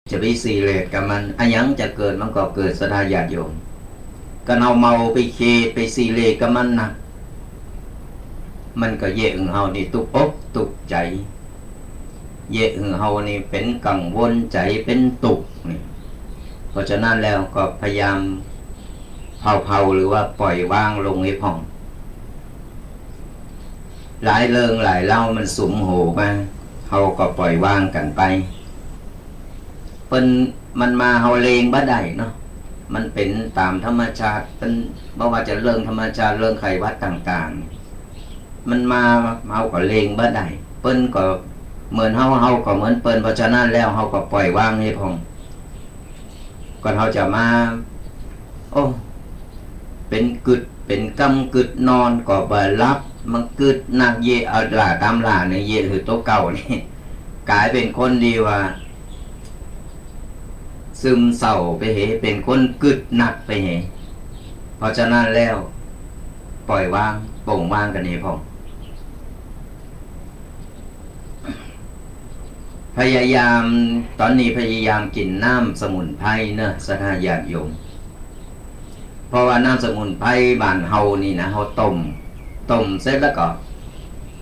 จะไปซีเรตกับมันอันยังจะเกิดมันก็เกิดศรัทธาญาติโยมก็เอาเมาไปเคไปซีเรตกับมันนะมันก็เยอะเฮานี่ตุกอกตุกใจเยอะเฮานี่เป็นกังวลใจเป็นตุกนี่เพราะฉะนั้นแล้วก็พยายามเผาหรือว่าปล่อยวางลงให้ผ่องหลายเรื่องหลายเล่ามันสุมโหมาเฮาก็ปล่อยวางกันไปเป็นมันมาเฮาเลงบ่ได้เนาะมันเป็นตามธรรมชาติเป็นบ่ว่าจะเรื่องธรรมชาติเรื่องไขวัดต่างๆมันมาเฮาก็เลงบ่ได้เปิ้นก็เหมือนเฮาก็เหมือนเปิ้นเพราะฉะนั้นแล้วเฮาก็ปล่อยวางให้ผ่องก่อนเฮาจะมาโอ้เป็นกึดเป็นกำกึดนอนก็บ่รับมันกึดหนักเยเอาหลาตามหลาเนี่ยเยคือโต๊ะเก่านี่กลายเป็นคนดีว่าซึมเศร้าไปเหเป็นคนกึดหนักไปเหเพราะฉะนั้นแล้วปล่อยวางโปร่งวางกันนี่พ่อพยายามตอนนี้พยายามกินน้ำสมุนไพรเนอะศรัทธาญาติโยมเพราะว่าน้ำสมุนไพรบ้านเฮานี่นะเฮาต้มเสร็จแล้วก็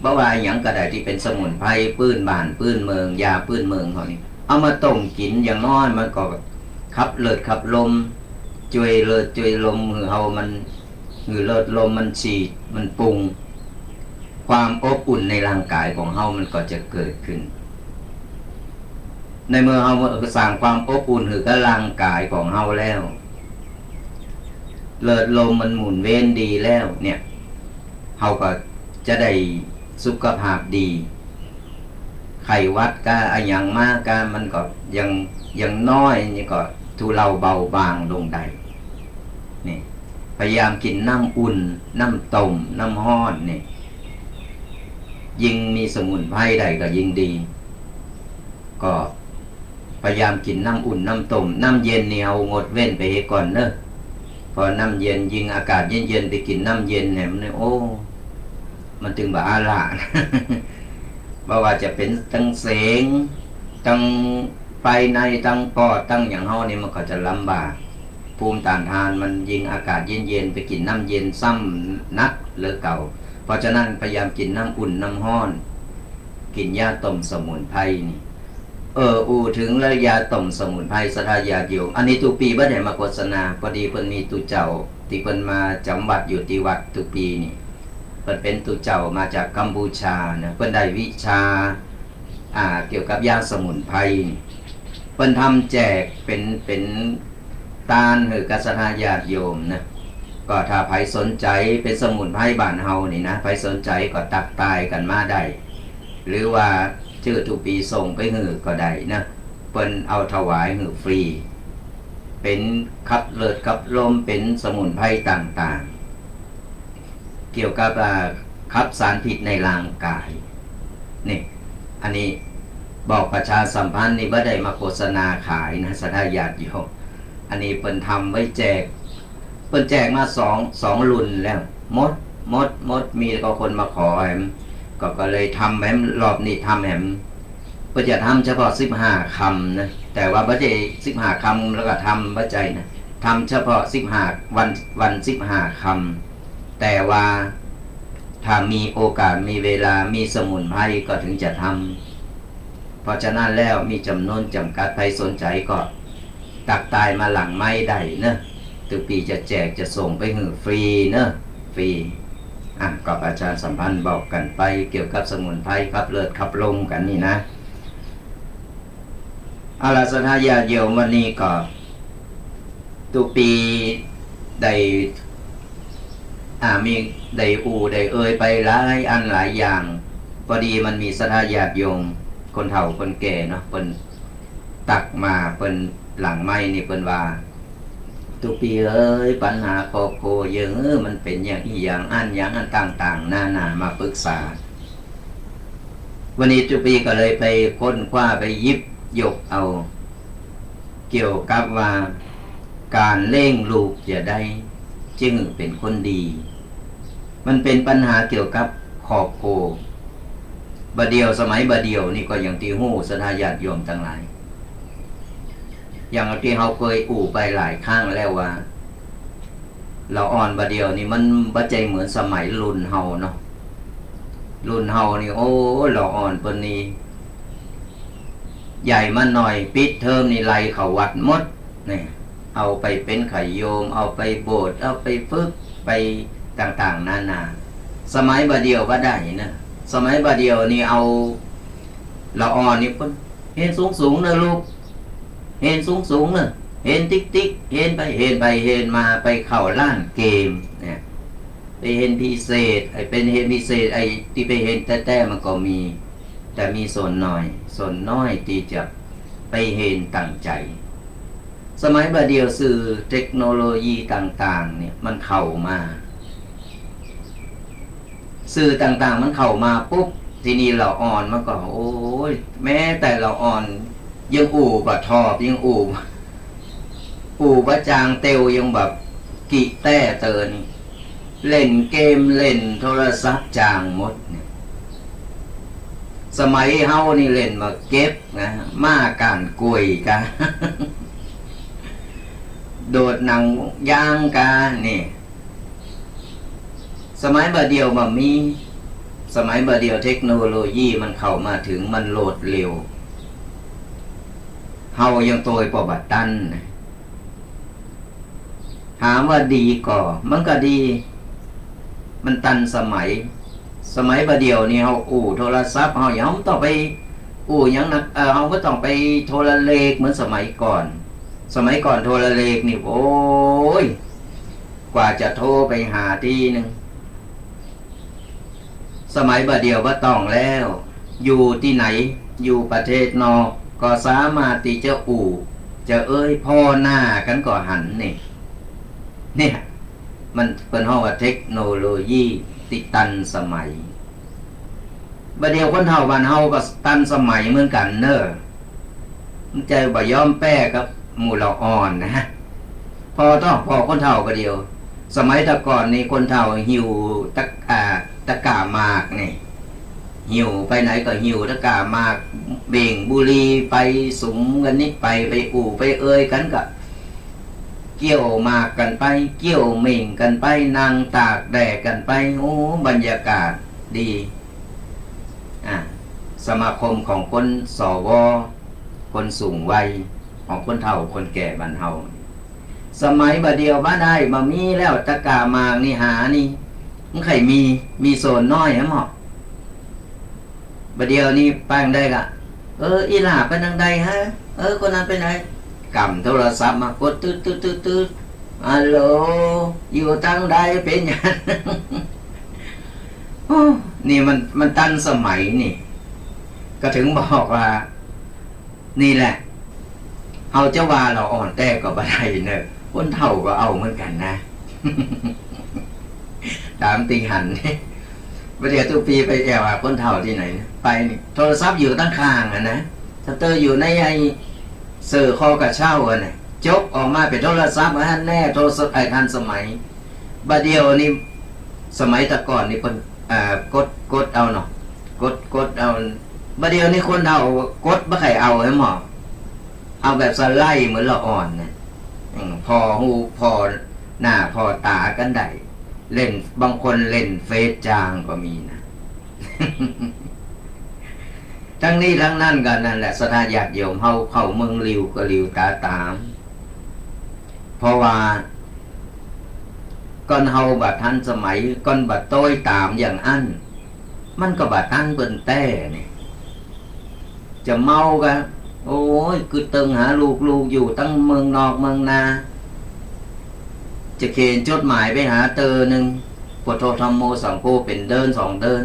บ่ว่าหยังก็ได้ที่เป็นสมุนไพรปื้นบ้านปื้นเมืองยาปื้นเมืองเขานี่เอามาต้มกินอย่างน้อยมันก็ขับเลือดขับลมช่วยเลือดช่วยลมหือเฮามันหือเลือดลมมันฉีดมันปรุงความอบอุ่นในร่างกายของเฮามันก็จะเกิดขึ้นในเมื่อเฮาสร้างความอบอุ่นหือกับร่างกายของเฮาแล้วเลือดลมมันหมุนเวียนดีแล้วเนี่ยเฮาก็จะได้สุขภาพดีไข้หวัดก็อะหยังมากก็มันก็ยังน้อยนี่ก็ทุเลาเบาบางลงได้นี่พยายามกินน้ำอุ่นน้ำต้มน้ำร้อนนี่ยิ่งมีสมุนไพรใดก็ยิ่งดีก็พยายามกินน้ำอุ่นน้ำต้มน้ำเย็นนี่เอางดเว้นไปให้ก่อนเนอะพอน้ำเย็นยิ่งอากาศเย็นๆไปกินน้ำเย็นเนี่ยมันโอ้มันถึงบ่อาละบ่ว่าจะเป็นตั้งเสงตั้งภายในตั้งปอดตั้งอย่างเฮานี่มันก็จะลำบากภูมิต้านทานมันยิ่งอากาศเย็นๆไปกินน้ำเย็นซ้ำนักหรือเก่าเพราะฉะนั้นพยายามกินน้ำอุ่นน้ำร้อนกินยาต้มสมุนไพรนี่ถึงแล้วยาต้มสมุนไพรศรัทธาญาติโยมอันนี้ทุกปีบ่ได้มาโฆษณาพอดีเพิ่นมีตุเจ้าที่เพิ่นมาจำวัดอยู่ที่วัดทุกปีนี่เพิ่นเป็นตุเจ้ามาจากกัมพูชานะเพิ่นได้วิชาเกี่ยวกับยาสมุนไพรเพิ่นทำแจกเป็นตาลหือกับศรัทธาญาติโยมนะก็ถ้าใครสนใจเป็นสมุนไพรบ้านเฮานี่นะใครสนใจก็ตักตายกันมาได้หรือว่าชื่อทุกปีส่งไปหือก็ได้นะเปิ้นเอาถวายหือฟรีเป็นขับเลือดขับลมเป็นสมุนไพรต่างๆเกี่ยวกับขับสารพิษในร่างกายนี่อันนี้บอกประชาสัมพันธ์นี่บ่ได้มาโฆษณาขายนะศรัทธาญาติโยมอันนี้เปิ้นทำไว้แจกเปิ้นแจกมาสองรุ่นแล้วมดมีก็คนมาขอแหมก็เลยทำแหมรอบนี้ทำแหมเพื่อจะทำเฉพาะ15 คำนะแต่ว่าไม่ใช่15 คำแล้วก็ทำไม่ใจนะทำเฉพาะ15 วัน15 คำแต่ว่าถ้ามีโอกาสมีเวลามีสมุนไพรก็ถึงจะทำเพราะฉะนั้นแล้วมีจำนวนจำกัดใครสนใจก็ตักตายมาหลังไม่ได้เนอะทุกปีจะแจกจะส่งไปหือฟรีเนอะฟรีก็ประชาสัมพันธ์บอกกันไปเกี่ยวกับสมุนไพรขับเลือดขับลมกันนี่นะอาราศรัทธาญาติโยมวันนี้ก็ทุกปีได้มีได้ได้ไปหลายอันหลายอย่างพอดีมันมีศรัทธาญาติโยมคนเฒ่าคนแก่เนาะเพิ่นตักมาเพิ่นหลังไม้นี่เพิ่นว่าทุกปีปัญหาครอบครัวเยอะมันเป็นอย่างอันต่างๆนานามาปรึกษาวันนี้ทุกปีก็เลยไปค้นคว้าไปยิบยกเอาเกี่ยวกับว่าการเลี้ยงลูกจะได้จึงเป็นคนดีมันเป็นปัญหาเกี่ยวกับครอบครัวสมัยบะเดียวนี่ก็อย่างที่หู้ศรัทธาญาติโยมทั้งหลาย อย่างที่เราเคยอู่ไปหลายครั้งแล้วว่าเราอ่อนบาเดียวนี่มันบ่ใจเหมือนสมัยรุ่นเฮาเนาะรุ่นเฮานี่โอ้เราอ่อนปานนี้ใหญ่มาหน่อยปิดเทอมนี่ไล่เข้าวัดหมดนี่เอาไปเป็นไขโยมเอาไปโบสถ์เอาไปฝึกไปต่างๆนานาสมัยบาเดียวก็ได้นะสมัยบาเดียวนี่เอาเราอ่อนนี่เพิ่นเห็นสูงๆนะลูกเห็นสูงๆนะเห็นติ๊กเห็นไปเห็นมาไปเข้าล้านเกมเนี่ยไปเห็นพิเศษไอ้เป็นเห็นพิเศษไอ้ที่ไปเห็นแต้ๆมันก็มีแต่มีส่วนน้อยที่จะไปเห็นตั้งใจสมัยบาเดียวสื่อเทคโนโลยีต่างๆเนี่ยมันเข้ามาสื่อต่างๆมันเข้ามาปุ๊บทีนี้เราอ่อนมันก็โอ้ยแม้แต่เราอ่อนยังอู่ก็ทอบยังอู่ประจางเตวยังแบบกิแต้เตอนี่เล่นเกมเล่นโทรศัพท์จางหมดเนี่ยสมัยเฮานี่เล่นมาเก็บนะมาการกล้วยกัน โดดหนังยางกันนี่สมัยบาเดียวมันมีสมัยบาเดียวเทคโนโลยีมันเข้ามาถึงมันโหลดเร็วเฮายังโตยปบัดตันถามว่าดีก่อมันก็ดีมันตันสมัยบาเดียวนี่เฮาอู่โทรศัพท์เฮาอย่าเฮาต้องไปอู่หยังนะเฮาบ่ต้องไปโทรเลขเหมือนสมัยก่อนโทรเลขนี่โอ้ยกว่าจะโทรไปหาทีนึงสมัยบาเดียวบ่ต้องแล้วอยู่ที่ไหนอยู่ประเทศนอกก็สามารถที่จะอู่จะพ่อหน้ากันก็หันนี่เนี่ยมันเป็นห้องว่าเทคโนโลยีติตันสมัยบาเดียวคนเฒ่าบ้านเฮาก็ตันสมัยเหมือนกันเนอะมันใจบ่ยอมแป้กับหมู่เราอ่อนนะพอคนเฒ่าก็เดียวสมัยแต่ก่อนนี่คนเฒ่าหิวตะกร้ามากนี่หิวไปไหนก็หิวตะกร้ามากเบ่งบุหรี่ไปสุมกันนี่ไปอู่ไปกันก็เกี่ยวมากกันไปเกี่ยวเม่งกันไปนั่งตากแดดกันไปโอ้บรรยากาศดีสมาคมของคนสวคนสูงวัยของคนเฒ่าคนแก่บ้านเฮาสมัยบาเดียวบ้าได้มามีแล้วตะกามางนี่หานี่มันใครมีโซนน้อยฮะหมอบาเดียวนี่แป้งได้กะอีหลาไปทางใดฮะคนนั้นไปไหนกำโทรศัพท์มากดตืดฮัลโหลอยู่ทางใดเป็นหยังนี่มันตันสมัยนี่ก็ถึงบอกว่านี่แหละเอาเจ้าว่าเราอ่อนแต่ก็บ่ได้เนอะคนเฒ่าก็เอาเหมือนกันนะ ตามติงหันนี่ประเดี๋ยวทุกปีไปแอบคนเฒ่าที่ไหนไปนี่โทรศัพท์อยู่ตั้งข้างนะสเตอร์อยู่ในไอ้เสือคอกระเช่าน่ะจกออกมาเป็นโทรศัพท์มาแน่โทรศัพท์ทันสมัยบาเดียวนี่สมัยแต่ก่อนนี่คนกดเอาเนาะกดเอาบาเดียวนี่คนเฒ่ากดบ่ใครเอาให้หมอเอาแบบสไลด์เหมือนละอ่อนนะพอหูพอหน้าพอตากันได้เล่นบางคนเล่นเฟซจางก็มีนะ ทั้งนี้ทั้งนั้นกันนั่นแหละสถาญาติโยมเข้าเมืองลิวก็ลิวตาตามเพราะว่าก่อนเฮาบัดทันสมัยก่อนบัดโต้ยตามอย่างอันมันก็บัดทันเปิ้นแต่นี่จะเมากันโอ้ยคือตึงหาลูกอยู่ตั้งเมืองนอกเมืองนาจะเขียนจดหมายไปหาเตอหนึ่งพุทโธธัมโมสังโฆเป็นเดิน2 เดิน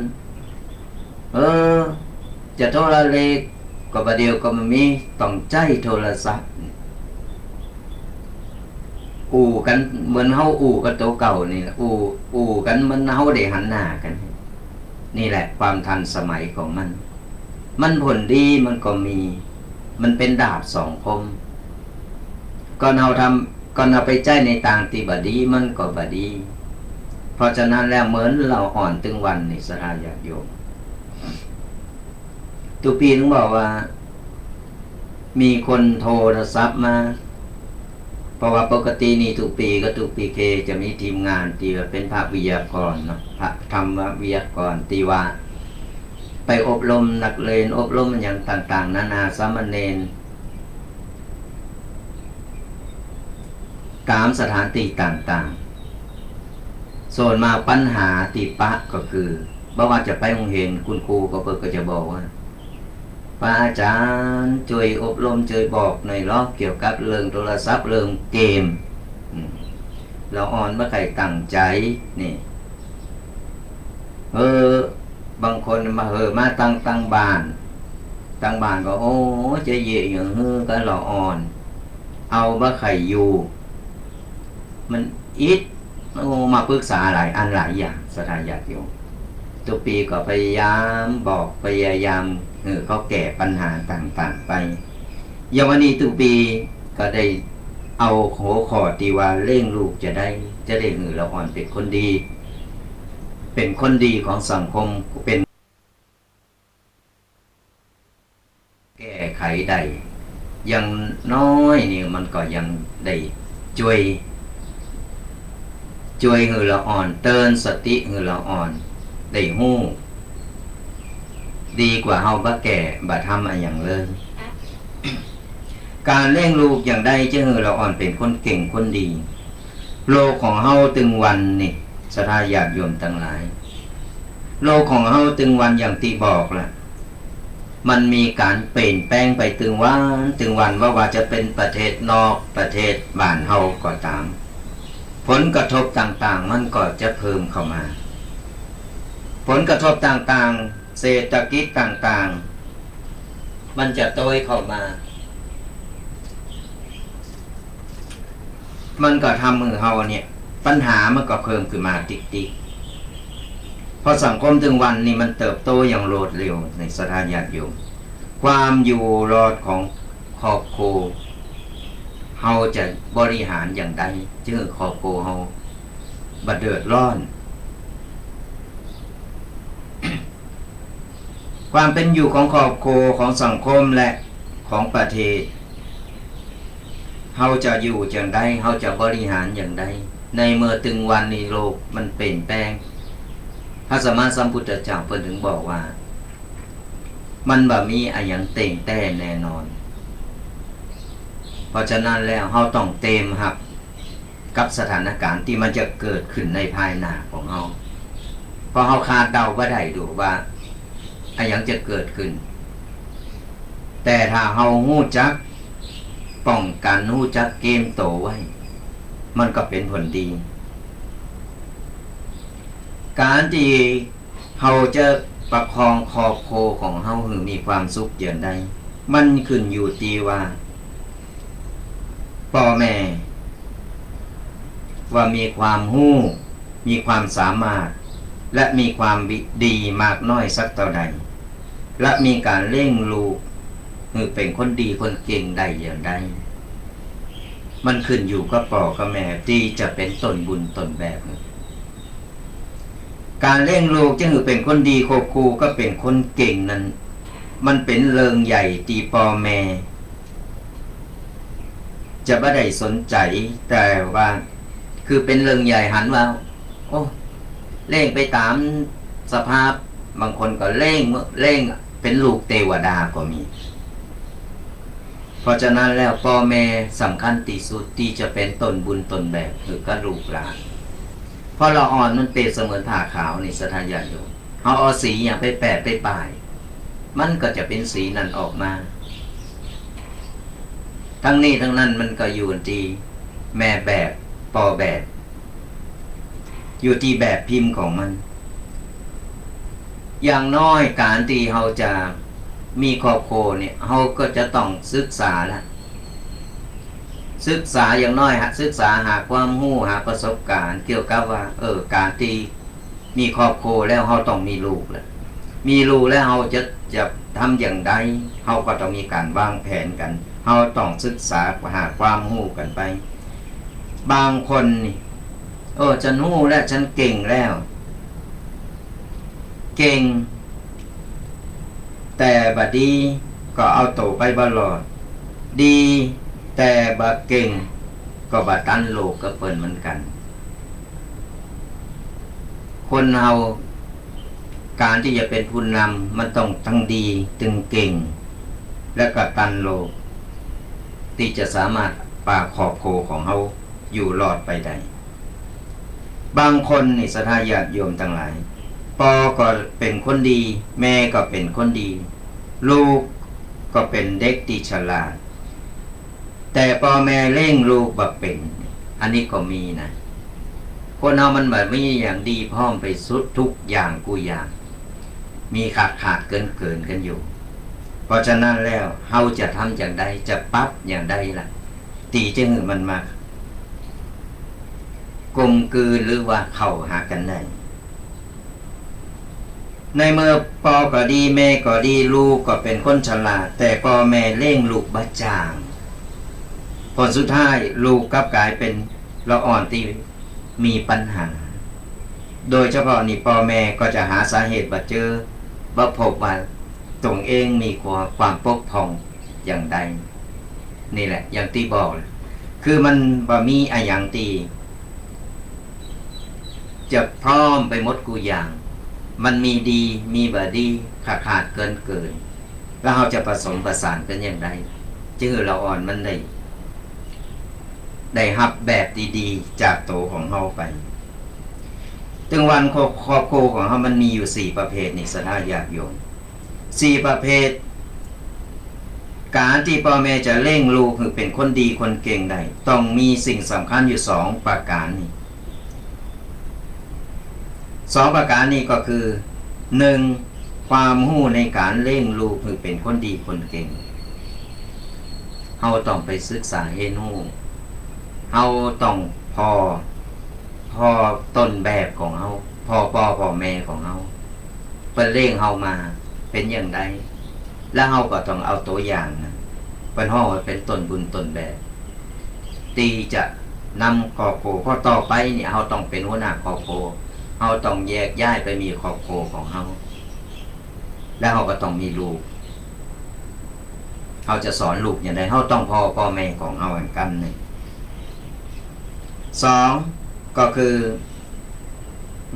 จะโทรเลขก็ประเดี๋ยวก็มันมีต้องใจโทรศัพท์อู่กันเหมือนเฮาอู่กับตัวเก่านี่แหละอู่กันมันเฮาได้หันหน้ากันนี่แหละความทันสมัยของมันผลดีมันก็มีมันเป็นดาบ2 คมก่อนเอาไปใจในต่างที่บดีมันก็บดีเพราะฉะนั้นแล้วเหมือนเราอ่อนตึงวันในสถานญาติโยมตุปีต้องบอกว่า มีคนโทรศัพท์มาเพราะว่าปกตินี่ทุกปีก็ทุกปีเคจะมีทีมงานที่เป็นพระวิทยากรเนาะพระธรรมวิทยากรที่ว่าไปอบรมนักเรียนอบรมอย่างต่างๆนานาสามเณรตามสถานที่ต่างๆส่วนมาปัญหาที่ปะก็คือบ่ว่าจะไปโรงเรียนคุณครูก็จะบอกว่าพระอาจารย์ช่วยอบรมช่วยบอกหน่อยเนาะเกี่ยวกับเรื่องโทรศัพท์เรื่องเกมเราอ่อนเมื่อใครตั้งใจนี่บางคนมาตั้งบ้านก็โอ้จะเยอะอย่างก็เราอ่อนเอาเมื่อใครอยู่มันอิดมาปรึกษาหลายอันหลายอย่างสถานญาติโยมทุกปีก็พยายามบอกพยายามเขาแก้ปัญหาต่างๆไปอย่างวันนี้ทุกปีก็ได้เอาหัวข้อที่ว่าเร่งลูกจะได้เราอ่อนเป็นคนดีของสังคมเป็นแก้ไขได้ยังน้อยนี่มันก็ยังได้ช่วยหือเราอ่อนเตือนสติหือเราอ่อนได้หู้ดีกว่าเฮาบ่แก่บ่ทำอะไรอย่างเลยการเลี้ยงลูกอย่างใดจะหือเราอ่อนเป็นคนเก่งคนดีโลกของเฮาตึงวันนี่ศรัทธาญาติโยมทั้งหลายโลกของเฮาตึงวันอย่างที่บอกล่ะมันมีการเปลี่ยนแปลงไปตึงวันว่าจะเป็นประเทศนอกประเทศบ้านเฮาก็ตามผลกระทบต่างๆมันก็จะเพิ่มเข้ามาผลกระทบต่างๆเศรษฐกิจต่างๆมันจะโตยเข้ามามันก็ทำมือเฮาเนี่ยปัญหามันก็เพิ่มขึ้นมาติ๊กๆพอสังคมถึงวันนี้มันเติบโตอย่างรวดเร็วในสถานญาติโยมความอยู่รอดของครอบครัวเฮาจะบริหารอย่างใดจึงครอบครัวเฮาบ่เดือดร้อนความเป็นอยู่ของครอบครัวของสังคมและของประเทศเฮาจะอยู่อย่างใดเฮาจะบริหารอย่างใดในเมื่อถึงวันนี้โลกมันเปลี่ยนแปลงพระสัมมาสัมพุทธเจ้าเพิ่นถึงบอกว่ามันบ่มีอะไรอย่างเต่งแต่แน่นอนเพราะฉะนั้นแล้วเฮาต้องเต็มรับกับสถานการณ์ที่มันจะเกิดขึ้นในภายหน้าของเฮาเพราะเฮาคาดเดาบ่ได้ดูว่าอะไรอย่างจะเกิดขึ้นแต่ถ้าเฮาฮู้จักป้องกันฮู้จักเกมโตไว้มันก็เป็นผลดีการที่เฮาจะประคองครอบครัวของเฮาให้มีความสุขอย่างใดมันขึ้นอยู่ที่ว่าพ่อแม่ว่ามีความรู้มีความสามารถและมีความดีมากน้อยสักเท่าใดและมีการเร่งลูกให้เป็นคนดีคนเก่งได้อย่างใดมันขึ้นอยู่กับพ่อกับแม่ที่จะเป็นต้นบุญต้นแบบการเร่งลูกจะให้เป็นคนดีควบคู่ก็เป็นคนเก่งนั้นมันเป็นเรื่องใหญ่ที่พ่อแม่จะไม่ได้สนใจแต่ว่าคือเป็นเรื่องใหญ่หันว่าโอ้เร่งไปตามสภาพบางคนก็เร่งเป็นลูกเทวดาก็มีเพราะฉะนั้นแล้วพ่อแม่สำคัญที่สุดที่จะเป็นต้นบุญต้นแบบคือก็ลูกหลานเพราะเราอ่อนมันเปรียบเสมือนผ้าขาวในสถานญาติโยมเอาสีอย่างไปแปะไปป้ายมันก็จะเป็นสีนั้นออกมาทั้งนี้ทั้งนั้นมันก็อยู่ที่แม่แบบพ่อแบบอยู่ที่แบบพิมพ์ของมันอย่างน้อยการที่เราจะมีครอบครัวเนี่ยเราก็จะต้องศึกษาละศึกษาอย่างน้อยศึกษาหาความรู้หาประสบการณ์เกี่ยวกับว่าการที่มีครอบครัวแล้วเราต้องมีลูกแล้วมีลูกแล้วเราจะทำอย่างไรเราก็ต้องมีการวางแผนกันเราต้องศึกษาหาความรู้กันไปบางคนนี่ฉันรู้แล้วฉันเก่งแล้วเก่งแต่บัดนี้ก็เอาโตไปบ่รอด ดีแต่บ่เก่งก็บ่ตันโลกก็เปิ้นเหมือนกันคนเฮาการที่จะเป็นผู้นำมันต้องทั้งดีถึงเก่งและก็ตันโลกที่จะสามารถปาขอบโคของเฮาอยู่รอดไปได้บางคนนี่ศรัทธาญาติโยมทั้งหลายปอก็เป็นคนดีแม่ก็เป็นคนดีลูกก็เป็นเด็กที่ฉลาดแต่พ่อแม่เร่งลูกบ่เป็นอันนี้ก็มีนะคนเรามันแบบไม่อย่างดีพร้อมไปสุดทุกอย่างกูอย่างมีขาดเกินกันอยู่เพราะฉะนั้นแล้วเฮาจะทำอย่างใดจะปรับอย่างใดล่ะตีจึงมันมากลมกลืนหรือว่าเข้าหากันได้ในเมื่อพ่อก็ดีแม่ก็ดีลูกก็เป็นคนฉลาดแต่พ่อแม่เร่งลูกบ่จางผลสุดท้ายลูกกลับกลายเป็นละอ่อนที่มีปัญหาโดยเฉพาะนี่พ่อแม่ก็จะหาสาเหตุบ่เจอบ่พบว่าตนเองมีความปกพร่องอย่างใดนี่แหละอย่างที่บอกคือมันบ่มีอะไรอย่างที่จะพร้อมไปหมดกูอย่างมันมีดีมีบ่ดีขาดเกินแล้วเราจะผสมประสานกันอย่างไรจึงเราอ่อนมันได้รับแบบดีๆจากโตของเฮาไปถึงวันครอบครัวของเฮามันมีอยู่4ประเภทนี่ศรัทธาญาติโยม4ประเภทการที่พ่อแม่จะเร่งลูกให้เป็นคนดีคนเก่งได้ต้องมีสิ่งสำคัญอยู่2ประการนี่2ประการนี้ก็คือ 1. ความรู้ในการเร่งลูกให้เป็นคนดีคนเก่งเฮาต้องไปศึกษาเรียนรู้เฮาต้องพอต้นแบบของเฮาพ่อแม่ของเฮาเพิ่นเร่งเฮามาเป็นอย่างไรแล้วเฮาก็ต้องเอาตัวอย่างนะเพิ่นฮ้อเป็นต้นบุญต้นแบบตีจะนำครอบครัวพอต่อไปเนี่ยเฮาต้องเป็นหัวหน้าครอบครัวเฮาต้องแยกย้ายไปมีครอบครัวของเฮาแล้วเฮาก็ต้องมีลูกเฮาจะสอนลูกอย่างไรเฮาต้องพ่อแม่ของเฮาเหมือนกันนี่2ก็คือ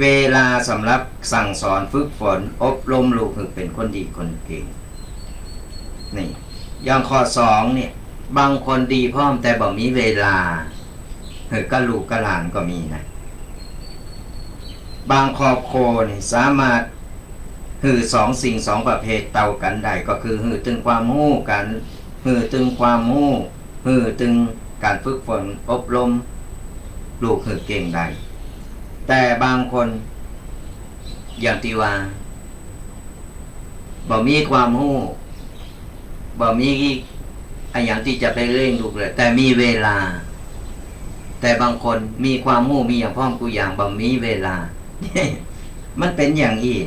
เวลาสำหรับสั่งสอนฝึกฝนอบรมลูกให้เป็นคนดีคนเก่งนี่อย่างข้อ2เนี่ยบางคนดีพร้อมแต่บ่มีเวลาก็ลูกก็หลานก็มีนะบางครอบครัวนี่สามารถ2 สิ่ง 2ประเภทเต่ากันได้ก็คือตึงความรู้กันตึงความรู้ตึงการฝึกฝนอบรมลูกเก่งได้แต่บางคนอย่างที่ว่าบ่มีความรู้บ่มีอย่างที่จะไปเร่งลูกเลยแต่มีเวลาแต่บางคนมีความรู้มีอย่างพร้อมกูอย่างบ่มีเวลา มันเป็นอย่างนี้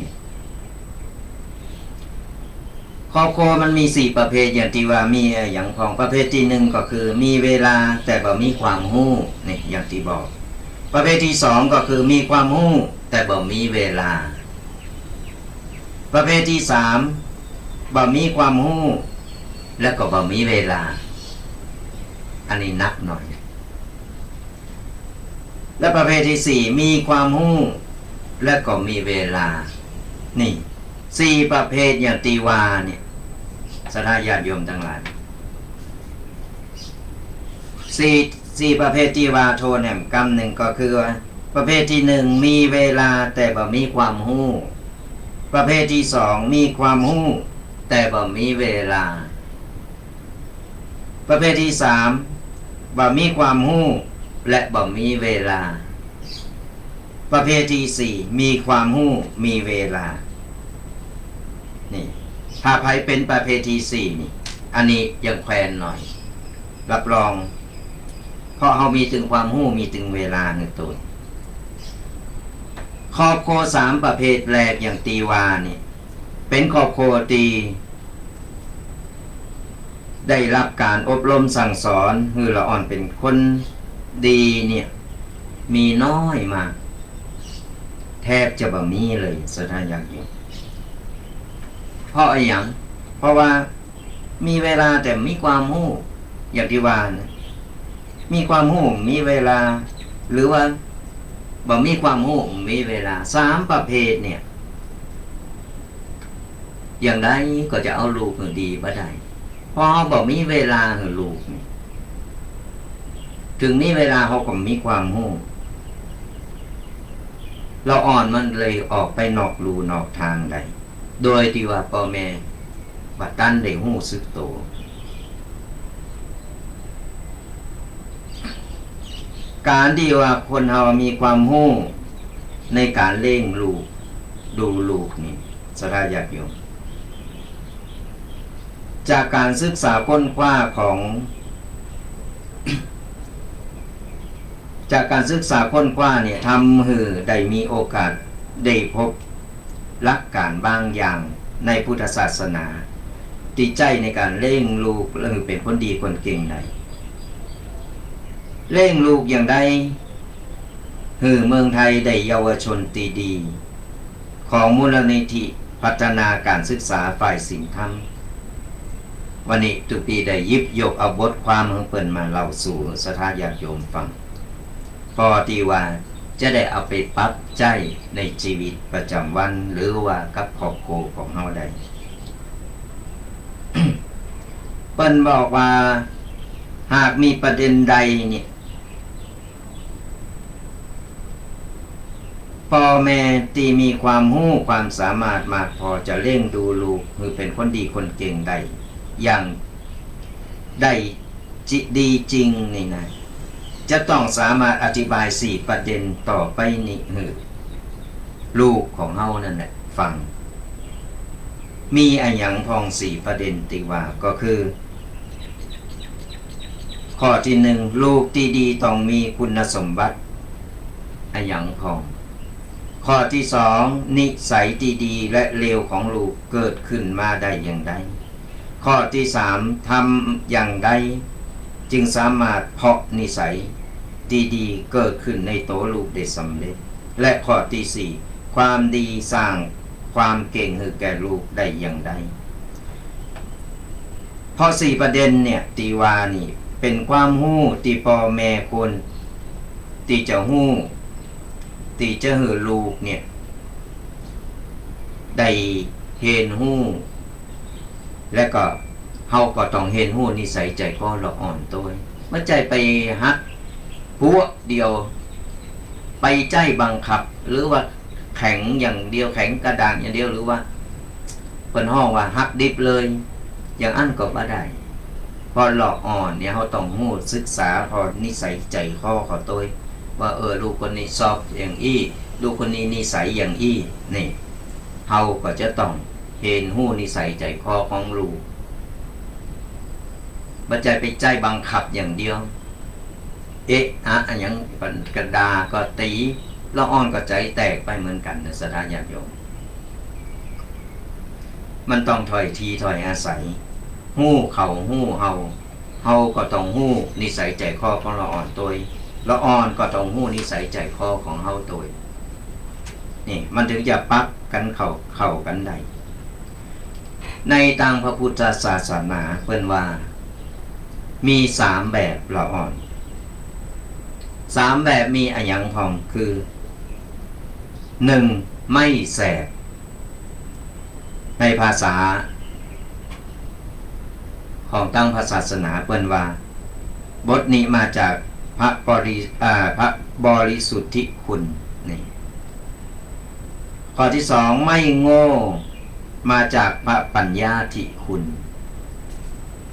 ครอบครัวมันมี4ประเภทอย่างที่ว่ามีอย่างของประเภทที่1ก็คือมีเวลาแต่บ่มีความรู้นี่อย่างที่บอกประเภทที่2ก็คือมีความรู้แต่บ่มีเวลาประเภทที่3บ่มีความรู้แล้วก็บ่มีเวลาอันนี้นักหน่อยและประเภทที่4มีความรู้และก็มีเวลานี่4ประเภทอย่างตีวาเนี่ยศรัทธาญาติโยมทั้งหลาย4ประเภทที่วาโทแหนมกรรมหนึ่งก็คือประเภทที่1มีเวลาแต่บ่มีความรู้ประเภทที่2มีความรู้แต่บ่มีเวลาประเภทที่3บ่มีความรู้และบ่มีเวลาประเภทที่4มีความรู้มีเวลานี่ถ้าใครเป็นประเภทที่4นี่อันนี้ยังแควนหน่อยรับรองเพราะเขามีถึงความรู้มีถึงเวลาในตัวครอบครัว3ประเภทแรกอย่างตีวานี่เป็นครอบครัวตีได้รับการอบรมสั่งสอนละอ่อนเป็นคนดีเนี่ยมีน้อยมากแทบจะบ่มีเลยศรัทธาญาติโยมเพราะอะไรอย่างเพราะว่ามีเวลาแต่มีความรู้ อย่างที่ว่านะมีความหูมีเวลา หรือว่าบ่มีความหูมีเวลา3ประเภทเนี่ยอย่างใดก็จะเอาลูกให้ดีบ่ได้เพราะเขาบอกมีเวลาให้ลูกนี่ถึงนี้เวลาเขาก็มีความหูเราอ่อนมันเลยออกไปนอกรูนอกทางได้โดยที่ว่าพ่อแม่บัดตันได้หูสึกโตการที่ว่าคนเรามีความหูในการเล่งลูกดูลูกนี่สถาญาติโยมจากการศึกษาค้นคว้าของ จากการศึกษาค้นคว้าเนี่ยทำให้ได้มีโอกาสได้พบหลักการบางอย่างในพุทธศาสนาที่ใจในการเล่งลูกและเป็นคนดีคนเก่งใดเล่งลูกอย่างใดเมืองไทยได้เยาวชนตีดีของมูลนิธิพัฒนาการศึกษาฝ่ายศีลธรรมวันนี้ทุกปีได้ยิบยกเอาบทความของเปิ้นมาเล่าสู่สถาญาติโยมฟังพอที่ว่าจะได้เอาไปปรับใจในชีวิตประจำวันหรือว่ากับครอบครัวของเฮาได้ เปิ้นบอกว่าหากมีประเด็นใดเนี่ยพ่อแม่ที่มีความรู้ความสามารถมากพอจะเร่งดูลูกคือเป็นคนดีคนเก่งได้อย่างได้ดีจริงนี่นะจะต้องสามารถอธิบาย4ประเด็นต่อไปนี้ให้ลูกของเฮานั่นแหละฟังมีอะไรอย่างพอง4ประเด็นที่ว่าก็คือข้อที่1ลูกที่ดีต้องมีคุณสมบัติอะไรอย่างพองข้อที่2นิสัยที่ดีและเลวของลูกเกิดขึ้นมาได้อย่างไรข้อที่3ทำอย่างไรจึงสามารถเพาะนิสัยดีๆเกิดขึ้นในตัวลูกได้สำเร็จและข้อที่4ความดีสร้างความเก่งให้แก่ลูกได้อย่างไรเพราะ4ประเด็นเนี่ยตีว่านี่เป็นความรู้ที่พ่อแม่ควรที่จะรู้ที่จะให้ลูกเนี่ยได้เห็นรู้และก็เฮาก็ต้องเห็นรู้นิสัยใจคอละอ่อนตัวเมื่อใจไปฮักหัวเดียวไปใจบังคับหรือว่าแข็งอย่างเดียวแข็งกระดานอย่างเดียวหรือว่าเพิ่นฮ้องว่าฮักดิบเลยอย่างอันก็บ่ได้พอละอ่อนเนี่ยเฮาต้องรู้ศึกษาพอนิสัยใจคอเขาตัวว่าลูกคนนี้ชอบอย่างอี้ลูกคนนี้นิสัยอย่างอี้นี่เฮาก็จะต้องเห็นรู้นิสัยใจคอของลูกบ่ใจไปใจบังคับอย่างเดียวอันยังกระดาก็ตีละอ่อนก็ใจแตกไปเหมือนกันนะสถาญาติโยมมันต้องถอยทีถอยอาศัยฮู้เขาฮู้เฮาก็ต้องฮู้นิสัยใจคอของละอ่อนตัวละอ่อนก็ต้องฮู้นิสัยใจคอของเฮาตัวนี่มันถึงจะปรับกันเข้ากันได้ในทางพระพุทธศาสนาเพิ่นว่ามี3แบบละอ่อน3แบบมีอะไรอย่างพองคือ1ไม่แสบในภาษาของตั้งพระศาสนาเปิ้นว่าบทนี้มาจากพระบริสุทธิคุณนี่ข้อที่2ไม่โง่มาจากพระปัญญาธิคุณ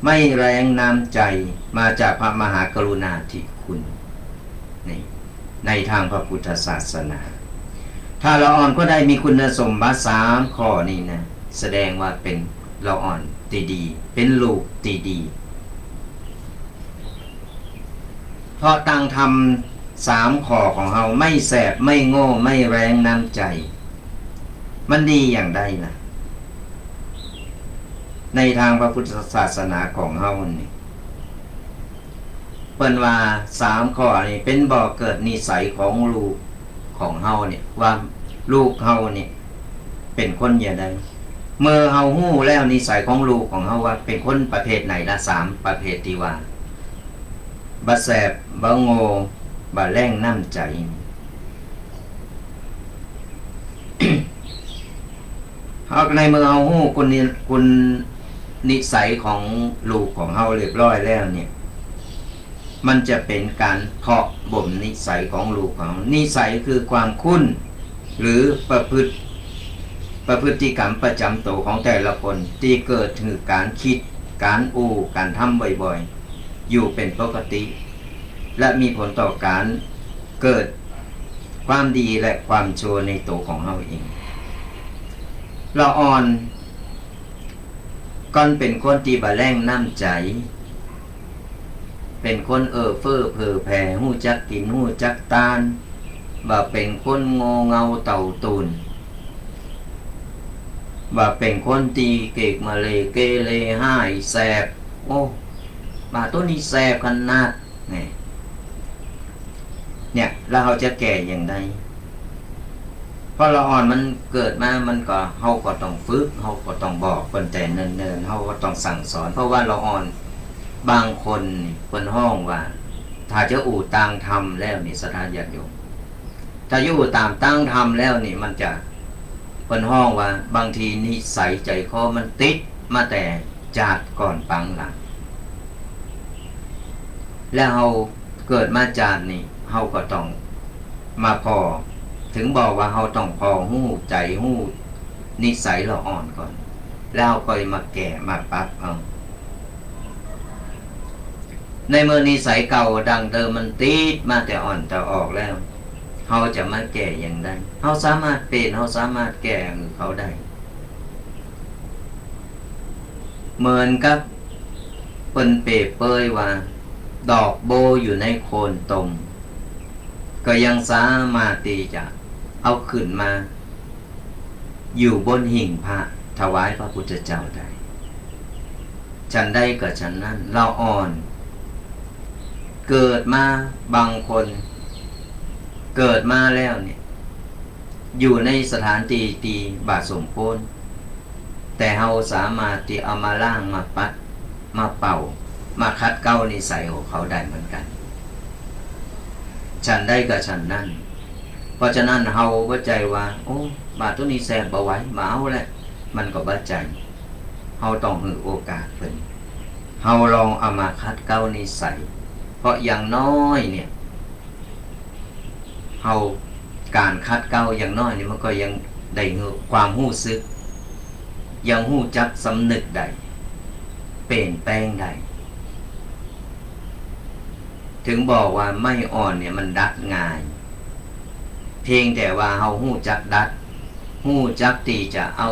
ไม่แรงน้ำใจมาจากพระมหากรุณาธิคุณนี่ในทางพระพุทธศาสนาถ้าละอ่อนก็ได้มีคุณสมบัติ3ข้อนี้นะแสดงว่าเป็นละอ่อนตีดีเป็นลูกตีดีเพราะตั้งทำ3ข้อของเราไม่แสบไม่โง่ไม่แรงน้ำใจมันดีอย่างใดล่ะในทางพระพุทธศาสนาของเฮานี่เปิ้นว่า3ข้อนี้เป็นบ่อเกิดนิสัยของลูกของเฮาเนี่ยว่าลูกเฮาเนี่ยเป็นคนอย่างใดเมื่อเฮาฮู้แล้วนิสัยของลูกของเฮาว่าเป็นคนประเภทไหนละ3ประเภทที่ว่า บ่แสบบ่โง่บ่แรงน้ำใจ เอาในเมื่อเอาฮู้คุณนิสัยของลูกของเฮาเรียบร้อยแล้วเนี่ยมันจะเป็นการเพาะบ่มนิสัยของลูกของนิสัยคือความคุ้นหรือประพฤติกรรมประจำตัวของแต่ละคนที่เกิดถึงการคิดการการทำบ่อยๆอยู่เป็นปกติ และมีผลต่อการเกิดความดีและความชั่วในตัวของเฮาเองละอ่อนก่อนเป็นคนที่บ่แรงน้ำใจเป็นคนเฟ้อเผ่อแผ่ฮู้จักกินฮู้จักตานบ่เป็นคนโง่เงาเต่าตูนบ่เป็นคนตีเกกมาเลเกเรห้ายแสบโอ้บ่าตัวนี้แสบขนาดเนี่ยแล้วเราจะแก่อย่างไรเพราะละอ่อนมันเกิดมามันก็เฮาก็ต้องฝึกเฮาก็ต้องบอกคนแต่เนิ่นๆเฮาก็ต้องสั่งสอนเพราะว่าละอ่อนบางคนเพิ่นห้องว่าถ้าจะต่างธรรมแล้วนี่สถานญาติโยมถ้าอยู่ตามตั้งธรรมแล้วนี่มันจะเพิ่นห้องว่าบางทีนิสัยใจคอมันติดมาแต่จาดก่อนปังหลังแล้วเฮาเกิดมาจาดนี่เฮาก็ต้องมาพอถึงบอกว่าเฮาต้องพอฮู้ใจฮู้นิสัยละอ่อนก่อนแล้วค่อยมาแก่มาปรับเอาในเมื่อนิสัยเก่าดังเดิมมันติดมาแต่อ่อนแต่ออกแล้วเฮาจะมาแก้อย่างไรเฮาสามารถเป็นเฮาสามารถแก้เขาได้เหมือนกับเปิ้นเปรยเปยว่าดอกโบอยู่ในโคนตมก็ยังสามารถที่จะเอาขึ้นมาอยู่บนหิ่งพระถวายพระพุทธเจ้าได้ฉันได้กับฉันนั้นเราอ่อนเกิดมาบางคนเกิดมาแล้วเนี่ยอยู่ในสถานที่ตีบาสมโพนแต่เราสามารถที่เอามาล้างมาปัดมาเป่ามาคัดเก้านิสัยของเขาได้เหมือนกันฉันได้กับฉันนั่นเพราะฉะนั้นเฮาบ่ใจว่าโอ้บาตัวนี้แซ่บบ่ไหวมาเอาแหละมันก็บ่ใจเฮาต้องให้โอกาสเพิ่นเฮาลองเอามาคัดเก้านิสัยเพราะอย่างน้อยเนี่ยเฮาการคัดเก้าอย่างน้อยนี่มันก็ยังได้ความรู้สึกยังรู้จักสำนึกได้เปลี่ยนแปลงได้ถึงบอกว่าไม่อ่อนเนี่ยมันดัดง่ายเพียงแต่ว่าเฮาฮู้จักดัดฮู้จักที่จะเอา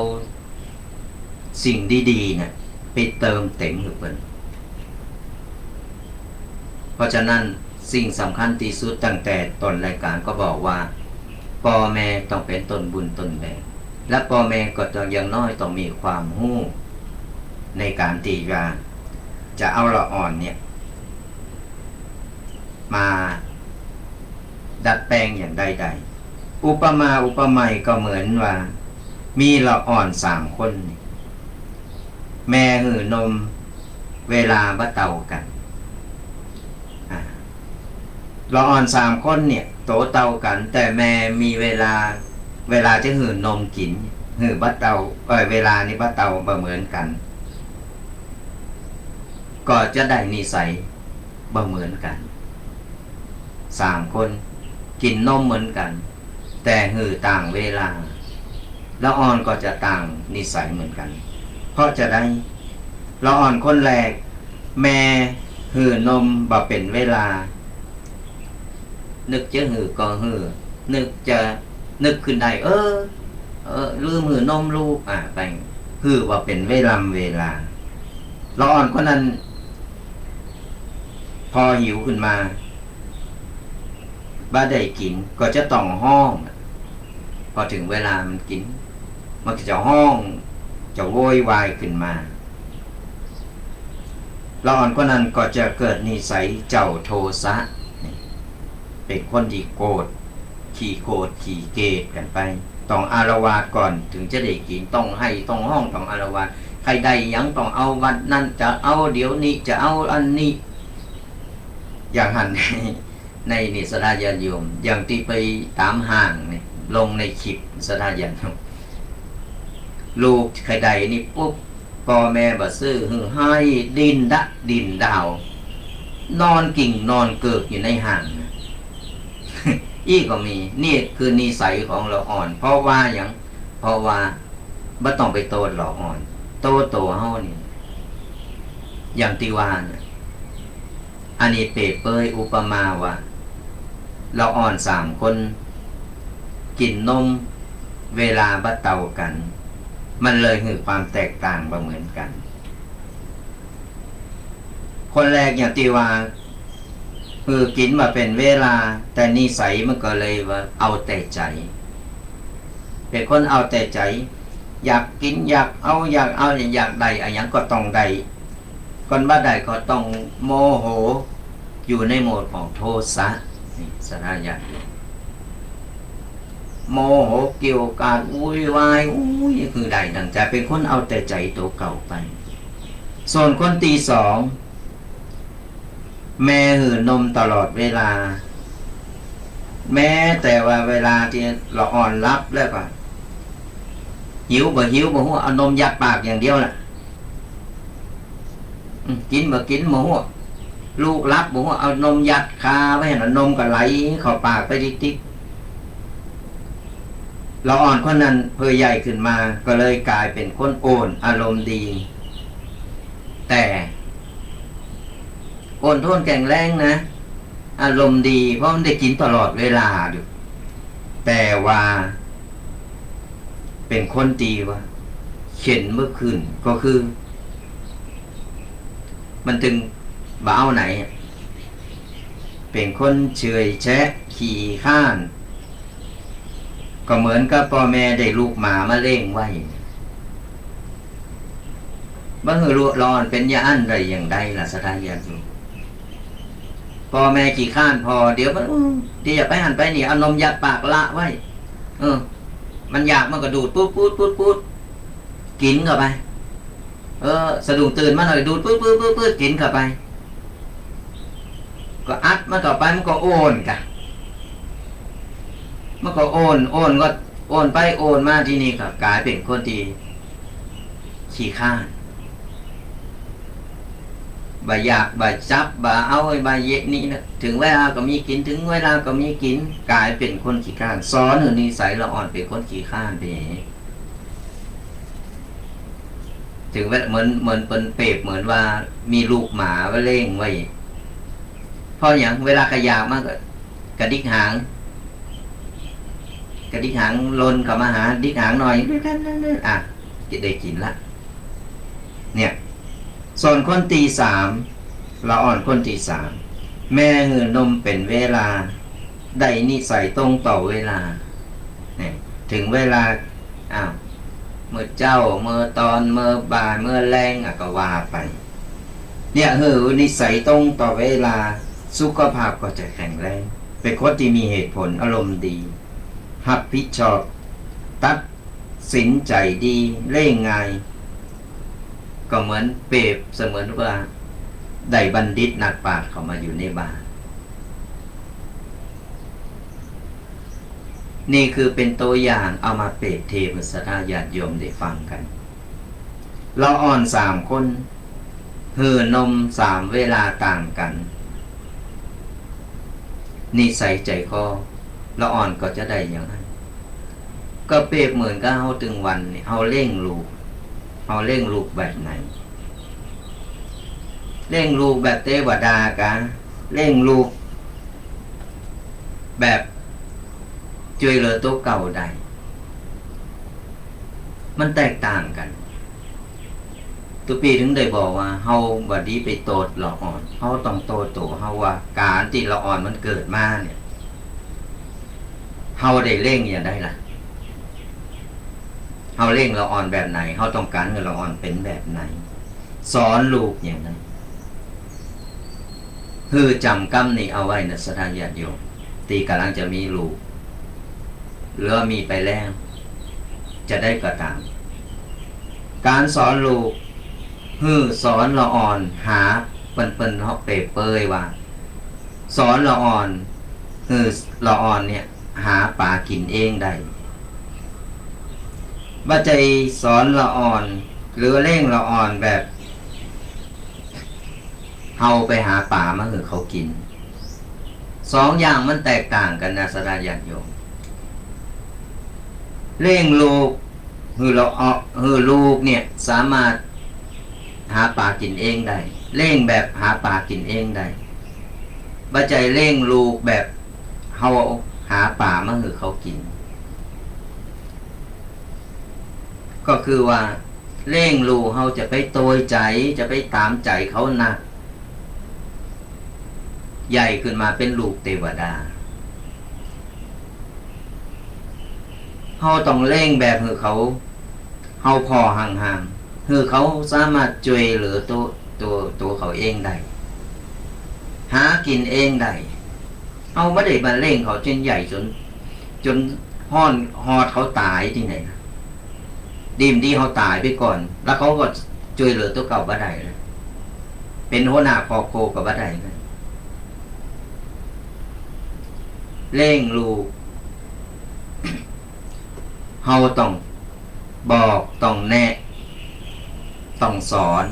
สิ่งดีๆเนี่ยไปเติมเต็มให้เพิ่นเพราะฉะนั้นสิ่งสำคัญที่สุดตั้งแต่ต้นรายการก็บอกว่าพ่อแม่ต้องเป็นต้นบุญต้นแบบและพ่อแม่ก็ต้องอย่างน้อยต้องมีความรู้ในการที่จะเอาละอ่อนเนี่ยมาดัดแปลงอย่างใดๆอุปมาอุปไมยก็เหมือนว่ามีละอ่อน3คนแม่หือนมเวลาบ่เท่ากันละอ่อน3คนเนี่ยโตเท่ากันแต่แม่มีเวลาจะหืนนมกินหือบ่เท่าเวลานี้บ่เท่าบ่เหมือนกันก็จะได้นิสัยบ่เหมือนกัน3คนกินนมเหมือนกันแต่หือต่างเวลาละอ่อนก็จะต่างนิสัยเหมือนกันเพราะจะได้ละอ่อนคนแรกแม่หือนมบ่เป็นเวลานึกจะหือก็หือนึกขึ้นได้ลืมหือนมลูกไปหือว่าเป็นเวลาละอ่อนคนนั้นพอหิวขึ้นมาบ้าได้กินก็จะต้องห้องพอถึงเวลามันกินมันก็จะห้องจะโวยวายขึ้นมาละอ่อนคนนั้นก็จะเกิดนิสัยเจ้าโทสะเป็นคนที่โกรธขี้เกตกันไปต้องอารวาสก่อนถึงจะได้กินต้องให้ต้องห้องต้องอารวาสใครได้ยังต้องเอาวันนั้นจะเอาเดี๋ยวนี้จะเอาอันนี้ อย่างหันในนิสดาญาณโยมอย่างที่ไปตามห้างนี่ลงในคลิปสดาญาณโยมลูกใครใดนี่ปุ๊บพ่อแม่บ่ซื้อหึงให้ดินดาวนอนกิ่งนอนเกิกอยู่ในห้างอีก็มีนี่คือนิสัยของเราอ่อนเพราะว่าอย่างเพราะว่าบ่ต้องไปโตหล่ออ่อนโตเฮานี่อย่างที่ว่าเนี่ยอันนี้เปรียบเปยอุปมาว่าเราอ่อน3คนกินนมเวลาบ่เท่ากันมันเลยคือความแตกต่างบ่เหมือนกันคนแรกอย่างที่ว่าคือกินมาเป็นเวลาแต่นิสัยมันก็เลยว่าเอาแต่ใจเป็นคนเอาแต่ใจอยากกินอยากเอาอยากได้อะไรอย่างก็ต้องได้คนบ่ได้ก็ต้องโมโหอยู่ในโหมดของโทสะนี่สระญาณโมโหเกี่ยวกับวุ่นวายคือได้ดังใจเป็นคนเอาแต่ใจตัวเก่าไปส่วนคนที่สองแม่หือนมตลอดเวลาแม้แต่ว่าเวลาที่เราอ่อนรับแล้วก็หิวบ่หัวเอานมยัดปากอย่างเดียวน่ะกินบ่หัวลูกรับบ่หัวเอานมยัดคาไว้ให้นมก็ไหลเข้าปากไปติ๊กเราอ่อนคนนั้นเพื่อใหญ่ขึ้นมาก็เลยกลายเป็นคนโอนอารมณ์ดีแต่โอนโทนแข็งแรงนะอารมณ์ดีเพราะมันได้กินตลอดเวลาดูแต่ว่าเป็นคนตีว่าเข็นเมื่อคืนก็คือมันถึงบ่าวไหนเป็นคนเฉยแชะขี่ข้านก็เหมือนกับพ่อแม่ได้ลูกหมามาเล่งไว้บ่ฮือรู้ร้อนเป็นยาอันใดอย่างใดล่ะสดายาอยู่พ่อแม่ขี่ข้านพอเดี๋ยวมันเดี๋ยวไปหันไปนี่เอานมยัดปากละไว้มันอยากมันก็ดูดปุ๊ดกินเข้าไปสะดุ้งตื่นมาหน่อยดูดปุ๊ดกินเข้าไปก็อัดมันต่อไปมันก็โอนกันมันก็โอนก็โอนไปโอนมาที่นี่ก็กลายเป็นคนที่ขี้ข้านบ่อยากบ่จับบ่เอาบ่เย็ดนี่นะถึงเวลาก็มีกินถึงเวลาก็มีกินกลายเป็นคนขี้ข้านสอนให้นิสัยเราอ่อนเป็นคนขี้ข้านไปถึงเวลาเหมือนเป็นเปรียบเหมือนว่ามีลูกหมาไว้เล่งไว้เพราะอย่างเวลาขยากมากกระดิกหางลนเข้ามาหาดิกหางหน่อยด้วยกันจะได้กินละเนี่ยส่วนคนที่3เราอ่อนคนที่3แม่หือนมเป็นเวลาได้นิสัยตรงต่อเวลาเนี่ยถึงเวลาเมื่อเจ้าเมื่อตอนเมื่อบ่ายเมื่อแรงก็ว่าไปเนี่ยนิสัยตรงต่อเวลาสุขภาพก็จะแข็งแรงเป็นคนที่มีเหตุผลอารมณ์ดีรับผิดชอบตัดสินใจดีเร่งง่ายก็เหมือนเปรียบเสมือนว่าได้บัณฑิตนักปราชญ์เข้ามาอยู่ในบ้านนี่คือเป็นตัวอย่างเอามาเปรียบเทียบกับศรัทธาญาติโยมได้ฟังกันเราอ่อน3คนหือนม3เวลาต่างกันนิสัยใจคอเราอ่อนก็จะได้อย่างนั้นก็เปรียบเหมือนกับเฮาถึงวันนี่เฮาเร่งลูกแบบไหนเร่งลูกแบบเทวดากะเร่งลูกแบบช่วยเหลือตัวเก่าได้มันแตกต่างกันตัวปีถึงได้บอกว่าเฮาบ่ดีไปโตดละอ่อนเฮาต้องโตเฮาว่าการที่ละอ่อนมันเกิดมาเนี่ยเฮาได้เร่งอย่างใดล่ะเฮาเร่งละอ่อนแบบไหนเฮาต้องการให้ละอ่อนเป็นแบบไหนสอนลูกอย่างนั้นคือจำกรรมนี้เอาไว้นะศรัทธาญาติโยมที่กำลังจะมีลูกหรือมีไปแล้วจะได้กระตามการสอนลูกสอนละอ่อนหาเปิ้นเฮาเปรยว่า สอนละอ่อนคือละอ่อนเนี่ยหาป่ากินเองได้ว่าใจสอนละอ่อนหรือเร่งละอ่อนแบบเฮาไปหาป่ามาให้เขากินสองอย่างมันแตกต่างกันนะสดาญาติโยมเร่งลูกคือเราคือลูกเนี่ยสามารถหาป่ากินเองได้เร่งแบบหาป่ากินเองได้ว่าใจเร่งลูกแบบเฮาหาป่ามาให้เขากินก็คือว่าเร่งลูกเฮาจะไปโตยใจจะไปตามใจเขานักใหญ่ขึ้นมาเป็นลูกเทวดาเฮาต้องเร่งแบบคือเขาเฮาพอห่างๆคือเขาสามารถช่วยเหลือตัวเขาเองได้หากินเองได้เอาไม่ได้มาเร่งเขาจนใหญ่จนฮอดเขาตายที่ไหนนะดีมที่เขาตายไปก่อนแล้วเขาก็ช่วยเหลือตัวเก่าบ่ได้เลยเป็นหัวหน้าครอบครัวกับบ่ได้เลยเร่งลูก เฮาต้องบอกต้องแนะต้องสอน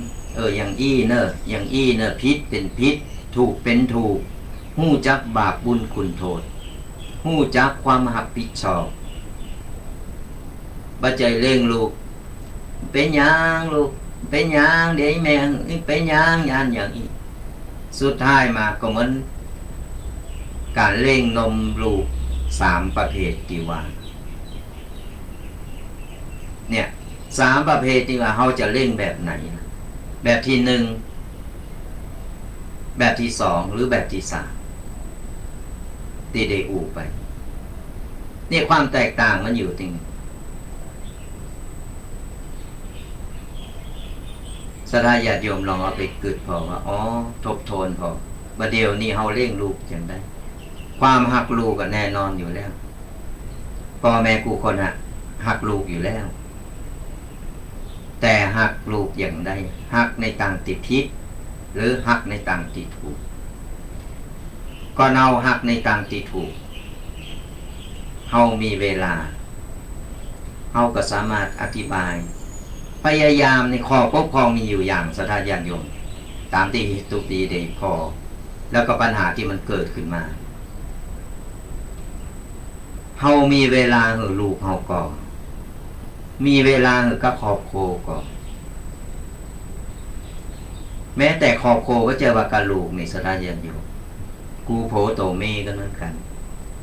อย่างอี้เนอะอย่างอี้เนอะพิษเป็นพิษถูกเป็นถูกฮู้จักบาปบุญคุณโทษฮู้จักความรับผิดชอบบ่ใจเร่งลูกเป็นหยังลูกเป็นหยังเดี๋ยวแม่เป็นหยังยานอย่างนี้สุดท้ายมาก็เหมือนการเร่งนมลูก3ประเภทที่ว่าเนี่ย3ประเภทที่ว่าเฮาจะเร่งแบบไหนนะแบบที่1แบบที่2หรือแบบที่3ที่ได้อูไปนี่ความแตกต่างมันอยู่ตรงนี้สดาญาติโยมลองเอาไปกึดพอว่าทบทวนพอบัดเดี๋ยวนี้เฮาเร่งลูกจังได้ความหักลูกก็แน่นอนอยู่แล้วพ่อแม่กูคนหักลูกอยู่แล้วแต่หักลูกอย่างใดหักในต่างติดพิษหรือหักในต่างติดถูกก็เอาหักในต่างติดถูกเฮามีเวลาเฮาก็สามารถอธิบายพยายามในข้อปกครองมีอยู่อย่างสถาญาติโยมตามที่ตุปีได้พอแล้วก็ปัญหาที่มันเกิดขึ้นมาเฮามีเวลาให้ลูกเฮาก่อนมีเวลาให้กับครอบครัวก่อนแม้แต่ครอบครัวก็เจอว่ากับลูกในสถาญาติโยมกูโผโตเมกันเหมือนกัน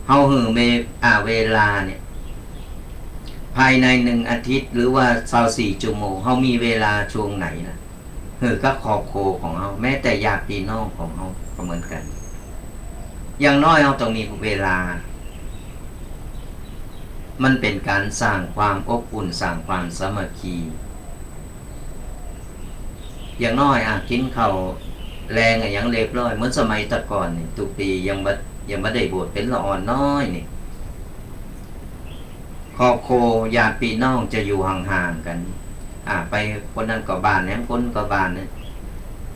เฮาหือเวลาเนี่ยภายใน1 อาทิตย์หรือว่า24 ชั่วโมงเฮามีเวลาช่วงไหนนะกับครอบครัวของเฮาแม้แต่ญาติพี่น้องของเฮาก็เหมือนกันอย่างน้อยเฮาต้องมีเวลามันเป็นการสร้างความอบอุ่นสร้างความสามัคคีอย่างน้อยกินข้าวแรงอย่างเรียบร้อยเหมือนสมัยตะก่อนนี่ทุกปียังบ่ได้บวชเป็นละอ่อนน้อยนี่ครอบครัวญาติพี่น้องจะอยู่ห่างๆกันไปคนนั้นก็บ้านนั้นคนก็บ้านนั้น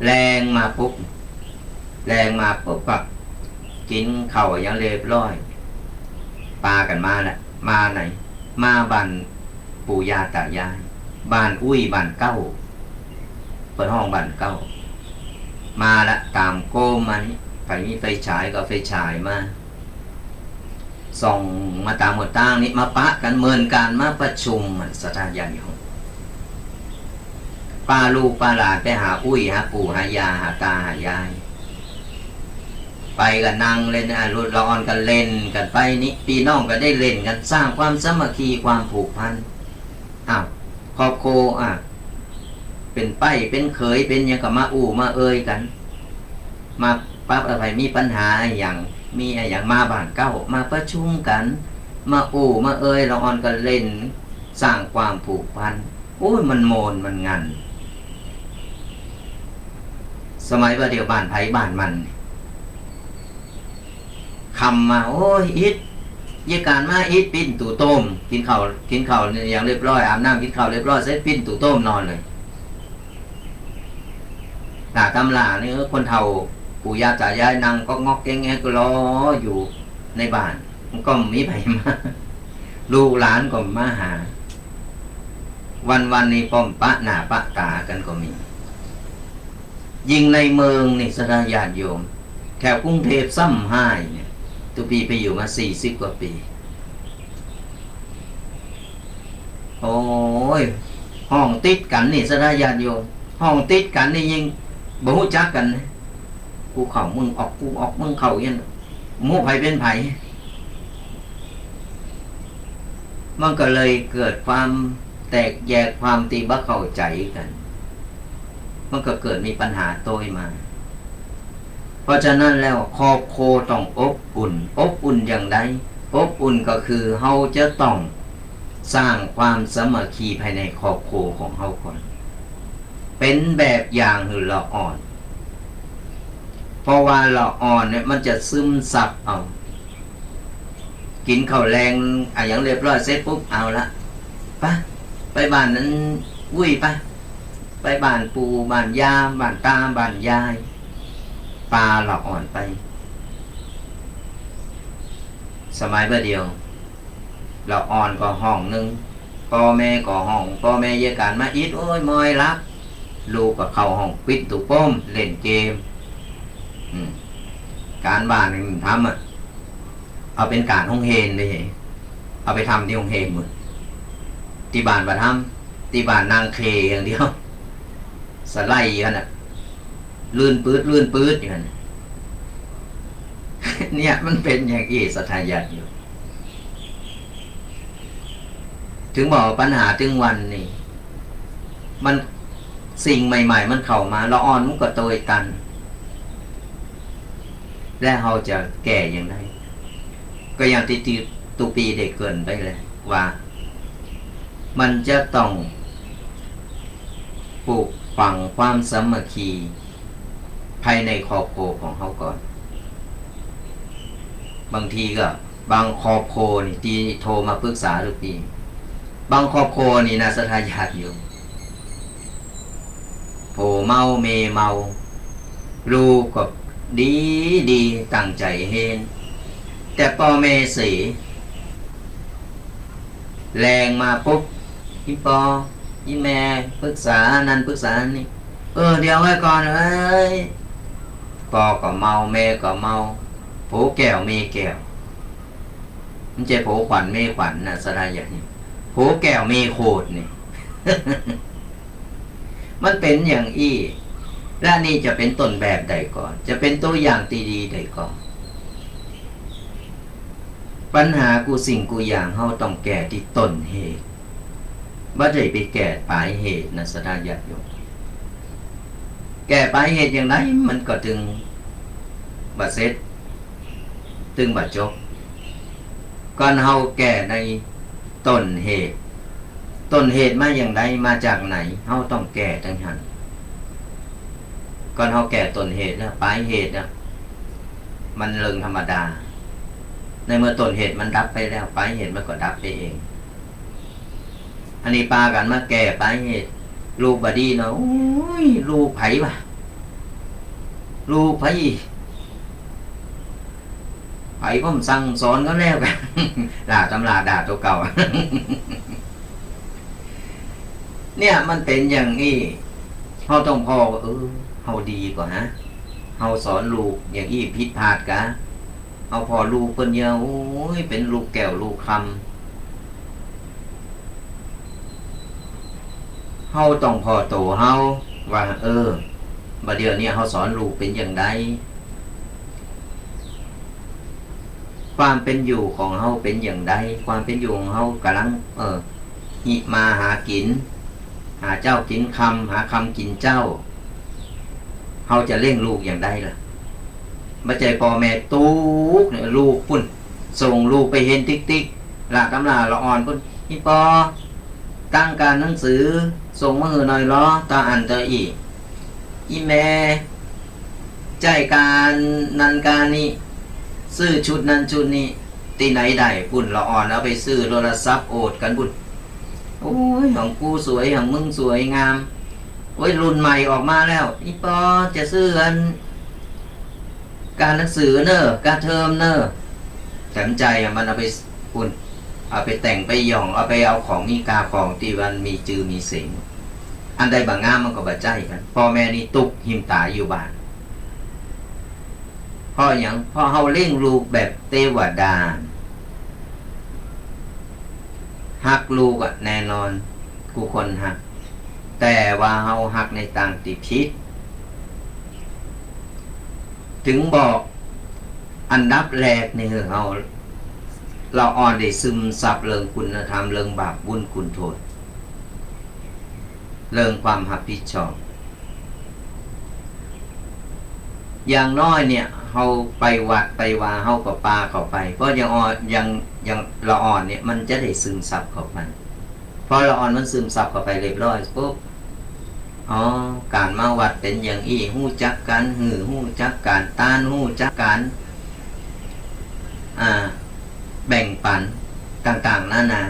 แรงมาปุ๊บก็กินข้าวอย่างเรียบร้อยปากันมาแหละมาไหนมาบ้านปู่ย่าตายายบ้านอุ้ยบ้านเก้าเปิดห้องบ้านเก้ามาละตามโก้มานี่ไปมีไฟฉายก็ไฟฉายมาส่องมาตามหมดตั้งนี่มาปะกันเมินการมาประชุมสถานญาติโยมป้าลูกป้าหลานไปหาอุ้ยหาปู่หายาหาตาหายายไปกันนั่งเล่นรุ่นร้อนกันเล่นกันไปนี่พี่น้องก็ได้เล่นกันสร้างความสามัคคีความผูกพันครอบครัวเป็นไปเป็นเขยเป็นยังกับมามาเอ่ยกันมาปั๊บอะไรมีปัญหาอย่างมีอย่างมาบ้านเก้ามาประชุมกันมามาเอ่ยร้อนกันเล่นสร้างความผูกพันมันโมนมันงันสมัยว่าเดียวบ้านไผบ้านมันคำมาอิดยี่การมาอิดปิ้นตู่ต้มกินข้าวอย่างเรียบร้อยอาบน้ำกินข้าวเรียบร้อยเสร็จปิ้นตู่ต้มนอนเลยตำรานี่คนเฒ่า ปู่ย่าตายายนั่งก็งอกแงงก็รออยู่ในบ้านมันก็มีไผมาลูกหลานก็มาหาวันนี้ป้อมปะหน้าปะตากันก็มียิ่งในเมืองนี่สระญาติโยมแถวกรุงเทพซ้ำห้ายเนี่ยตุปีไปอยู่มา40 กว่าปีโอ้ยห้องติดกันนี่สระญาติโยมห้องติดกันนี่ยิ่งบ่ฮู้จักกันกูเข้ามึงออกกูออกมึงเข้าอย่างนั้นหมู่ไผเป็นไผมันก็เลยเกิดความแตกแยกความตีบ่เข้าใจกันมันก็เกิดมีปัญหาโตยมาเพราะฉะนั้นแล้วครอบครัวต้องอบอุ่นอย่างไรอบอุ่นก็คือเฮาจะต้องสร้างความสามัคคีภายในครอบครัวของเฮาก่อนเป็นแบบอย่างหือละอ่อนเพราะว่าละอ่อนเนี่ยมันจะซึมซับเอากินข้าวแรงอย่างเรียบร้อยเสร็จปุ๊บเอาละไปบ้านนั้นวุ้ยไปบ้านปู่บ้านย่าบ้านตาบ้านยายปลาละอ่อนไปสมัยเมื่อเดียวละอ่อนก็ห้องนึงพ่อแม่ก็ห้องพ่อแม่แยกกันมาอิดโอ้ยมอยรักลูกก็เข้าห้องปิดตุป้มเล่นเกมการบ้านนึงทำเอาเป็นการห้องเฮนเลยเอาไปทำที่ห้องเฮนหมดที่บ้านมาทำที่บ้านนางเคอย่างเดียวสไลด์กันลื่นปื๊ดอย่างนั้นเนี่ยมันเป็นอย่างอีสถาญาติอยู่ถึงบอกปัญหาถึงวันนี้มันสิ่งใหม่ๆมันเข้ามาละอ่อนมันก็โตยตันและเราจะแก่อย่างไรก็อย่างที่ตุปีได้เกินไปเลยว่ามันจะต้องปลูกฝังความสามัคคีภายในครอบครัวของเขาก่อนบางทีก็บางครอบครัวนี่ที่โทรมาปรึกษาทุกปีบางครอบครัวนี่น่าสะท้านญาติอยู่โผเมาเมเมาลูกก็ดีตั้งใจเฮนแต่พ่อแม่เสียแรงมาปุ๊บพี่ปอพี่แม่ปรึกษานั่นปรึกษานี่เดี๋ยวไว้ก่อนเอ้ยปอก็เมาแม่ก็เมาโผแก้วเมแก้วมันจะโผขวัญเมขวัญนะสลายอย่างนี้โผแก้วเมโคดนี่ มันเป็นอย่างอี้และนี่จะเป็นต้นแบบใดก่อนจะเป็นตัวอย่างตีดีใดก่อนปัญหากูสิ่งกูอย่างเฮาต้องแก้ที่ต้นเหตุบ่ได้ไปแก้ปลายเหตุนะสถานญาติโยมแก้ปลายเหตุอย่างไรมันก็ถึงบ่เสร็จถึงบ่จบก่อนเฮาแก้ในต้นเหตุมาอย่างไรมาจากไหนเฮาต้องแก้ทั้งนั้นก่อนเฮาแก้ต้นเหตุนะปลายเหตุนะมันเรื่องธรรมดาในเมื่อต้นเหตุมันดับไปแล้วปลายเหตุมันก็ดับไปเองอันนี้ปากันมาแก้ปลายเหตุลูกบดีเนาะโอ้ยลูกไผ่วะลูกไผ่ผมสั่งสอนก็แล้วกันด่าตำราด่าตัวเก่า เนี่ยมันเป็นอย่างนี้เขาต้องพอเขาดีกว่าฮะเขาสอนลูกอย่างนี้ผิดพลาดกะเอาพอลูกเพิ่นเยอะโอ้ยเป็นลูกแก้วลูกคำเฮาต้องพอโตเฮาว่าบัดเดี๋ยวนี้เฮาสอนลูกเป็นอย่างไรความเป็นอยู่ของเฮาเป็นอย่างไรความเป็นอยู่ของเฮากำลังหิมาหากินหาเจ้ากินคำหาคำกินเจ้าเฮาจะเลี้ยงลูกอย่างไรล่ะมาใจพ่อแม่ตู้เนี่ยลูกพุ่นส่งลูกไปเห็นติ๊กหลักตำราละอ่อนพุ่นพี่ปอตั้งการหนังสือส่งมาหน่อยล้อตาอ่านตาอีแม่ใจการนันการนี้ซื้อชุดนั้นชุดนี้ที่ไหนได้พุ่นละอ่อนเอาไปซื้อโทรศัพท์โอดกันพุ่นโอ้ยของกูสวยของมึงสวยงามโอ้ยรุ่นใหม่ออกมาแล้วพี่ปอจะซื้อกัน การหนังสือเนอะการเทอมเนอะแถมใจมันเอาไปปุ่นเอาไปแต่งไปหย่องเอาไปเอาของมีกาของที่มันมีจือมีเสียงอันใดบางงามมันก็บ่ใจกันพ่อแม่นี่ตุกหิมตาอยู่บ้านพ่ออย่างพ่อเฮาเลี้ยงลูกแบบเทวดาฮักลูกแน่นอนกูคนฮักแต่ว่าเฮาฮักในต่างติพิษถึงบอกอันดับแรกนี่คือเราอ่อนได้ซึมซับเรื่องคุณธรรมเรื่องบาปบุญคุณโทษเรื่องความรับผิดชอบอย่างน้อยเนี่ยเฮาไปวัดไปวาเฮากับปาเข้าไปเพราะยังอ่อนยังละอ่อนเนี่ยมันจะได้ซึมซับเข้าไปพอละอ่อนมันซึมซับเข้าไปเรียบร้อยปุ๊บการมาวัดเป็นอย่างอี้ฮู้จักกันฮู้จักการต้านฮู้จักการแบ่งปันต่างๆนานา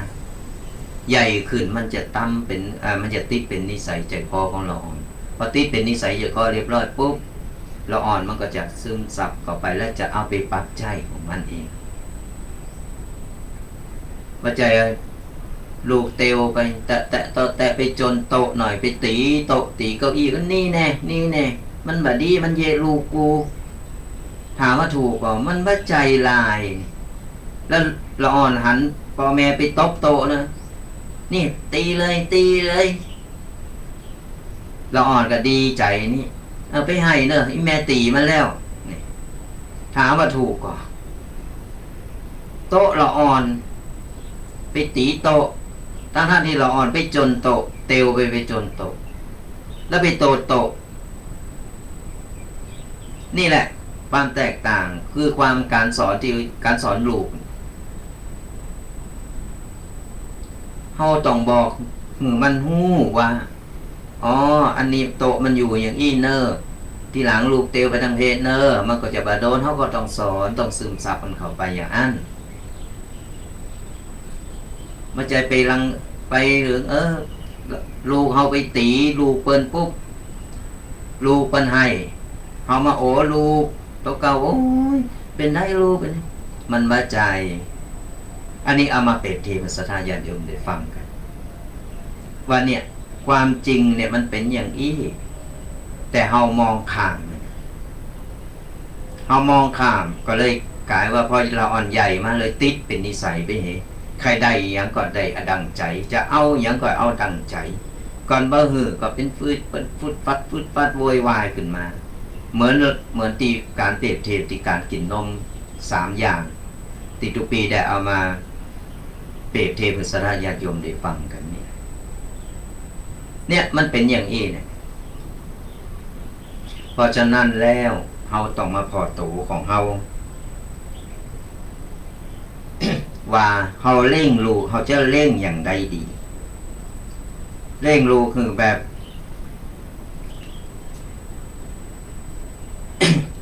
ใหญ่ขึ้นมันจะตั้มเป็นมันจะติดเป็นนิสัยใจคอของเราอ่อนพอติดเป็นนิสัยใจคอเรียบร้อยปุ๊บเราอ่อนมันก็จะซึมซับเข้าไปแล้วจะเอาไปปรับใจของมันเองว่าใจลูกเตวไปแต่ไปจนโตหน่อยไปตีโตตีเก้าอี้ก็นี่แน่มันบดีมันเยลูกกูถามว่าถูกเปล่ามันว่าใจลายแล้วเราอ่อนหันพ่อแม่ไปตบโตนะนี่ตีเลยเราอ่อนก็ดีใจนี่เอาไปให้เนอะแม่ตีมันแล้วนี่ถามว่าถูกเปล่าโตเราอ่อนไปตีโตทั้งที่เราอ่อนไปจนโตเตวไปจนโตแล้วไปโตนี่แหละความแตกต่างคือความการสอนที่การสอนลูกเฮาต้องบอกมันฮู้ว่าอันนี้โตมันอยู่อย่างอี้เนอร์ที่หลังลูกเตวไปทางเพศเนอร์มันก็จะบาโดนเฮาก็ต้องสอนต้องซึมซับมันเข้าไปอย่างนั้นมาใจไปลังไปหรือลูกเฮาไปตีลูกเปิ้นปุ๊บลูกเปิ้นให้เฮามาลูกตัวเก่าโอ้ยเป็นได้ลูกเป็นมันว่าใจอันนี้เอามาเปรียบเทียบกับศรัทธาญาติโยมได้ฟังกันว่าเนี่ยความจริงเนี่ยมันเป็นอย่างอี้แต่เฮามองข้ามก็เลยกลายว่าพอเราอ่อนใหญ่มาเลยติดเป็นนิสัยไปเหใครได้ยังก็ได้ดังใจจะเอายังก็เอาดังใจก่อนบ่หือก็เป็นฟืดฟัดโวยวายขึ้นมาเหมือนตีการเปรียบเทียบที่การกินนม3อย่างที่ทุกปีได้เอามาเปรียบเทียบกับศรัทธาญาติโยมได้ฟังกันเนี่ยมันเป็นอย่างนี้เนี่ยเพราะฉะนั้นแล้วเฮาต้องมาพอตูของเฮา ว่าเฮาเร่งลูกเฮาจะเร่งอย่างใดดีเร่งลูกคือแบบ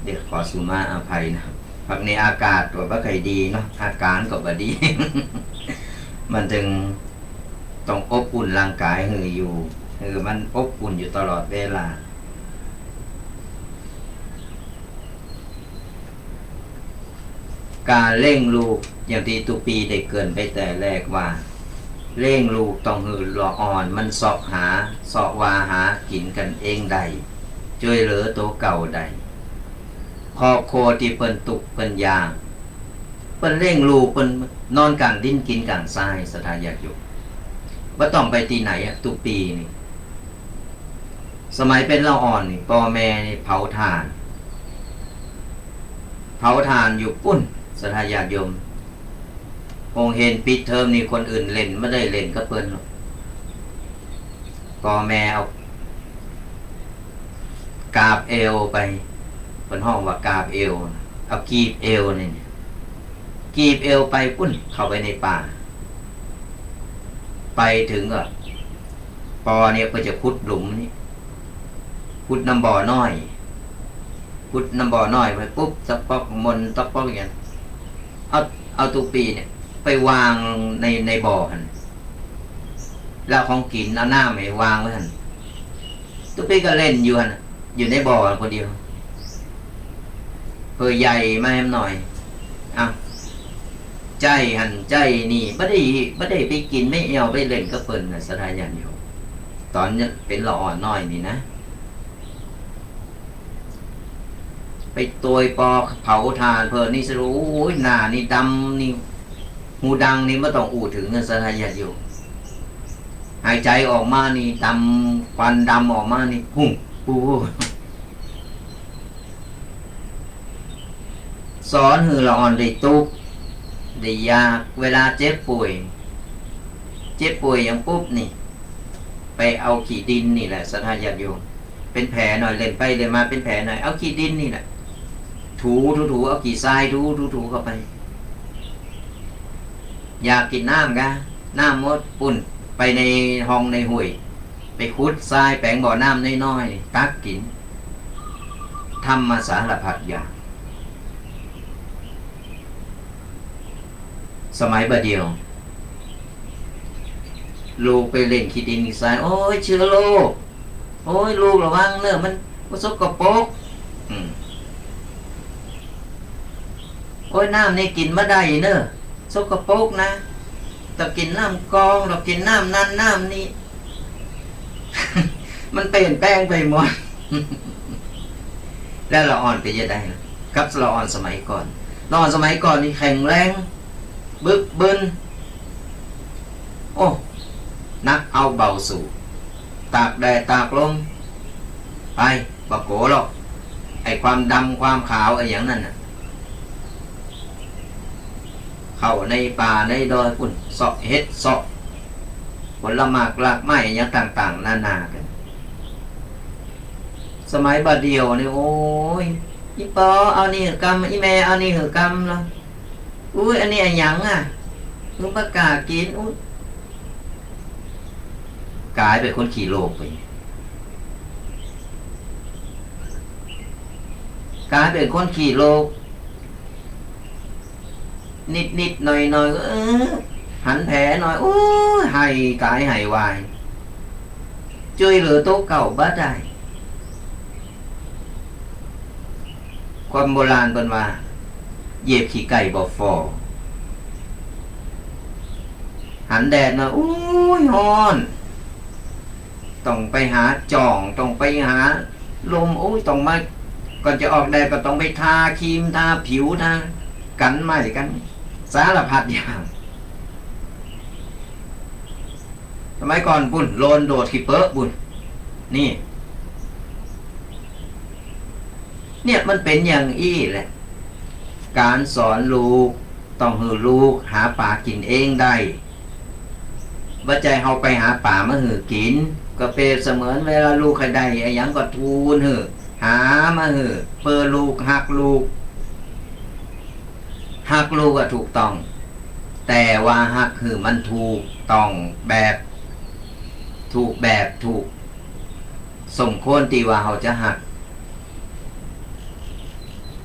เดี๋ยวขอสุมาอภัยนะพักในอากาศตัวบ่ค่อยดีเนาะอาการก็บ่ดี มันจึงต้องอบอุ่นร่างกายอยู่มันอบอุ่นอยู่ตลอดเวลาการเร่งลูกอย่างที่ตุปีได้เกินไปแต่แรกว่าเร่งลูกต้องรออ่อนมันสอบวาหากินกันเองได้ช่วยเหลือตัวเก่าได้ครอบครัวที่เปิ้นตุกเปิ้นยางเปิ้นเร่งลูกเปิ้นนอนกลางดินกินกลางทรายศรัทธาญาติโยมว่าต้องไปที่ไหนตุปีนี่สมัยเป็นเราอ่อนนี่พ่อแม่นี่เผาถ่านอยู่ปุ้นศรัทธาญาติโยมคงเห็นปิดเทอมนี่คนอื่นเล่นไม่ได้เล่นก็เปิ้นหรอกพ่อแม่เอากาบเอวไปเป็นห้องว่ากาบเอวเอากีบเอวนี่กีบเอวไปปุ้นเข้าไปในป่าไปถึงก็ปอเนี่ยก็จะขุดหลุมนี่ขุดน้ำบ่อน้อยไปปุ๊บสักปอกมนสักปอกอย่างนั้นเอาตุปีเนี่ยไปวางในบ่อหันแล้วของกินเอาหน้าไม่วางไว้หันตุปีก็เล่นอยู่หันอยู่ในบ่อคนเดียว พื่อใหญ่มาให้หน่อยอ่ะใจหันใจนี่ไม่ได้ไปกินไม่เอาไปเล่นก็เปิ่นนะสถานอย่างอยู่ตอนนี้เป็นละอ่อนน้อยนี่นะไปตัวปอเผาทานเพลินนี่สรู้หน้านี่ดำนี่หูดังนี่ไม่ต้องอู่ถึงเงินสถานอย่างอยู่หายใจออกมานี่ดำควันดำออกมานี่พุ่งปูสอนหือละอ่อนได้ตุกได้ยากเวลาเจ็บป่วยอย่างปุ๊บนี่ไปเอาขี้ดินนี่แหละสถานญาติโยมเป็นแผลหน่อยเล่นไปเล่นมาเป็นแผลหน่อยเอาขี้ดินนี่แหละถูเอาขี้ทรายถูเข้าไปอยากกินน้ำกะน้ำมดปุ่นไปในห้องในห้วยไปขุดทรายแปลงบ่อน้ำน้อยๆตักกินทำมาสารพัดอย่างสมัยบัดเดียวลูกไปเล่นขี้ดินขี้ทรายโอ้ยเชื้อโรคโอ้ยลูกระวังเนอะมันสกปรกโอ้ยน้ำนี่กินไม่ได้เนอะสกปรกนะแต่กินน้ำกองเรากินน้ำนั่นน้ำนี่ มันเปลี่ยนแปลงไปหมด แล้วเราอ่อนไปยังไงกับเราอ่อนสมัยก่อนเราอ่อนสมัยก่อนนี่แข็งแรงบึกบึนโอ้นักเอาเบาสู่ตากแดดตากลมไปบะโกหรอกไอความดำความขาวไออย่างนั้นน่ะเข้าในป่าในดอยปุ่นเสาะเฮ็ดเสาะผลหมากรากไม้อย่างต่างๆนานากันสมัยบัดเดียวนี่โอ้ยอีปอเอานี่หือกำอีแม่เอานี่หือกำแล้วอุ้ยอันนี้อะไรยังอ่ะมึงประกาศกินอุ้ยกลายเป็นคนขี่โลกไปกลายเป็นคนขี่โลกนิดหน่อยก็หันแผลหน่อยโอ้ยให้กายให้วายช่วยเหลือโต๊ะเก่าบ้าได้ความโบราณเป็นว่าเหยียบขี้ไก่บ่ฟอหันแดดนะอุ้ยฮอนต้องไปหาจ่องต้องไปหาลมอุ้ยต้องมาก่อนจะออกแดดก็ต้องไปทาครีมทาผิวทากันไหมกันสารพัดอย่างสมัยก่อนบุญโลนโดดขี้เปอะบุญนี่เนี่ยมันเป็นอย่างอี้แหละการสอนลูกต้องให้ลูกหาป่ากินเองได้บ่ใจเฮาไปหาป่ามาหือกินก็เปรียบเสมือนเวลาลูกใครได้ไอ้หยังก็ทูลหือหามาหือเปิดลูกหักลูกก็ถูกต้องแต่ว่าหักคือมันถูกต้องแบบถูกสมควรที่ว่าเฮาจะหัก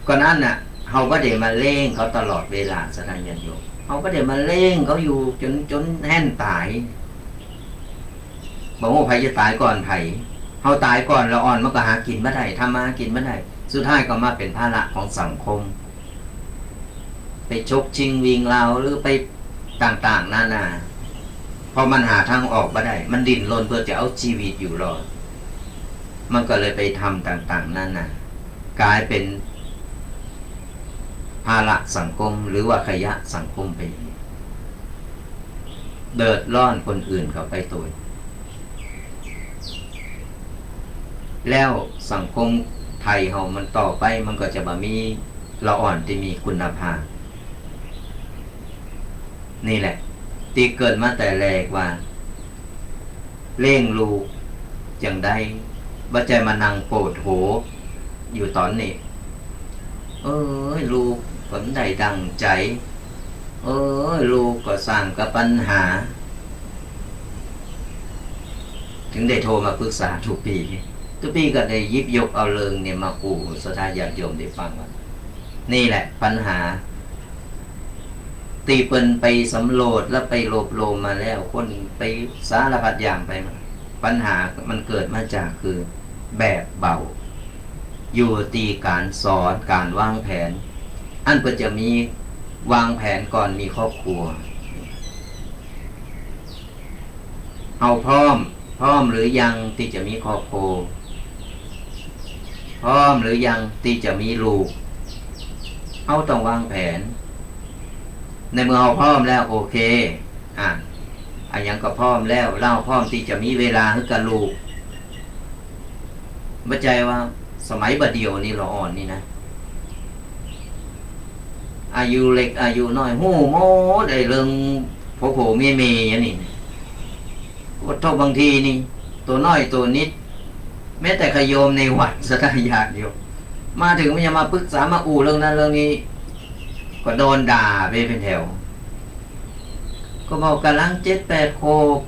ก็นั่นน่ะเฮาก็ได้มาเล่งเขาตลอดเวลาสถานญาติโยมเฮาก็ได้มาเล่งเขาอยู่จนแห้นตายบอกว่าไผจะตายก่อนไผเฮาตายก่อนเราอ่อนมันก็หากินบ่ได้ทำมากินบ่ได้สุดท้ายก็มาเป็นภาระของสังคมไปชกชิงวิงเราหรือไปต่างๆนานาพอมันหาทางออกบ่ได้มันดิ้นรนเพื่อจะเอาชีวิตอยู่รอดมันก็เลยไปทำต่างๆนั่นน่ะกลายเป็นภาระสังคมหรือว่าขยะสังคมไปเดือดร้อนคนอื่นเขาไปตัวแล้วสังคมไทยเฮามันต่อไปมันก็จะมามีละอ่อนที่มีคุณภาพนี่แหละตีเกิดมาแต่แรกว่าเล่งลูกอย่างใดบ่ใจมานั่งโปรดโหอยู่ตอนนี้ลูกผลใดดังใจลูกก็สร้างกับปัญหาถึงได้โทรมาปรึกษาทุกปีก็ได้ยิบยกเอาเรื่องเนี่ยมาปู่สถานญาติโยมได้ฟังว่านี่แหละปัญหาตีเปินไปสำรวจแล้วไปโลบโลมมาแล้วคนไปสารพัดอย่างไปมาปัญหามันเกิดมาจากคือแบบเบา อยู่ตีการสอนการวางแผนอันเพื่อจะมีวางแผนก่อนมีครอบครัวเอาพร้อมหรือยังที่จะมีครอบครัวพร้อมหรือยังที่จะมีลูกเอาต้องวางแผนในเมื่อเราพร้อมแล้วโอเคอันยังก็พร้อมแล้วเราพร้อมที่จะมีเวลาให้กับลูกเข้าใจว่าสมัยบัดเดียวนี่เราอ่อนนี่นะอายุเล็กอายุน้อยโโมได้เรื่องโผเมอย่างนี้วัดทบบางทีนี่ตัวน้อยตัวนิดแม้แต่ขโยมในวัดสถานญาติโยมมาถึงมันจะมาปรึกษามาเรื่องนั้นเรื่องนี้ก็โดนด่าไปเป็นแถวก็บอกกำลัง7-8 โคบ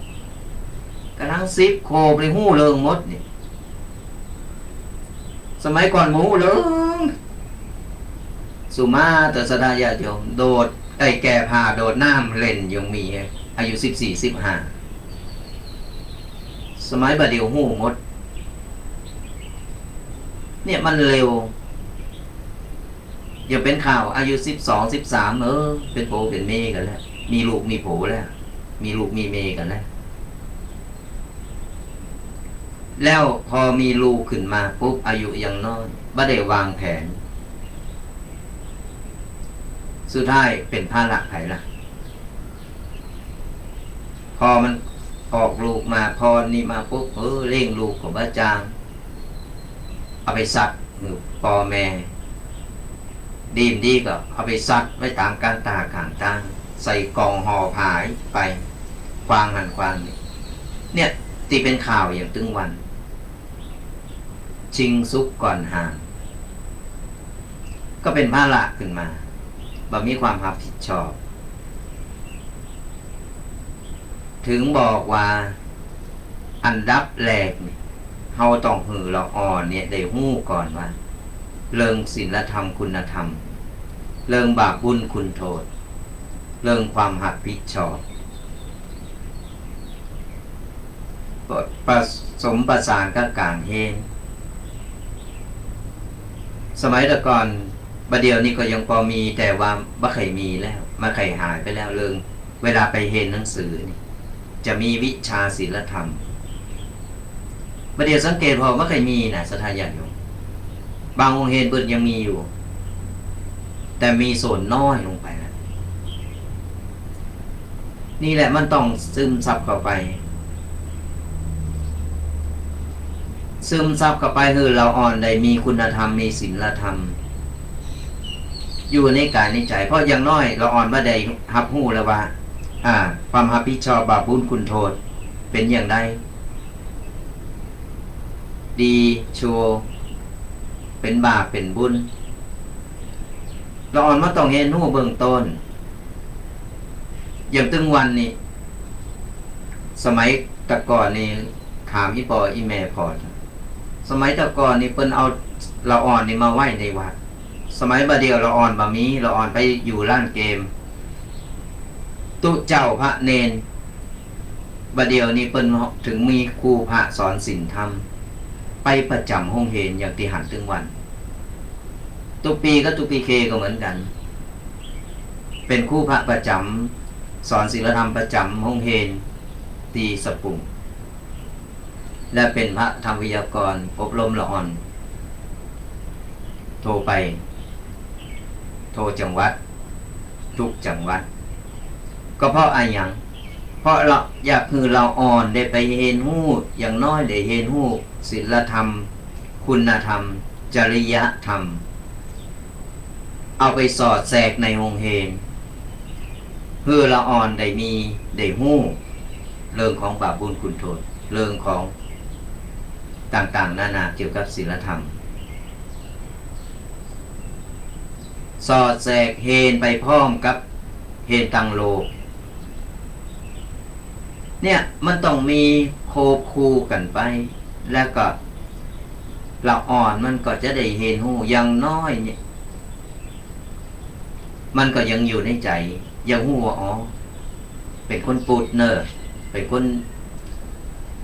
กำลัง10 โคบเลยหู้เรื่องมดนี่สมัยก่อนหมูเรื่องสุมาแต่สถานญาติโยมโดดแก่พาโดดน้ำเล่นยังมีอายุ14-15สมัยบัดเดียวหู้มดเนี่ยมันเร็วอย่าเป็นข่าวอายุ12-13เป็นโผเป็นเมกันแล้วมีลูกมีโผแล้วมีลูกมีเมกันแล้วพอมีลูกขึ้นมาปุ๊บอายุยังน้อยบ่ได้วางแผนสุดท้ายเป็นภาระไผล่ะพอมันออกลูกมาพอนี่มาปุ๊บเร่งลูกของพระจางเอาไปสัตว์หรือปอแม่ดีก็เอาไปสัตว์ไว้ตามการตาข้างต่างใส่กล่องห่อผายไปควางหันควางนี่เนี่ยตีเป็นข่าวอย่างตึงวันชิงซุกก่อนห่างก็เป็นภาระขึ้นมาบ่มีความรับผิดชอบถึงบอกว่าอันดับแรกเฮาต้องหือเราอ่อนเนี่ยได้ฮู้ก่อนว่าเรื่องศีลธรรมคุณธรรมเรื่องบาปบุญคุณโทษเรื่องความรับผิดชอบผสมประสานกับการเฮนสมัยแต่ก่อนบัดเดียวนี้ก็ยังพอมีแต่ว่าบ่เคยมีแล้วมาเคยหายไปแล้วเรื่องเวลาไปเฮนหนังสือนี่จะมีวิชาศีลธรรมบัดเดียวสังเกตพอบ่เคยมีนะสถานญาติโยมบางโรงเรียนเปิดยังมีอยู่แต่มีส่วนน้อยลงไปแล้วนี่แหละมันต้องซึมซับเข้าไปคือเราอ่อนได้มีคุณธรรมมีศีลธรรมอยู่ในกายในใจเพราะอย่างน้อยเราอ่อนว่าได้รับรู้แล้วว่าความรับผิดชอบบาปบุญคุณโทษเป็นอย่างไรดีชั่วเป็นบาปเป็นบุญเราอ่อนมาต้องเห็นรู้เบื้องต้นอย่างตึงวันนี่สมัยตะก่อนนี่ถามอีปออีแม่พอสมัยตะก่อนนี่เปิ้นเอาเราอ่อนนี่มาไว้ในวัดสมัยบัดเดียวเราอ่อนบ่มีเราอ่อนไปอยู่ร้านเกมตุเจ้าพระเนนบัดเดียวนี่เปิ้นถึงมีครูพระสอนศีลธรรมไปประจำห้องเฮนอย่างที่หันตึงวันตุปีก็ตุปีเคก็เหมือนกันเป็นครูพระประจำสอนศีลธรรมประจำห้องเฮนตีสปุงและเป็นพระธรรมวิทยากรอบรมละอ่อนโทรไปโทรจังหวัดทุกจังหวัดก็เพราะอะไรอย่างเพราะเราอยากคือเราอ่อนได้ไปเห็นหู้อย่างน้อยได้เห็นหู้ศีลธรรมคุณธรรมจริยธรรมเอาไปสอดแทรกในโรงเรียนเพื่อเราอ่อนได้หู้เรื่องของบาปบุญคุณโทษเรื่องของต่างๆนานาเกี่ยวกับศีลธรรมสอดแทรกเฮนไปพร้อมกับเฮนตังโลกเนี่ยมันต้องมีโคคู่กันไปแล้วก็ละอ่อนมันก็จะได้เห็นหูอย่างน้อยเนี่ยมันก็ยังอยู่ในใจยังหูว่าเป็นคนปูดเนอเป็นคน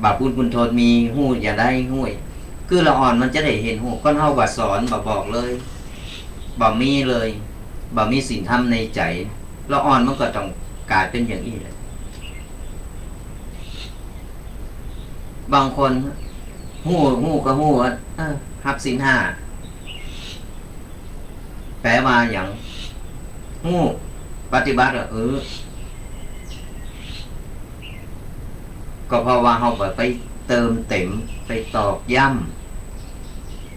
บาปบุญคุณโทษมีหูอย่าได้ห้วยคือ คือละอ่อนมันจะได้เห็นหูก้อนเฮาบ่สอนบ่บอกเลยบ่มีเลยบ่มีศีลธรรมในใจละอ่อนมันก็ต้องกลายเป็นอย่างนี้แหละบางคนหูก็หูว่าหับศีล5แปลว่าอย่างหูปฏิบัติก็เพราะว่าเฮาไปเติมเต็มไปตอกย้ำ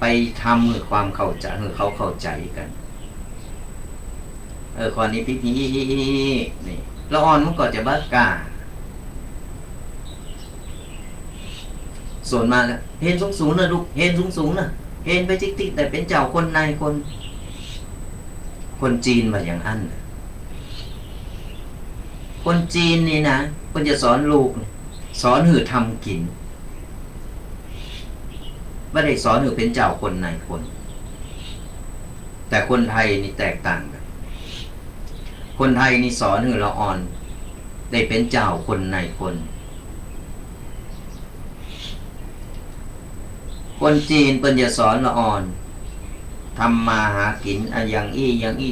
ไปทำให้ความเข้าใจให้เขาเข้าใจกันข้อนี้พี่นี่ละอ่อนมันก็จะบ้ากล้าส่วนมากเห็นสูงๆนะลูกเห็นสูงๆนะเห็นไปติ๊กๆแต่เป็นเจ้าคนนายคนจีนมาอย่างอันคนจีนนี่นะคนจะสอนลูกสอนหือทำกินไม่ได้สอนหือเป็นเจ้าคนนายคนแต่คนไทยนี่แตกต่างกันคนไทยนี่สอนหือละอ่อนได้เป็นเจ้าคนนายคนจีนเปิ้นจะสอนละอ่อนทำมาหากินอย่างอี้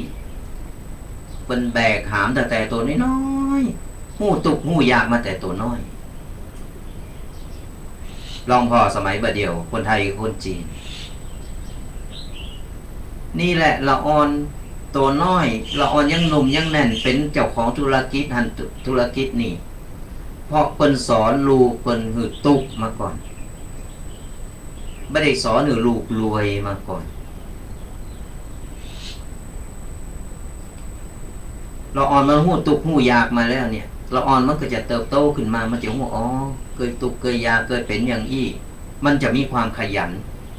เปิ้นแบกหามแต่ตัวน้อยๆหู้ตุกหู้ยากมาแต่ตัวน้อยลองพอสมัยบัดเดียวคนไทยคนจีนนี่แหละละอ่อนตัวน้อยละอ่อนยังหนุ่มยังแน่นเป็นเจ้าของธุรกิจหันธุรกิจนี่เพราะเปิ้นสอนลูกเปิ้นหือตุกมาก่อนไม่ได้สอนหรือลูกรวยมาก่อนเราอ่อนมันหูตุกหูยากมาแล้วเนี่ยเราอ่อนมันก็จะเติบโตขึ้นมามันจะหูเคยตุกเคยยากเคยเป็นอย่างอี้มันจะมีความขยัน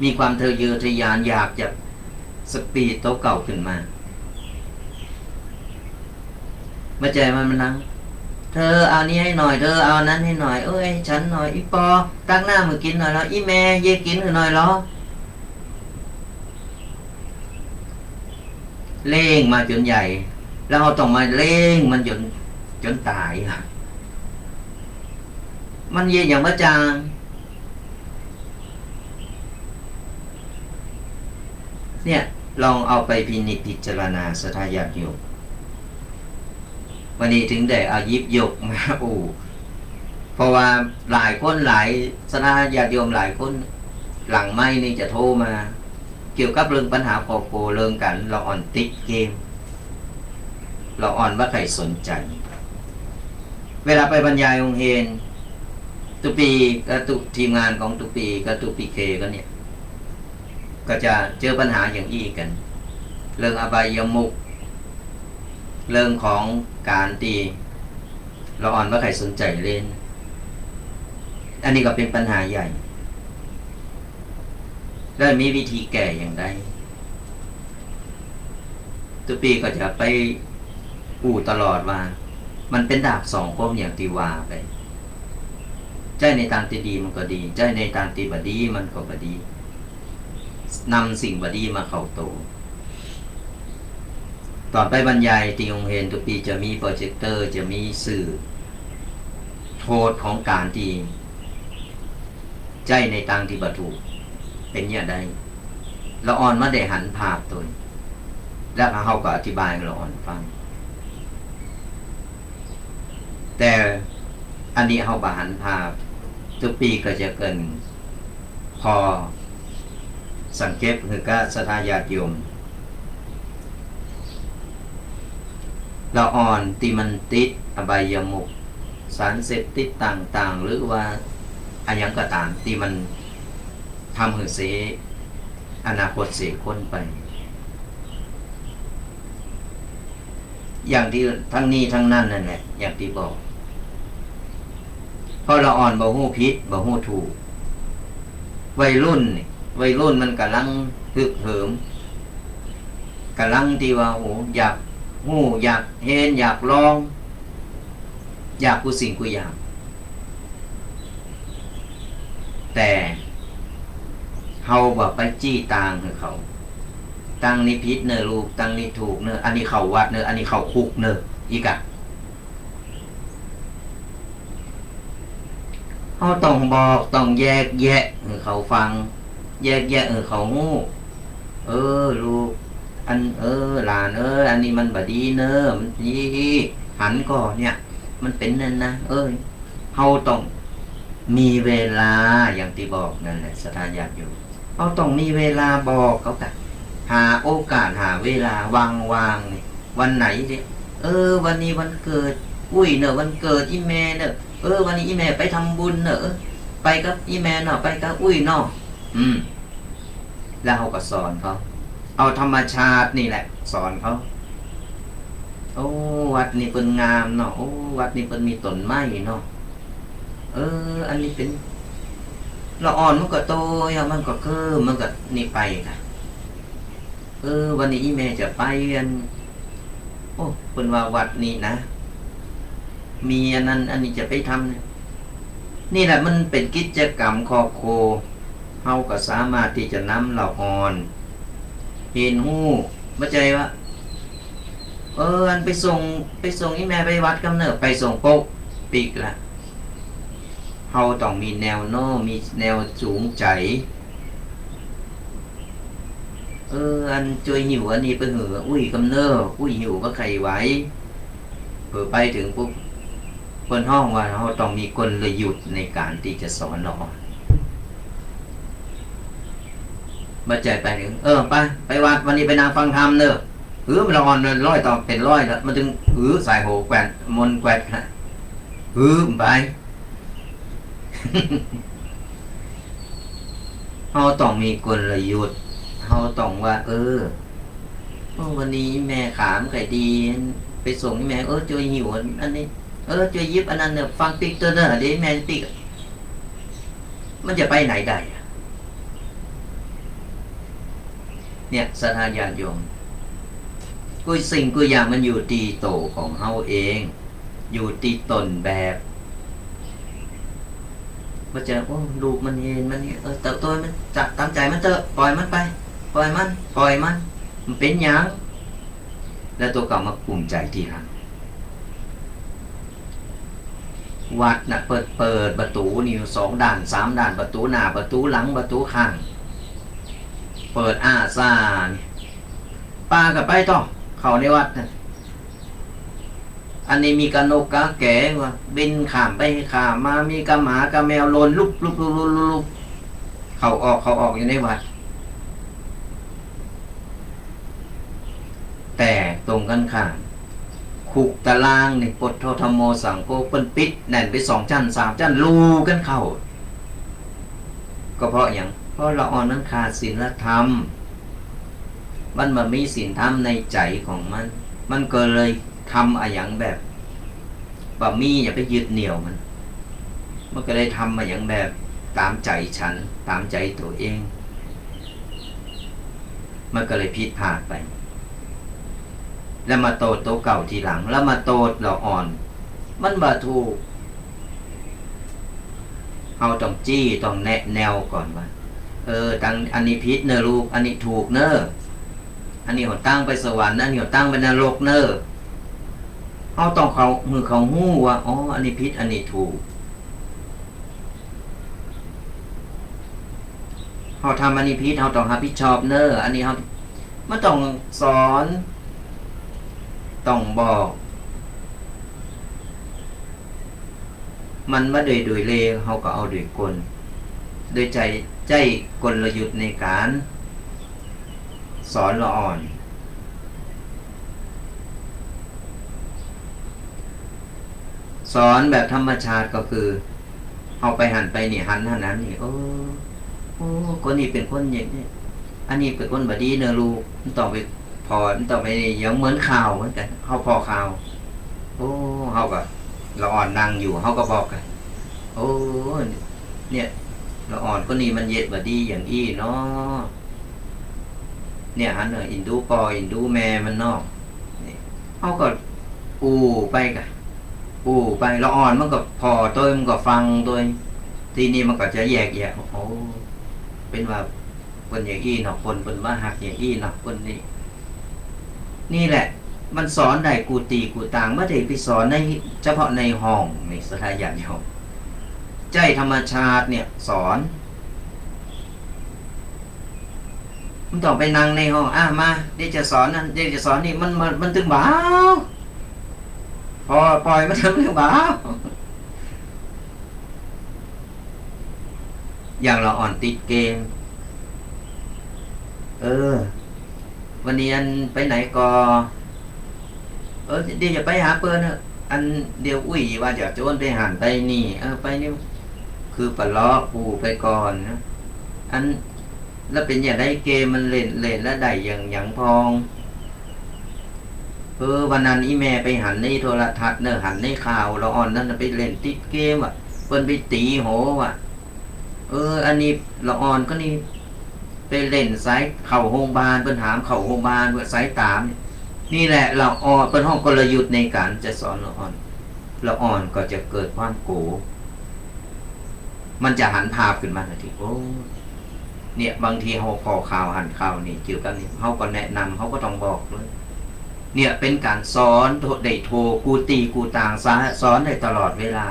มีความทะเยอทะยานอยากจะสปีดโตเก่าขึ้นมาไม่ใจมันนั่งเธอเอานี้ให้หน่อยเธอเอานั้นให้หน่อยฉันหน่อยอีปอตักหน้ามือกินหน่อยแล้วอีแม่เยกินหน่อยหรอเล่งมาจนใหญ่แล้วเราต้องมาเล่งมันจนตายมันเย็นอย่างพระจางเนี่ยลองเอาไปพินิจพิจารณาสถายาติโยมวันนี้ถึงได้เอายิบยกมาเพราะว่าหลายคนหลายสถานญาติโยมหลายคนหลังไม่นี่จะโทรมาเกี่ยวกับเรื่องปัญหาครอบครัวเรื่องกันเราอ่อนติดเกมเราอ่อนว่าใครสนใจเวลาไปบรรยายองค์เฮนตุปีกับทีมงานของตุปีกับตุปีเคก็เนี่ยก็จะเจอปัญหาอย่างอี้กันเรื่องอบายมุขเรื่องของการตีเราอ่อนว่าใครสนใจเล่นอันนี้ก็เป็นปัญหาใหญ่แล้วมีวิธีแก้อย่างไรตุปีก็จะไปตลอดว่ามันเป็นดาบสองคมอย่างที่ว่าไปใจในทางที่ดีมันก็ดีใจในทางที่บดีมันก็บดีนำสิ่งบดีมาเข้าโตตอนไปบรรยายที่โรงเรียนทุกปีจะมีโปรเจคเตอร์จะมีสื่อโทษของการที่ใจในทางที่บถูกเป็นอย่างใดละอ่อนมาได้หันภาพตัวแล้วเขาก็อธิบายละอ่อนฟังแต่อันนี้เขาบหันภาพทุกปีก็จะเกินพอสังเกตคือก็สถานญาติโยมละอ่อนที่มันติดอบายมุขสารเสพติดต่างๆหรือว่าอะไรอย่างก็ตามที่มันทำให้เสียอนาคตเสียคนไปอย่างที่ทั้งนี้ทั้งนั้นนั่นแหละอย่างที่บอกเพราะละอ่อนบ่ฮู้ผิดบ่ฮู้ถูกวัยรุ่นมันกำลังฮึกเหิมกำลังที่ว่าอยากฮู้อยากเห็นอยากลองอยากกูสิ่งกูอยากแต่เฮาบ่ไปจี้ตางให้เขาตั้งนี้ผิดเนอะลูกตั้งนี้ถูกเนอะอันนี้เข้าวัดเนอะอันนี้เข้าคุกเนอะอีกอะเฮาต้องบอกต้องแยกแยะให้เขาฟัง แยกแยะเขาฮู้ลูกอันหลานอันนี้มันบ่ดีเนอะมันนี่หันก็เนี่ยมันเป็นนั่นนะเฮาต้องมีเวลาอย่างที่บอกนั่นแหละศรัทธาญาติโยมเฮาต้องมีเวลาบอกเขากันหาโอกาสหาเวลาวางนี่วันไหนเนี่ยวันนี้วันเกิดอุ้ยเนอะวันเกิดอีแม่เนอะวันนี้อีแม่ไปทำบุญเนอะไปกับอีแม่เนาะไปกับอุ้ยเนาะแล้วเขาก็สอนเขาเอาธรรมชาตินี่แหละสอนเขาวัดนี่เป็นงามเนาะวัดนี่เป็นมีต้นไม้เนาะอันนี้เป็นละอ่อนมันก็โตมันก็มันก็นี่ไปค่ะวันนี้อีแม่จะไปกันเป็นว่าวัดนี่นะมีอันนั้นอันนี้จะไปทำนี่แหละมันเป็นกิจกรรมครอบครัวเฮาก็สามารถที่จะนำเราอ่อนเห็นหู้เข้าใจว่าอันไปส่งอีแม่ไปวัดกำเนิดไปส่งปกปิกละเฮาต้องมีแนวโน้มมีแนวสูงใจอันจวยหิวอันนี้ไปหืออุ้ยกำเนิดอุ้ยหิวก็ใครไว้เผื่อไปถึงปุ๊บคนห้องว่าเราต้องมีกลยุทธ์ในการที่จะสอนเรามาใจไปถึงไปวัดวันนี้ไปนางฟังธรรมเนอะเราอ่อนร้อยต่อเป็นร้อยแล้วมันถึงสายโหแกวนมนแกวดฮะไปเราต้องมีกลยุทธ์เราต้องว่าวันนี้แม่ขามไก่ดีไปส่งแม่จอยหิวอันนี้จอยยิบอันนั้นเนี่ยฟังติ๊กเตอร์เนอะเดี๋ยวแม่ติ๊กมันจะไปไหนได้เนี่ยศรัทธาญาติโยมสิ่งกุอย่างมันอยู่ที่โตของเฮาเองอยู่ที่ตนแบบมันจะลูกมันเองมันเติบโตมันจับตามใจมันเถอะปล่อยมันไปปล่อยมันมันเป็นหยังแล้วตัวเก่ามาภูมิใจทีหลังวัดน่ะเปิดประตูนี่2 ด่าน 3 ด่านประตูหน้าประตูหลังประตูข้างเปิดซ่านี่ป้ากับไปต่อเข้าในวัดนะอันนี้มีกระนกกระแก่ว่าบินข้ามไปข้ามมามีกระหมากระแมวโลนลุกเข้าออกอยู่ในวัดแต่ตรงกันข้ามคุกตารางนี่ปดโทธรรมโมสังโฆเปิ้นปิดแน่นไป2 ชั้น 3 ชั้นลูกันเข้าก็เพราะอย่างเพราะเราอ่อนนั้นขาดศีลธรรมมันมามีศีลธรรมในใจของมันก็เลยทำอย่างแบบมีอย่าไปยึดเหนี่ยวมันก็เลยทำอย่างแบบตามใจฉันตามใจตัวเองมันก็เลยผิดพลาดไปแล้วมาโตดตัวเก่าทีหลังแล้วมาโตดเราอ่อนมันบ่ถูกเอาต้องจี้ต้องแนะแนวก่อนว่าตั้งอันนี้ผิดเนอะลูกอันนี้ถูกเนอะอันนี้เขาตั้งไปสวรรค์อันนี้เขาตั้งไปนรกเนอะเขาต้องเขาหู้ว่าอันนี้ผิดอันนี้ถูกเขาทำอันนี้ผิดเขาต้องรับผิดชอบเนอะอันนี้เขามันต้องสอนต้องบอกมันไม่โดยเลวเขาก็เอาโดยกลโดยใจกลยุทธ์ในการสอนละอ่อนสอนแบบธรรมชาติก็คือเอาไปหันไปนี่หันนั้นนี่คนนี้เป็นคนอย่างนี้อันนี้เป็นคนบดีเนอะลูกมันต่อไปพอมันต่อไปยังเหมือนข่าวเหมือนกันเขาพอข่าวเขาก็ละอ่อนนั่งอยู่เขาก็บอกกันเนี่ยละอ่อนคนนี้มันเย็ดบดีอย่างอี้เนาะเนี่ยฮันอินดูปออินดูแม่มันนอกนี่เขาก็ไปกันไปละอ่อนมันก็พอตัวมันก็ฟังตัวทีนี้มันก็จะแยกเป็นว่าคนอย่างอี้เนาะคนเป็นว่าหักอย่างอี้เนาะคนนี่แหละมันสอนได้กูตีกูต่างไม่ได้ไปสอนในเฉพาะในห้องในสถานอย่างเดียวใจธรรมชาติเนี่ยสอน มันต้องไปนั่งในห้องมาเดี๋ยวจะสอนนั่นเดี๋ยวจะสอนนี่มันถึงบ้าพอปล่อยมันถึงบ้าอย่างเราอ่อนติดเกมวันนี้อันไปไหนก็เดี๋ยวจะไปหาเปิ้ลอันเดียวอุ้ยว่าจะโจนไปหันไปนี่ไปนี่คือปลาปูไปก่อนนะอันแล้วเป็นอย่างไรเกมมันเล่นแล้วได้อย่างพองวันนั้นอีแม่ไปหันในโทรทัศน์เนอะหันในข่าวเราอ่อนนั่นไปเล่นติดเกมเปิ้นไปตีโหอันนี้เราอ่อนก็นี่ไปเล่นสายเข่าโรงพยาบาลเปิ้นถามเข่าโรงพยาบาลสายตามนี่แหละเราอ่อนเป็นห้องกลยุทธ์ในการจะสอนเราอ่อนก็จะเกิดความโกมันจะหันภาพขึ้นมาทันทีเนี่ยบางทีเขาขอข่าวหันข่าวนี่เกี่ยวกับนี่เขาก็แนะนำเขาก็ต้องบอกเลยเนี่ยเป็นการสอนได้โทรกูตีกูต่างสอนได้ตลอดเวลา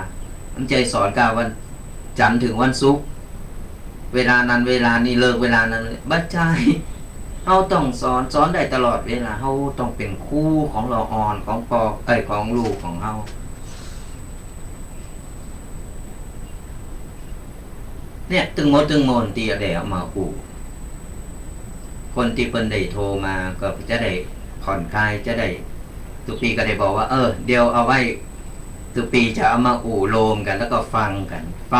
มันใจสอนกาวันจันทร์ถึงวันศุกร์เวลานั้นเวลานี้เลิกเวลานั้นบัดใจเขาต้องสอนได้ตลอดเวลาเขาต้องเป็นครูของเราอ่อนของของลูกของเขาเนี่ยตึงมนตีอะไรเอามาปูคนที่เปิ้นได้โทรมาก็จะได้ผ่อนคลายจะได้ตุปีก็ได้บอกว่าเดี๋ยวเอาไว้ตุปีจะเอามาโลมกันแล้วก็ฟั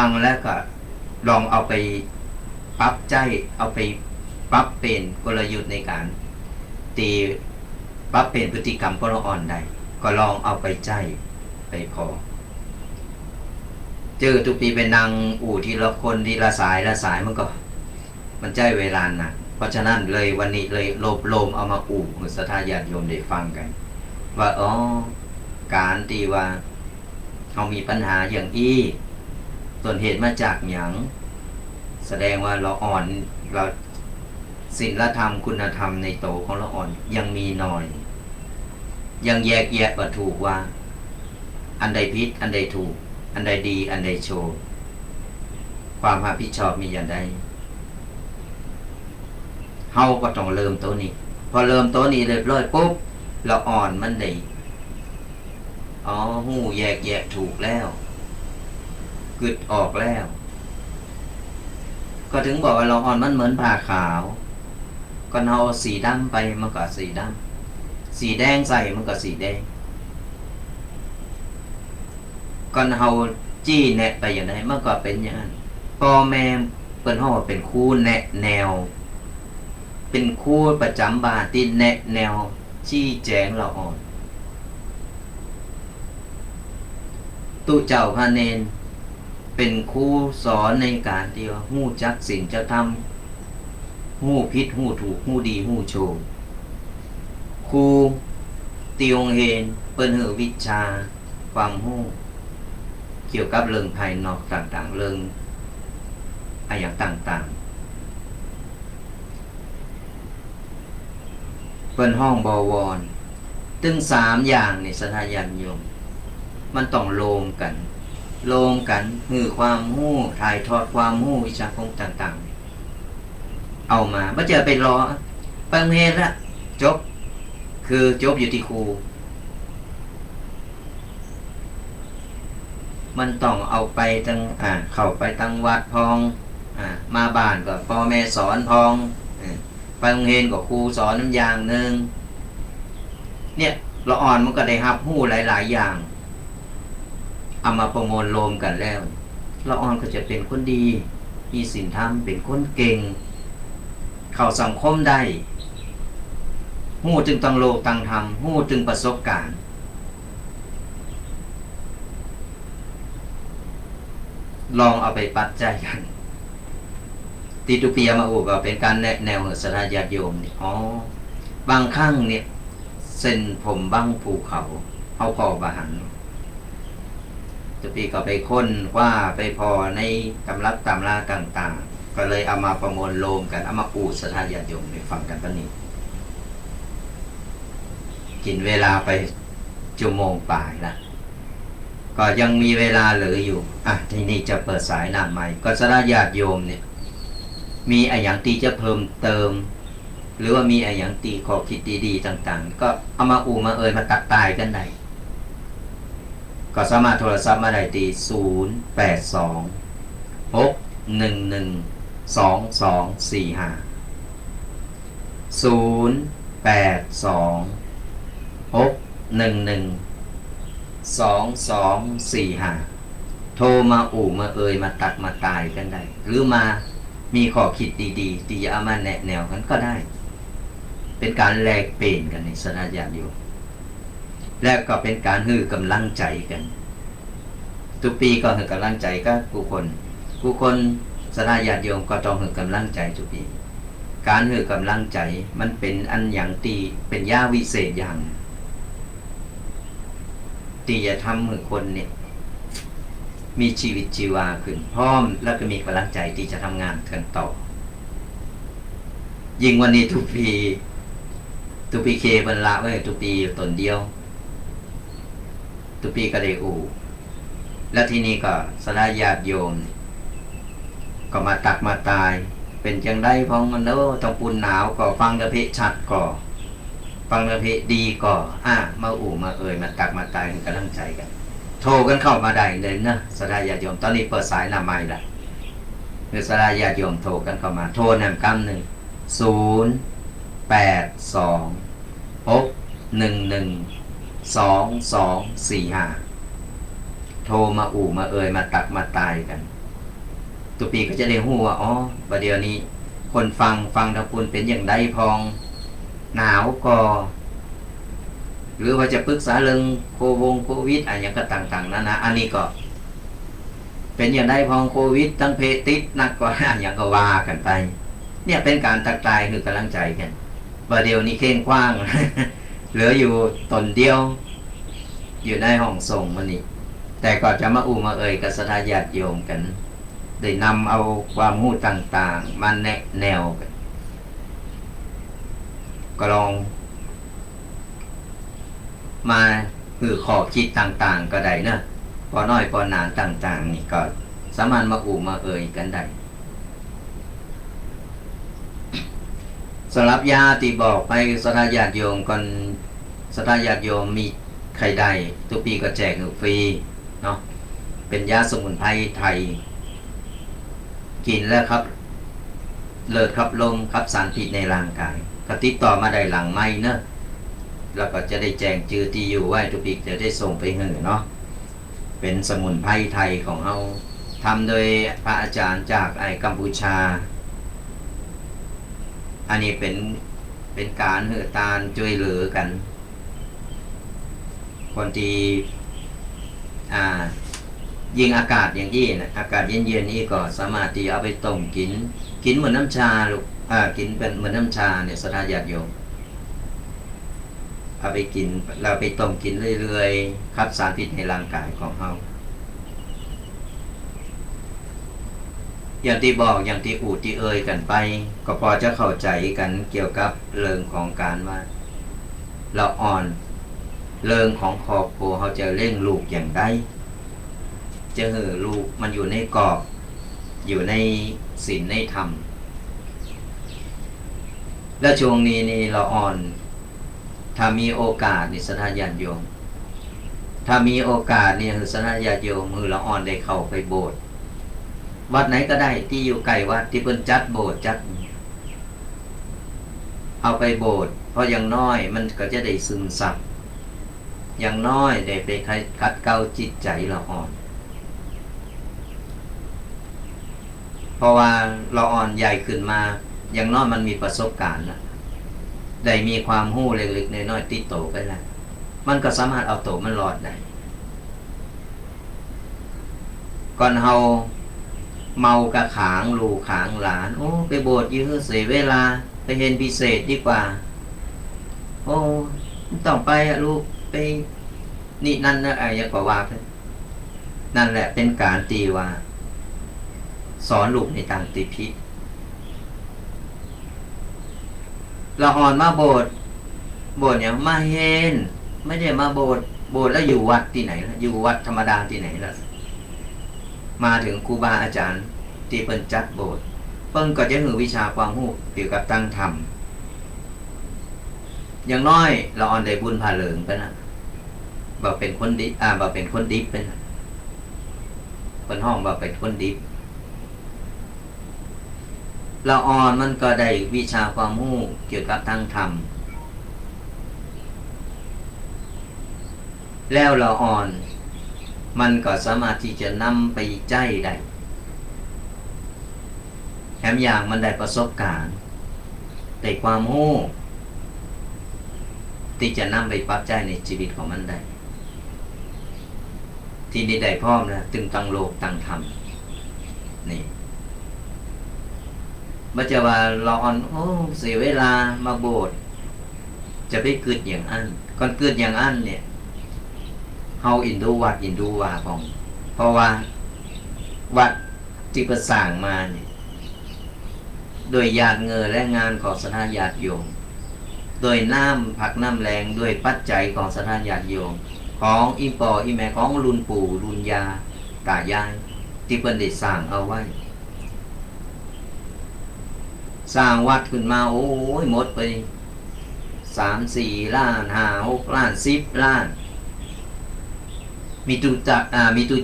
งแล้วก็ลองเอาไปปรับใจเอาไปปรับเป็นกลยุทธ์ในการตีปรับเป็นพฤติกรรมก็อ่อนได้ก็ลองเอาไปใจไปพอเจอทุกปีเป็นนางทีละคนทีละสายมันใจเวลานะเพราะฉะนั้นเลยวันนี้เลยโลมเอามาศรัทธาญาติโยมได้ฟังกันว่าการที่ว่าเขามีปัญหาอย่างต้นเหตุมาจากอย่างแสดงว่าเราอ่อนเราศีลธรรมคุณธรรมในโตของเราอ่อนยังมีน้อยยังแยกแยะว่าถูกว่าอันใดผิดอันใดถูกอันใดดีอันใดโชว์ความรับผิดชอบมีอย่างใดเฮาก็ต้องเริ่มต้นนี้พอเริ่มต้นนี้เรียบร้อยปุ๊บเราอ่อนมันได้หู้แยกถูกแล้วกึดออกแล้วก็ถึงบอกว่าเราอ่อนมันเหมือนผ้าขาวก็เอาสีดำไปมันก็สีดำสีแดงใส่มันก็สีแดงก็เอาจี้แนะไปอย่างไรมันก็เป็นอย่างนั้นพ่อแม่เป็นห้องเป็นครูแนะแนวเป็นครูประจำบ้านที่แนะแนวชี้แจงเราอ่อนตุเจ้าพระเนนเป็นครูสอนในการที่ว่าหู้จักศีลจะทำหู้ผิดหู้ถูกหู้ดีหู้โชว์ครูติวเฮนเปิ้นหือวิชาความหู้เกี่ยวกับเรื่องภายนอกต่างๆเรื่องอย่างต่างๆเปิ้นห้องบวรตึง3อย่างในศรัทธาญาติโยมมันต้องโลมกันคือความหู้ถ่ายทอดความหู้วิชาคงต่างๆเอามาไม่จะไปรอปังเฮนละจบคือจบอยู่ที่ครูมันต้องเอาไปตั้งเข้าไปตั้งวัดพองมาบ้านก็พ่อแม่สอนพองไปโรงเรียนก็ครูสอนน้ำอย่างหนึ่งเนี่ยเราอ่อนมันก็ได้รับหู้หลายๆอย่างเอามาประมวลรวมกันแล้วเราอ่อนก็จะเป็นคนดีมีศีลธรรมเป็นคนเก่งเข้าสังคมได้หู้จึงต้องโลกตั้งธรรมหู้จึงประสบการณ์ลองเอาไปปัดใจกันติตุปียมาก็เป็นการแนะแนวศรัทธาญาติโยมนี่บางครั้งเนี่ยเส้นผมบังภูเขาเอาพอบาหันตุปีก็ไปค้นว่าไปพอในตำรับตำราต่างๆก็เลยเอามาประมวลรวมกันเอามาศรัทธาญาติโยมไปฟังกันตอนนี้กินเวลาไปชั่วโมงป่ายละก็ยังมีเวลาเหลืออยู่ทีนี้จะเปิดสายหน้าใหม่ก็ศรัทธาญาติโยมเนี่ยมีอย่างที่จะเพิ่มเติม หรือว่ามีอะไรอย่างตีขอคิดดีๆต่างๆก็เอามาอู่มามาตักตายกันได้ก็สามารถโทรศัพท์มาได้ตี0826112245 0826112245โทรมาอู่มามาตักมาตายกันได้หรือมามีข้อคิดดีๆที่จะเอามาแนะแนวกันก็ได้เป็นการแลกเปลี่ยนกันในสถานญาติโยมและก็เป็นการฮือกำลังใจกันทุกปีก็ฮือกำลังใจก็ผู้คนสถานญาติโยมก็ต้องฮือกำลังใจทุกปีการฮือกำลังใจมันเป็นอันอย่างตีเป็นยาวิเศษอย่างที่จะทำให้คนเนี่ยมีชีวิตชีวาขึ้นพร้อมแล้วก็มีกำลังใจที่จะทำงานกันต่อยิ่งวันนี้ทุกปีเคบรรละไว้ทุกปีตนเดียวทุกปีก็ได้อู่และที่นี่ก็สลายญาติโยมก็มาตักมาตายเป็นจังได้พ้องมันเนอะต้องปุ่นหนาวก็ฟังกระเพาะชัดก็ฟังกระเพาะดีก็มาอู่มามาตักมาตายกำลังใจกันโทรกันเข้ามาได้เลยนะสลายญาติโยมตอนนี้เปิดสายหน้าไม้ละคือสลายญาติโยมโทรกันเข้ามาโทรนำกำ1 0826112245โทรมาอู่มามาตักมาตายกันตุปีก็จะได้หู้ว่าประเดี๋ยวนี้คนฟังทางปุนเป็นอย่างใดพองหนาวก็หรือว่าจะปรึกษาเรื่องโควิดอะไรอย่างก็ต่างๆนะอันนี้ก็เป็นอย่างใดพองโควิดตั้งเพติดนักก็อย่างก็ว่ากันไปเนี่ยเป็นการตักตายคือกำลังใจกันประเดี๋ยวนี้เข่งกว้าง เหลืออยู่ตนเดียวอยู่ในห้องส่งมันนี่แต่ก็จะมาอู่มากับสถานญาติโยมกันได้นำเอาความรู้ต่างๆมาแนวกันก็ลองมาคือขอคิดต่างๆก็ได้นะพอน้อยพอนานต่างๆนี่ก็สามารถมาอู่มากันได้สำหรับยาที่บอกไปสถานญาติโยมก่อนสถานญาติโยมมีใครได้ทุกปีก็แจกฟรีเนาะเป็นยาสมุนไพรไทยกินแล้วครับเลิศครับลงครับสารพิษในร่างกายก็ติดต่อมาได้หลังไม้เนอะแล้วก็จะได้แจ้งชื่อที่อยู่ไว้ทุกปีจะได้ส่งไปให้เนาะเป็นสมุนไพรไทยของเราทำโดยพระอาจารย์จากกัมพูชาอันนี้เป็นการเหือตาลช่วยเหลือกันคนที่ยิ่งอากาศอย่างนี้นะอากาศเย็นๆนี่ก็สามารถที่เอาไปต้มกินเหมือนน้ำชาลูกกินเป็นเหมือนน้ำชาเนี่ยสถานญาติโยมเอาไปกินเราไปต้มกินเรื่อยๆครับสารพิษในร่างกายของเราอย่างที่บอกอย่างที่อู่ที่กันไปก็พอจะเข้าใจกันเกี่ยวกับเรื่องของการว่าเราอ่อนเรื่องของครอบครัวเขาจะเร่งลูกอย่างไรจะลูกมันอยู่ในกรอบอยู่ในศีลในธรรมและช่วงนี้นี่เราอ่อนถ้ามีโอกาสนี่สถานญาติโยมถ้ามีโอกาสนี่สถานญาติโยมเราอ่อนได้เข้าไปโบสถ์วัดไหนก็ได้ที่อยู่ใกล้วัดที่เพิ่นจัดโบสถ์จัดเอาไปโบสถ์เพราะอย่างน้อยมันก็จะได้ซึมซับอย่างน้อยได้ไปขัดเกลาจิตใจเราอ่อนเพราะว่าเราอ่อนใหญ่ขึ้นมาอย่างน้อยมันมีประสบการณ์นะได้มีความรู้เล็กๆน้อยๆติดโตกันแล้วมันก็สามารถเอาโตมันรอดได้ก่อนเฮาเมากะขางลูขางหลานไปโบสถ์ยื้อเสียเวลาไปเห็นพิเศษดีกว่าต้องไปลูกไปนี่นั่นนะอย่าก็ว่าไปนั่นแหละเป็นการตีว่าสอนลูกในทางติพิษเราอ่อนมาโบสถ์อย่างมาเห็นไม่ได้มาโบสถ์แล้วอยู่วัดที่ไหนล่ะอยู่วัดธรรมดาที่ไหนล่ะมาถึงครูบาอาจารย์ที่เพิ่นจัดโบสถ์เพิ่นก็จะหือวิชาความรู้เกี่ยวกับตั้งธรรม อย่างน้อยเราออนได้บุญผ่าเหลิงไปนะบ่เป็นคนดิบ่เป็นคนดิบไปนะคนห้องบ่เป็นคนดิบเราออนมันก็ได้วิชาความรู้เกี่ยวกับทางธรรมแล้วเราอ่อนมันก็สามารถที่จะนำไปใจได้แถมอย่างมันได้ประสบการณ์ได้ความรู้ที่จะนำไปปรับใจในชีวิตของมันได้ที่นี่ได้พร้อมนะจึงตั้งโลกตั้งธรรมนี่มันจะว่าเราอ่อนเสียเวลามาโบสถ์จะไปเกิดอย่างอันก่อนเกิดอย่างอันเนี่ยเฮาอินดูวัดอินดูว่าของเพราะว่าวัดที่ประสร้างมาเนี่ยโดยญาติเงินและงานของสถานญาติโยมโดยน้ำผักน้ำแรงด้วยปัจจัยของสถานญาติโยมของอีปออีแม่ของรุ่นปู่รุ่นยาตายายที่เพิ่นได้สร้างเอาไว้สร้างวัดขึ้นมาโอ้ยหมดไป3-4 ล้าน5-6 ล้าน10 ล้านมีตูเ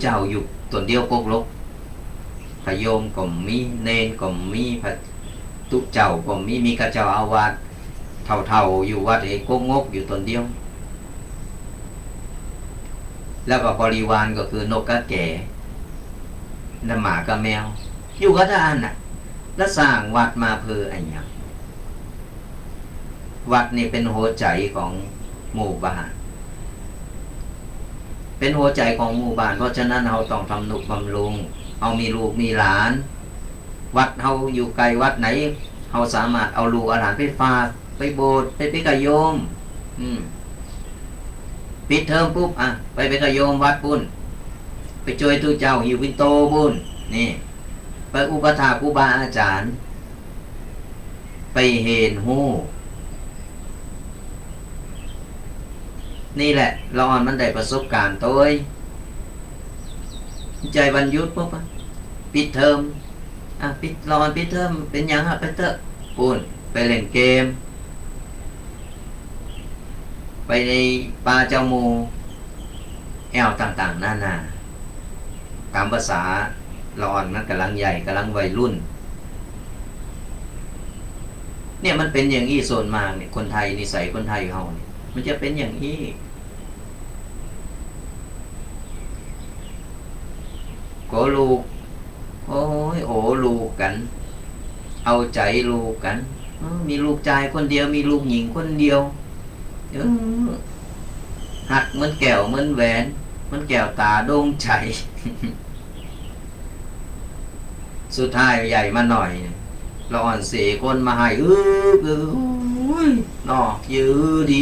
จ้าอยู่ตนเดียวปกลกพระโยมก็มีเนนก็มีพระตุเจ้าก็มีกระเจ้าอาวาสเท่าอยู่วัดเอกงกอยู่ตนเดียวแล้วก็บริวารก็คือนกกระแก่น้ำหมากับแมวอยู่กับท่านน่ะแล้วสร้างวัดมาเพื่ออะไรอย่างวัดนี่เป็นหัวใจของหมู่บ้านเป็นหัวใจของหมู่บ้านเพราะฉะนั้นเราต้องทำนุบำรุงเอามีลูกมีหลานวัดเราอยู่ไกลวัดไหนเราสามารถเอาลูกเอาหลานไปฝากไปโบสถ์ไปกระโยมปิดเทอมปุ๊บไปกระโยมวัดปุ้นไปช่วยตู้เจ้าหิววินโตปุ้นนี่ไปอุปถากครูบาอาจารย์ไปเห็นหูนี่แหละเราอ่อนมันได้ประสบการณ์ตัวใจบรรยุทธ์ปุ๊บปิดเทอมปิดรอนปิดเทอมเป็นยังไปเถอะปุ่นไปเล่นเกมไปในป่าเจ้ามูแอวต่างๆนานาตามภาษาเราอ่อนมันกำลังใหญ่กำลังวัยรุ่นเนี่ยมันเป็นอย่างนี้โซนมากเนี่ยคนไทยนิสัยคนไทยเขาเนี่ยมันจะเป็นอย่างนี้โกลูกโอ้ยลูกกันเอาใจลูกกันมีลูกชายคนเดียวมีลูกหญิงคนเดียวหักเหมือนแก้วเหมือนแหวนเหมือนแก้วตาโด่งใจ สุดท้ายใหญ่มาหน่อยเราอ่อนเสียคนมาให้นอกยื้อดี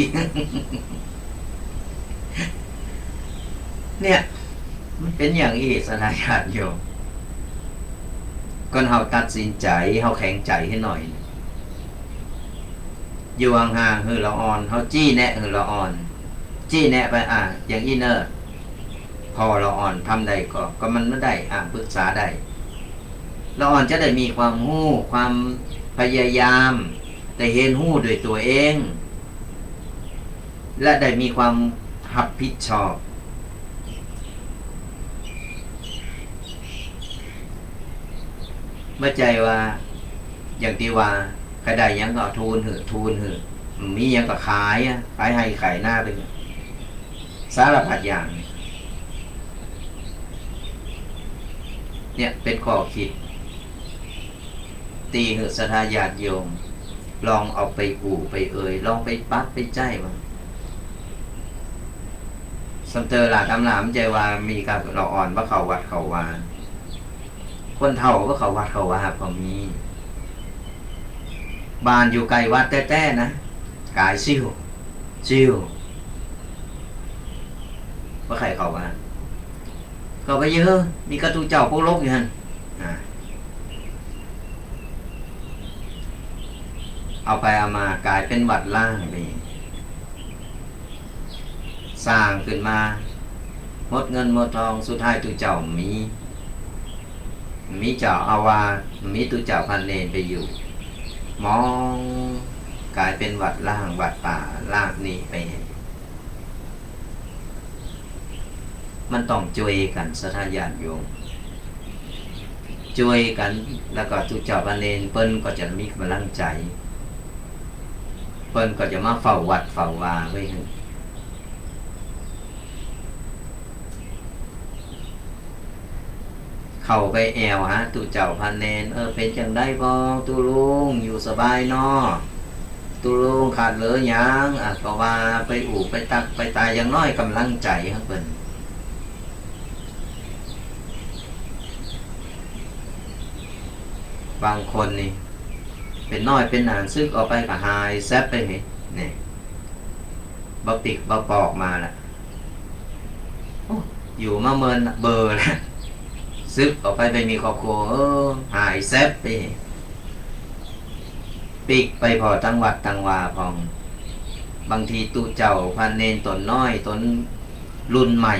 เนี่ยมันเป็นอย่างอีสนายาติโยมก่อนเฮาตัดสินใจเฮาแข็งใจให้หน่อยอยู่ห่างๆคือเราอ่อนเฮาจี้แนะคือเราอ่อนจี้แนะไปอย่างอินเนอร์พอเราอ่อนทำได้ก็มันไม่ได้ปรึกษาได้เราอ่อนจะได้มีความรู้ความพยายามได้เห็นรู้ด้วยตัวเองและได้มีความรับผิดชอบเมื่อใจว่าอย่างที่ว่าใครได้ยังก็ทูลหือมียังก็ขายให้ขายหน้าไปสารพัดอย่างเนี่ยเป็นข้อคิดตีหือศรัทธาญาติโยมลองเอาไปไปลองไปปั๊บไปใจมันสมเตอร์หลากำลามใจว่ามีการเราอ่อนว่าเขาวัดเขาวาคนเฒ่าก็เขาวัดเขาวาก็มีบ้านอยู่ไกลวัดแต้ๆนะกายซิ่วว่าใครเขาว่าเขาไปเยอะมีกระตูเจ้าพวกลกอยู่ฮันเอาไปเอามากลายเป็นวัดล่างไปสร้างขึ้นมาหมดเงินหมดทองสุดท้ายตูเจ้ามีเจ้าอาวาสมีตูเจ้าพันเนรไปอยู่มอง กลายเป็นวัดล่างวัดป่าลากนี้ไปมันต้องช่วยกันสถานญาติโยมช่วยกันแล้วก็ทุกเจ้าพระเนรเปิ้นก็จะมีกำลังใจเปิ้นก็จะมาเฝ้าวัดเฝ้าวาไว้เข้าไปแอวฮะตุเจ้าพันเนนเป็นจังได้บ่ตุลุงอยู่สบายเนาะตุลุงขาดเหลือหยังก็ว่าไปอู่ไปตักไปตายอย่างน้อยกำลังใจครับเพิ่นบางคนนี่เป็นน้อยเป็นนานซึกออกไปก็หายแซบไปเห็นนี่บ่ปิกบ่ปอกมาละอยู่มาเมินเบอร์แล้วซึกออกไปมีครอบครัวหายแซบไปปิกไปพอตั้งวัดตั้งวาพองบางทีตู้เจ้าพันเนนตนน้อยตนรุ่นใหม่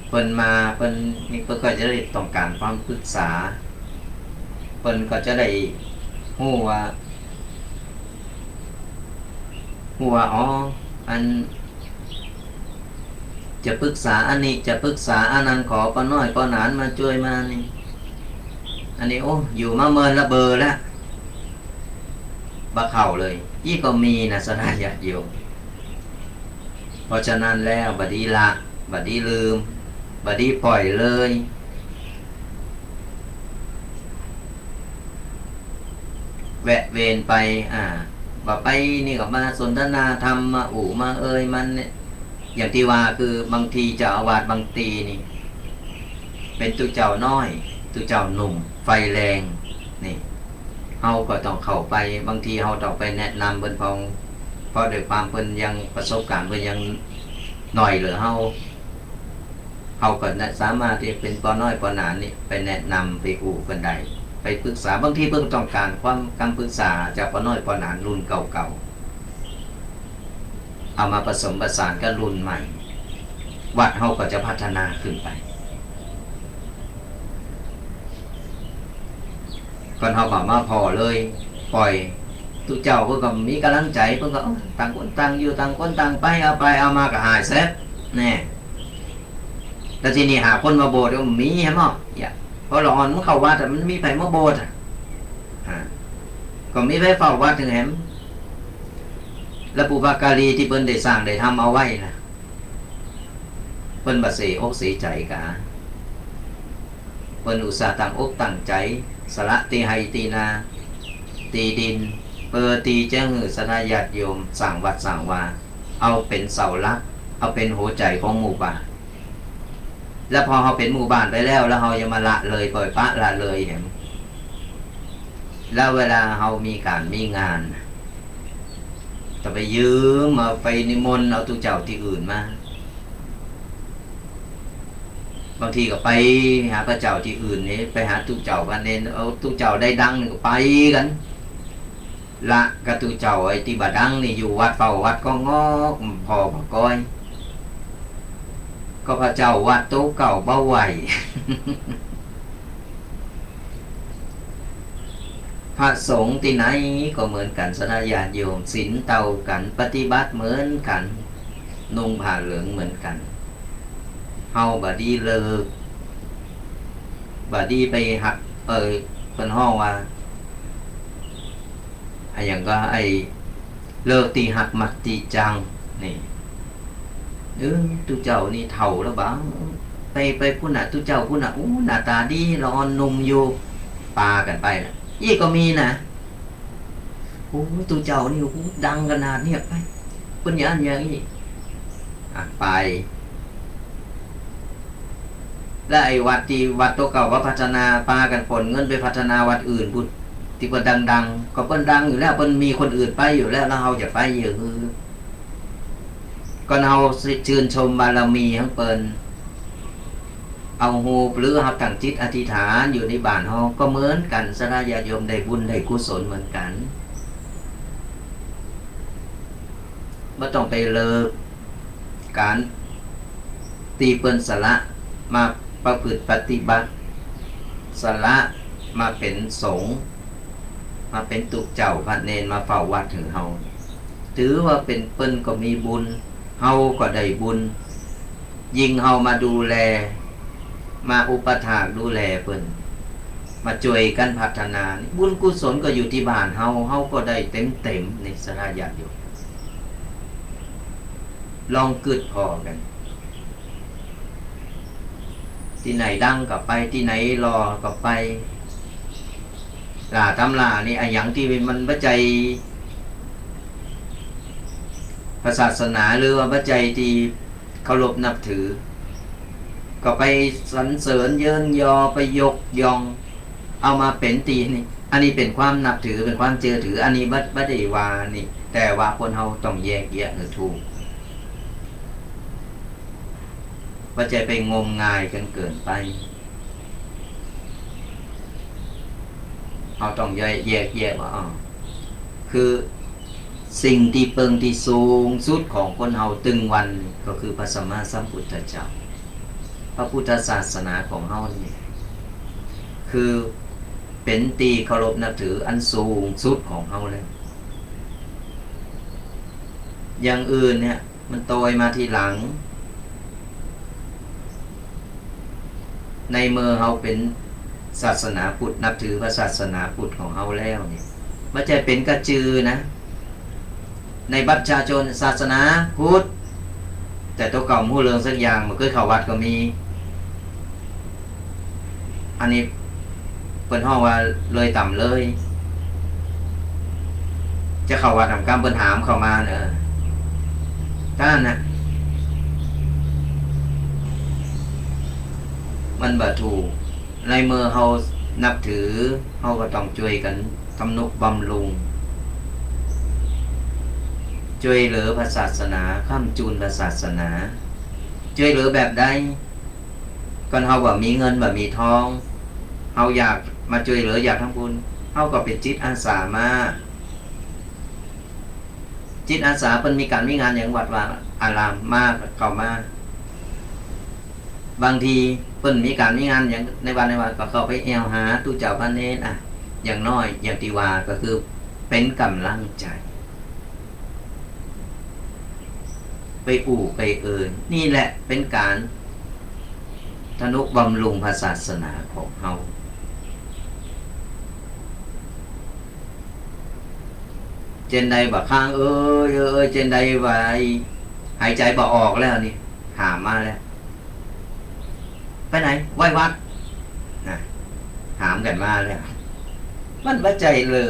เพิ่นมาเพิ่นนี่เพิ่นก็จะได้ต้องการความปรึกษาเพิ่นก็จะได้ฮู้ว่าอันจะปรึกษาอันนี้จะปรึกษาอันนั้นขอป้าน้อยป้าหนานมาช่วยมานี่อันนี้อยู่มาเมินละเบอร์แล้วบ่เข้าเลยยี่ก็มีนะสถานญาติโยมเพราะฉะนั้นแล้วบัดนี้ละบัดนี้ลืมบัดนี้ปล่อยเลยแวะเวรไปบ่ไปนี่ก็มาสนทนาธรรมมามามันเนี่ยอย่างที่ว่าคือบางทีเจ้าอาวาสบางตีนี่เป็นตุเจ้าน้อยตุเจ้าหนุ่มไฟแรงนี่เฮาก็ต้องเข้าไปบางทีเฮาต้องไปแนะนำเพิ่นพองเพราะด้วยความเพิ่นยังประสบการณ์เพิ่นยังหน่อยเหลือเฮาก็สามารถที่เป็นปอน้อยปอหนานนี่ไปแนะนำไปเพิ่นได้ไปปรึกษาบางทีเพิ่นต้องการความคำปรึกษาจากปอน้อยปอหนานรุ่นเก่าๆเอามาผสมผสานกับรุ่นใหม่วัดเฮาก็จะพัฒนาขึ้นไปก่อนเฮามาพอเลยปล่อยทุกเจ้าเพิ่นก็มีกำลังใจเพิ่นก็ต่างคนต่างอยู่ต่างคนต่างไปเอามาก็หายแซ่บแน่แล้วทีนี้หาคนมาโบสถ์ก็มีใช่มั้ยเพราะหลอนมันเข้าวัดแต่มันมีไผมาโบสถ์ก็มีไผเฝ้าวัดถึงแหมและปุพการีที่เพิ่นได้สร้างได้ทำเอาไว้นะเพิ่นบ่เสียอกเสียใจกะเพิ่นอุตส่าห์ตั้งอกตั้งใจสละตีไห้ตีนาตีดินเปิดตีแจ้งสถานญาติโยมสร้างวัดสร้างวาเอาเป็นเสาหลักเอาเป็นหัวใจของหมู่บ้านแล้วพอเฮาเป็นหมู่บ้านไปแล้วเฮาจะมาละเลยปล่อยปะละเลยเห็นแล้วเวลาเฮามีการมีงานจะไปยืมมาไปนิมนต์เอาตุเจ้าที่อื่นมาบางทีก็ไปหาพระเจ้าที่อื่นนี่ไปหาตุเจ้ากันเน้นเอาตุเจ้าได้ดังก็ไปกันละกับตุเจ้าไอ้ที่บ่ดังนี่อยู่วัดเฝ้าวัดก็งอกพอบ่ก้อยก็พระเจ้าวัดโตเก่าเบาไหว พระสงฆ์ที่ไหนก็เหมือนกันสถานญาติโยมศีลเท่ากันปฏิบัติเหมือนกันนุ่งผ้าเหลืองเหมือนกันเฮาบ่ดีเลิกบ่ดีไปหักเพิ่นฮ้องว่าอย่างก็เลิกตีหักมักตีจังนี่ตุเจ้านี่เฒ่าแล้วบ้างไปผู้น่ะตุเจ้าผู้น่ะหน้าตาดีร้อนนุ่มอยู่ปากันไปน่ะยี่ก็มีนะตุเจ้านี่ดังขนาดนี้ไปเพิ่นอย่างนี้ไปแล้ววัดที่วัดตัวเก่าว่าพัฒนาปากันผลเงินไปพัฒนาวัดอื่นพุ่นที่เพิ่นดังๆก็เพิ่นดังอยู่แล้วเพิ่นมีคนอื่นไปอยู่แล้วเฮาจะไปอยู่ก็เฮาชื่นชมบารมีของเพิ่นเอาหูหรือเฮาตั้งจิตอธิษฐานอยู่ในบ้านเฮาก็เหมือนกันสถานญาติโยมได้บุญได้กุศลเหมือนกันบ่ต้องไปเลิกการตีเปิ้นสละมาประพฤติปฏิบัติสละมาเป็นสงฆ์ มาเป็นตุกเจ้าพระเนนมาเฝ้าวัดถึงเฮาถือว่าเป็นเปิ้นก็มีบุญเฮาก็ได้บุญยิ่งเฮามาดูแลมาอุปถากดูแลเปิ้นมาช่วยกันพัฒนาบุญกุศลก็อยู่ที่บ้านเฮาก็ได้เต็มในสระญาติโยมลองกึดพอกันที่ไหนดังก็ไปที่ไหนรอก็ไปตำรานี่อย่างที่มันปัจจัยศาสนาหรือว่าปัจจัยที่เคารพนับถือก็ไปสรรเสริญเยินยอไปยกย่องเอามาเป็นตีนี่อันนี้เป็นความนับถือเป็นความเชื่อถืออันนี้บ่ได้ว่านี่แต่ว่าคนเฮาต้องแยกแยะให้ถูกว่าใจไปงมงายกันเกินไปเราต้องแยกแยะว่าคือสิ่งที่เปิงที่สูงสุดของคนเฮาตึงวันก็คือพระสัมมาสัมพุทธเจ้าพระพุทธศาสนาของเฮานี่คือเป็นตีเคารพนับถืออันสูงสุดของเฮาเลยอย่างอื่นเนี่ยมันโตยมาทีหลังในเมื่อเฮาเป็นศาสนาพุทธนับถือพระศาสนาพุทธของเฮาแล้วเนี่ยมันจะเป็นกระจือนะในบัตรประชาชนศาสนาพุทธแต่ตัวเก่ามู่เรืองสักอย่างมันเคยเข้าวัดก็มีอันนี้เปิ้นฮ้องว่าเลยต่ำเลยจะเข้าวัดทำกรรมเปิ้นถามเข้ามาเนอะท่านนะมันบ่ถูกในเมื่อเฮานับถือเฮาก็ต้องช่วยกันทำนุบำรุงช่วยเหลือพระศาสนาค้ำจูนพระศาสนาช่วยเหลือแบบใดก่อนเฮาว่ามีเงินว่ามีทองเฮาอยากมาช่วยเหลืออยากทำบุญเฮาก็เป็นจิตอาสามาจิตอาสาเพิ่นมีการมีงานอย่างวัดว่าอารามมากเข้ามาบางทีเพิ่นมีการมีงานอย่างในวันก็เข้าไปแอวหาตู้เจ้าพระเนรอย่างน้อยอย่างที่ว่าก็คือเป็นกำลังใจไปไปนี่แหละเป็นการทนุบำรุงศาสนาของเฮาเจนใดบ่ข้างเจนใดว่าหายใจบ่ออกแล้วนี่ถามมาแล้วไปไหนไหว้วัดนะถามกันมาแล้วมันบ่ใจเลย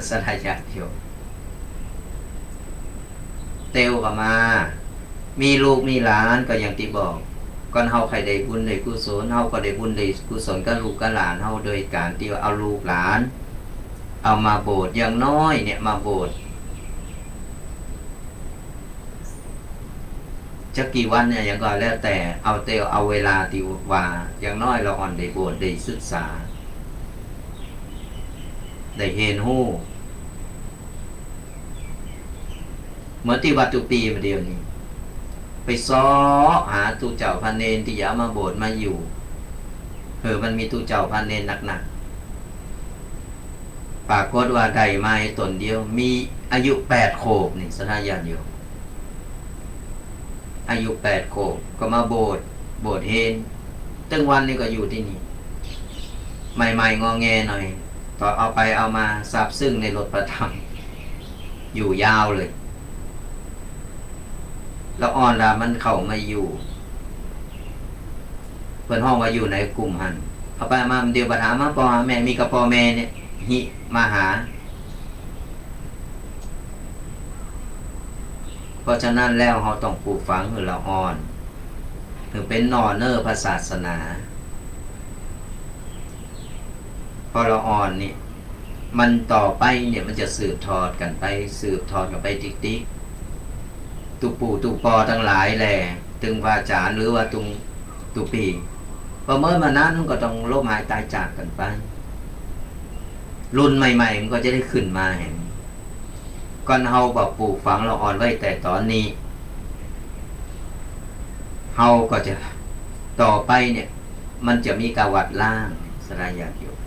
สลายญาติโยมเตียวก็มามีลูกมีหลานก็อย่างที่บอกก่อนเฮาใครได้บุญได้กุศลเฮาก็ได้บุญได้กุศลกับลูกกับหลานเฮาโดยการที่เอาลูกหลานเอามาโบสถ์อย่างน้อยเนี่ยมาโบสถ์จะกี่วันเนี่ยอย่างก็แล้วแต่เอาเวลาที่ว่าอย่างน้อยเราอ่อนได้โบสถ์ได้ศึกษาได้เห็นฮู้เหมือนที่วัดตุปีมาเดียวนี้ไปซ้อหาตู้เจ้าพระเนรที่อยากมาโบสถ์มาอยู่มันมีตู้เจ้าพระเนรหนักๆปรากฏว่าได้มาตนเดียวมีอายุ8 โขบนี่สถานญาติโยมอายุ8 โขบก็มาโบสถ์เฮนตั้งวันนี้ก็อยู่ที่นี่ใหม่ๆงอแงหน่อยต่อเอาไปเอามาซาบซึ้งในรถประทับอยู่ยาวเลยแล้วอ่อนละมันเข้ามาอยู่เพิ่นห้องว่าอยู่ในกลุ่มหันเอาไปมาเดียวปัญหามาพ่อแม่มีกับพ่อแม่เนี่ยหิมาหาเพราะฉะนั้นแล้วเราต้องปลูกฝังให้เราอ่อนถึงเป็นนอเนอร์ศาสนาพอเราอ่อนนี่มันต่อไปเนี่ยมันจะสืบทอดกันไปติ๊กตุปู่ตุปอทั้งหลายแหละตึงวาจารหรือว่าตุปีพอเมื่อมานั้นก็ต้องล้มหายตายจากกันไปรุ่นใหม่ๆมันก็จะได้ขึ้นมาเห็นก่อนเฮาบอกปลูกฝังเราอ่อนไว้แต่ตอนนี้เฮาก็จะต่อไปเนี่ยมันจะมีกาวัดล่างสลายญาติโยม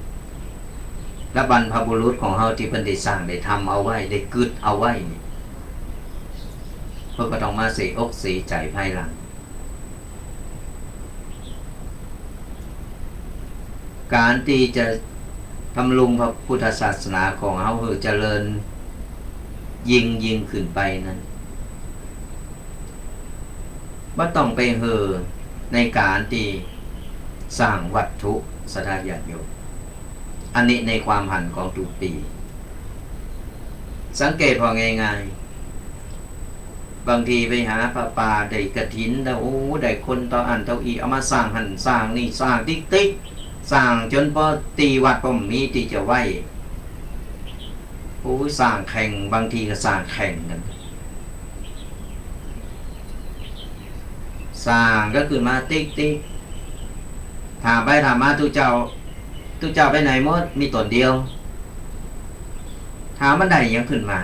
และบรรพบุรุษของเฮาที่เพิ่นได้สร้างได้ทำเอาไว้ได้กึดเอาไว้นี่เพิ่นก็ต้องมาเสียอกเสียใจภายหลังการที่จะทำลุงพระพุทธศาสนาของเฮาคือเจริญยิ่งขึ้นไปนั้นบ่ต้องไปเห่อในการที่สร้างวัตถุสถานญาติโยมอันนี้ในความหันของทุกปีสังเกตพอง่ายๆบางทีไปหาพระป่าได้กฐินแล้วโอ้ได้คนต่ออันเท่าอีเอามาสร้างหันสร้างนี่สร้างติ๊กสร้างจนพอตีวัดบ่มีที่จะไหวโอ้สร้างแข่งบางทีก็สร้างแข่งกันสร้างก็คือมาติ๊กถามไปถามมาทุกเจ้าไปไหนหมดมีตนเดียวถามมันได้ยังขึ้นมา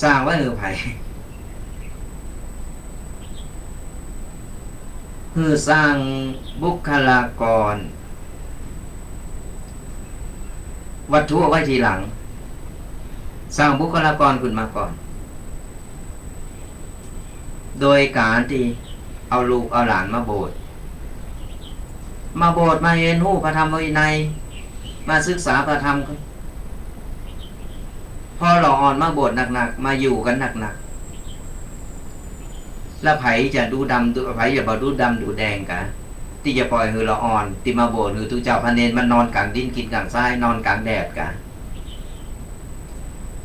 สร้างไว้ไผคือสร้างบุคลากรวัตถุไว้ทีหลังสร้างบุคลากรขึ้นมาก่อนโดยการที่เอาลูกเอาหลานมาโบสถ์มาเรียนรู้พระธรรมวินัยมาศึกษาพระธรรมพอเราอ่อนมาโบสถ์หนักๆมาอยู่กันหนักๆแล้วไผจะดูดำดูไผจะบ่ดูดำดูแดงกะที่จะปล่อยคือเราอ่อนที่มาโบสถ์คือทุกเจ้าพระเนรมันนอนกลางดินกินกลางทรายนอนกลางแดดกะ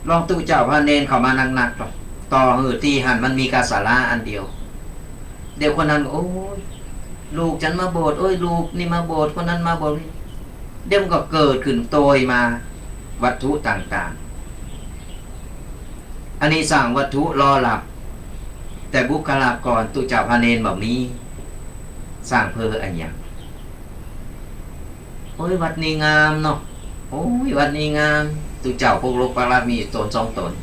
ลองตุเจ้าพระเนรเข้ามาหนักๆต่อที่หันมันมีกาสาราอันเดียวเดี๋ยวคนนั้นโอ้ยลูกฉันมาโบสถ์โอ้ยลูกนี่มาโบสถ์คนนั้นมาโบสถ์เดี๋ยวมันก็เกิดขึ้นโตยมาวัตถุต่างๆอันนี้สร้างวัตถุรอหลับแต่บุคลากรตุเจ้าพระเนรแบบนี้สร้างเพื่ออันอย่างโอ้ยวัดนี้งามเนาะโอ้ยวัดนี้งามตุเจ้าพวกโลกปารามีตนสองตน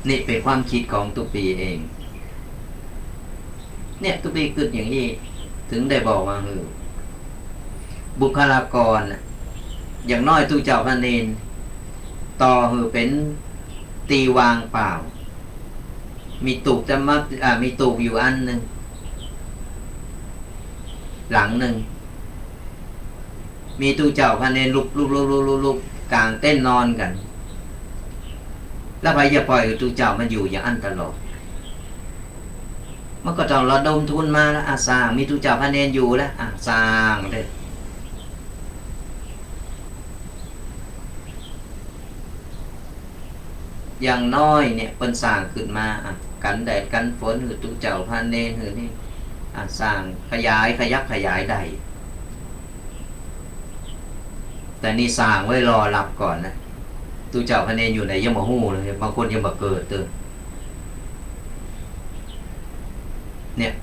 นี่เป็นความคิดของตุปีเองเนี่ยตุปีเกิดอย่างนี้ถึงได้บอกว่าบุคลากรอย่างน้อยตุเจ้าพระเนรต่อเป็นตีวางเปล่ามีตูกจะมักมีตูกอยู่อันหนึ่งหลังหนึ่งมีตุเจ้าพระเนรลุกกลางเต้นนอนกันแล้วใครจะปล่อยตุเจ้ามันอยู่อย่างอันตลอดมันก็ต้องระดมทุนมาแล้วสร้างมีตุเจ้าพระเนรอยู่แล้วสร้างเลยอย่างน้อยเนี่ยเป็นสร้างขึ้นมากันแดดกันฝนหือตุเจ้าพระเนรหือนี่สร้างขยับขยายได้แต่นี่สร้างไว้รอรับก่อนนะตุเจ้าพระเนรอยู่ไหนยังมาหู้เลยบางคนยังมาเกิดตื่นเนี่ย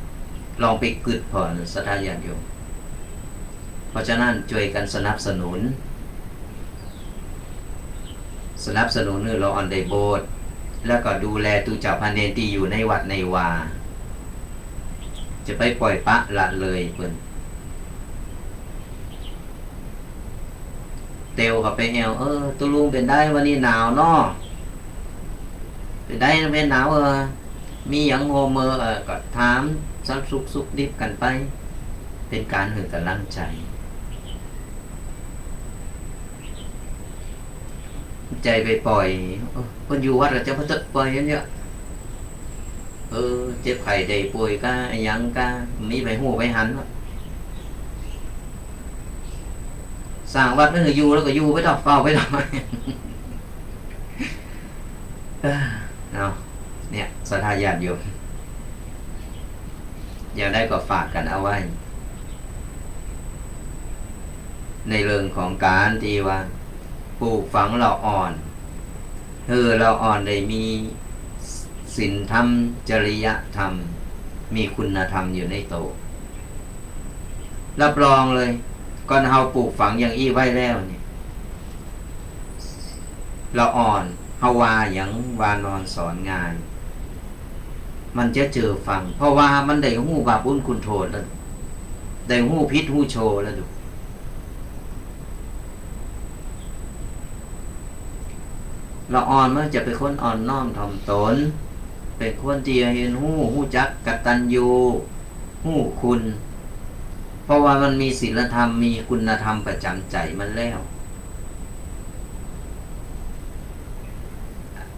ลองไปกึดพอสถานญาติโยมเพราะฉะนั้นช่วยกันสนับสนุนเราอันใดโบสถ์แล้วก็ดูแลตุเจ้าพระเนรที่อยู่ในวัดในวาจะไปปล่อยปะละเลยเพิ่นเตียวกับไปแอวตุลุงเป็นได้วันนี้หนาวเนาะเป็นได้เป็นหนาวมีอย่างโฮเมอร์ก็ถามซักสุกดิบกันไปเป็นการให้กำลังใจไปปล่อยคนอยู่วัดเราจะพัฒปล่อยอย่างเนี้ยเจ็บไข้ได้ป่วยก็ยังก็มีไปหูไปหันสร้างวัดนั่นคืออยู่แล้วก็อยู่ไปต่อเฝ้าไปต่อเนาะเนี่ยศรัทธาญาติโยมอยากได้ก็ฝากกันเอาไว้ในเรื่องของการที่ว่าปลูกฝังเราอ่อนเราอ่อนได้มีศีลธรรมจริยธรรมมีคุณธรรมอยู่ในโตรับรองเลยก่อนเฮาปลูกฝังอย่างอี้ไว้แล้วนี่เราอ่อนเฮาว่าอย่างวานอนสอนงานมันจะเจอฟังเพราะว่ามันได้หู้บาปบุญคุณโทษแล้ว ได้หู้พิษหู้โชแล้วดูละอ่อนมันจะเป็นคนอ่อนน้อมถ่อมตนเป็นคนที่เห็นหู้จักกตัญญูหู้คุณเพราะว่ามันมีศีลธรรมมีคุณธรรมประจำใจมันแล้ว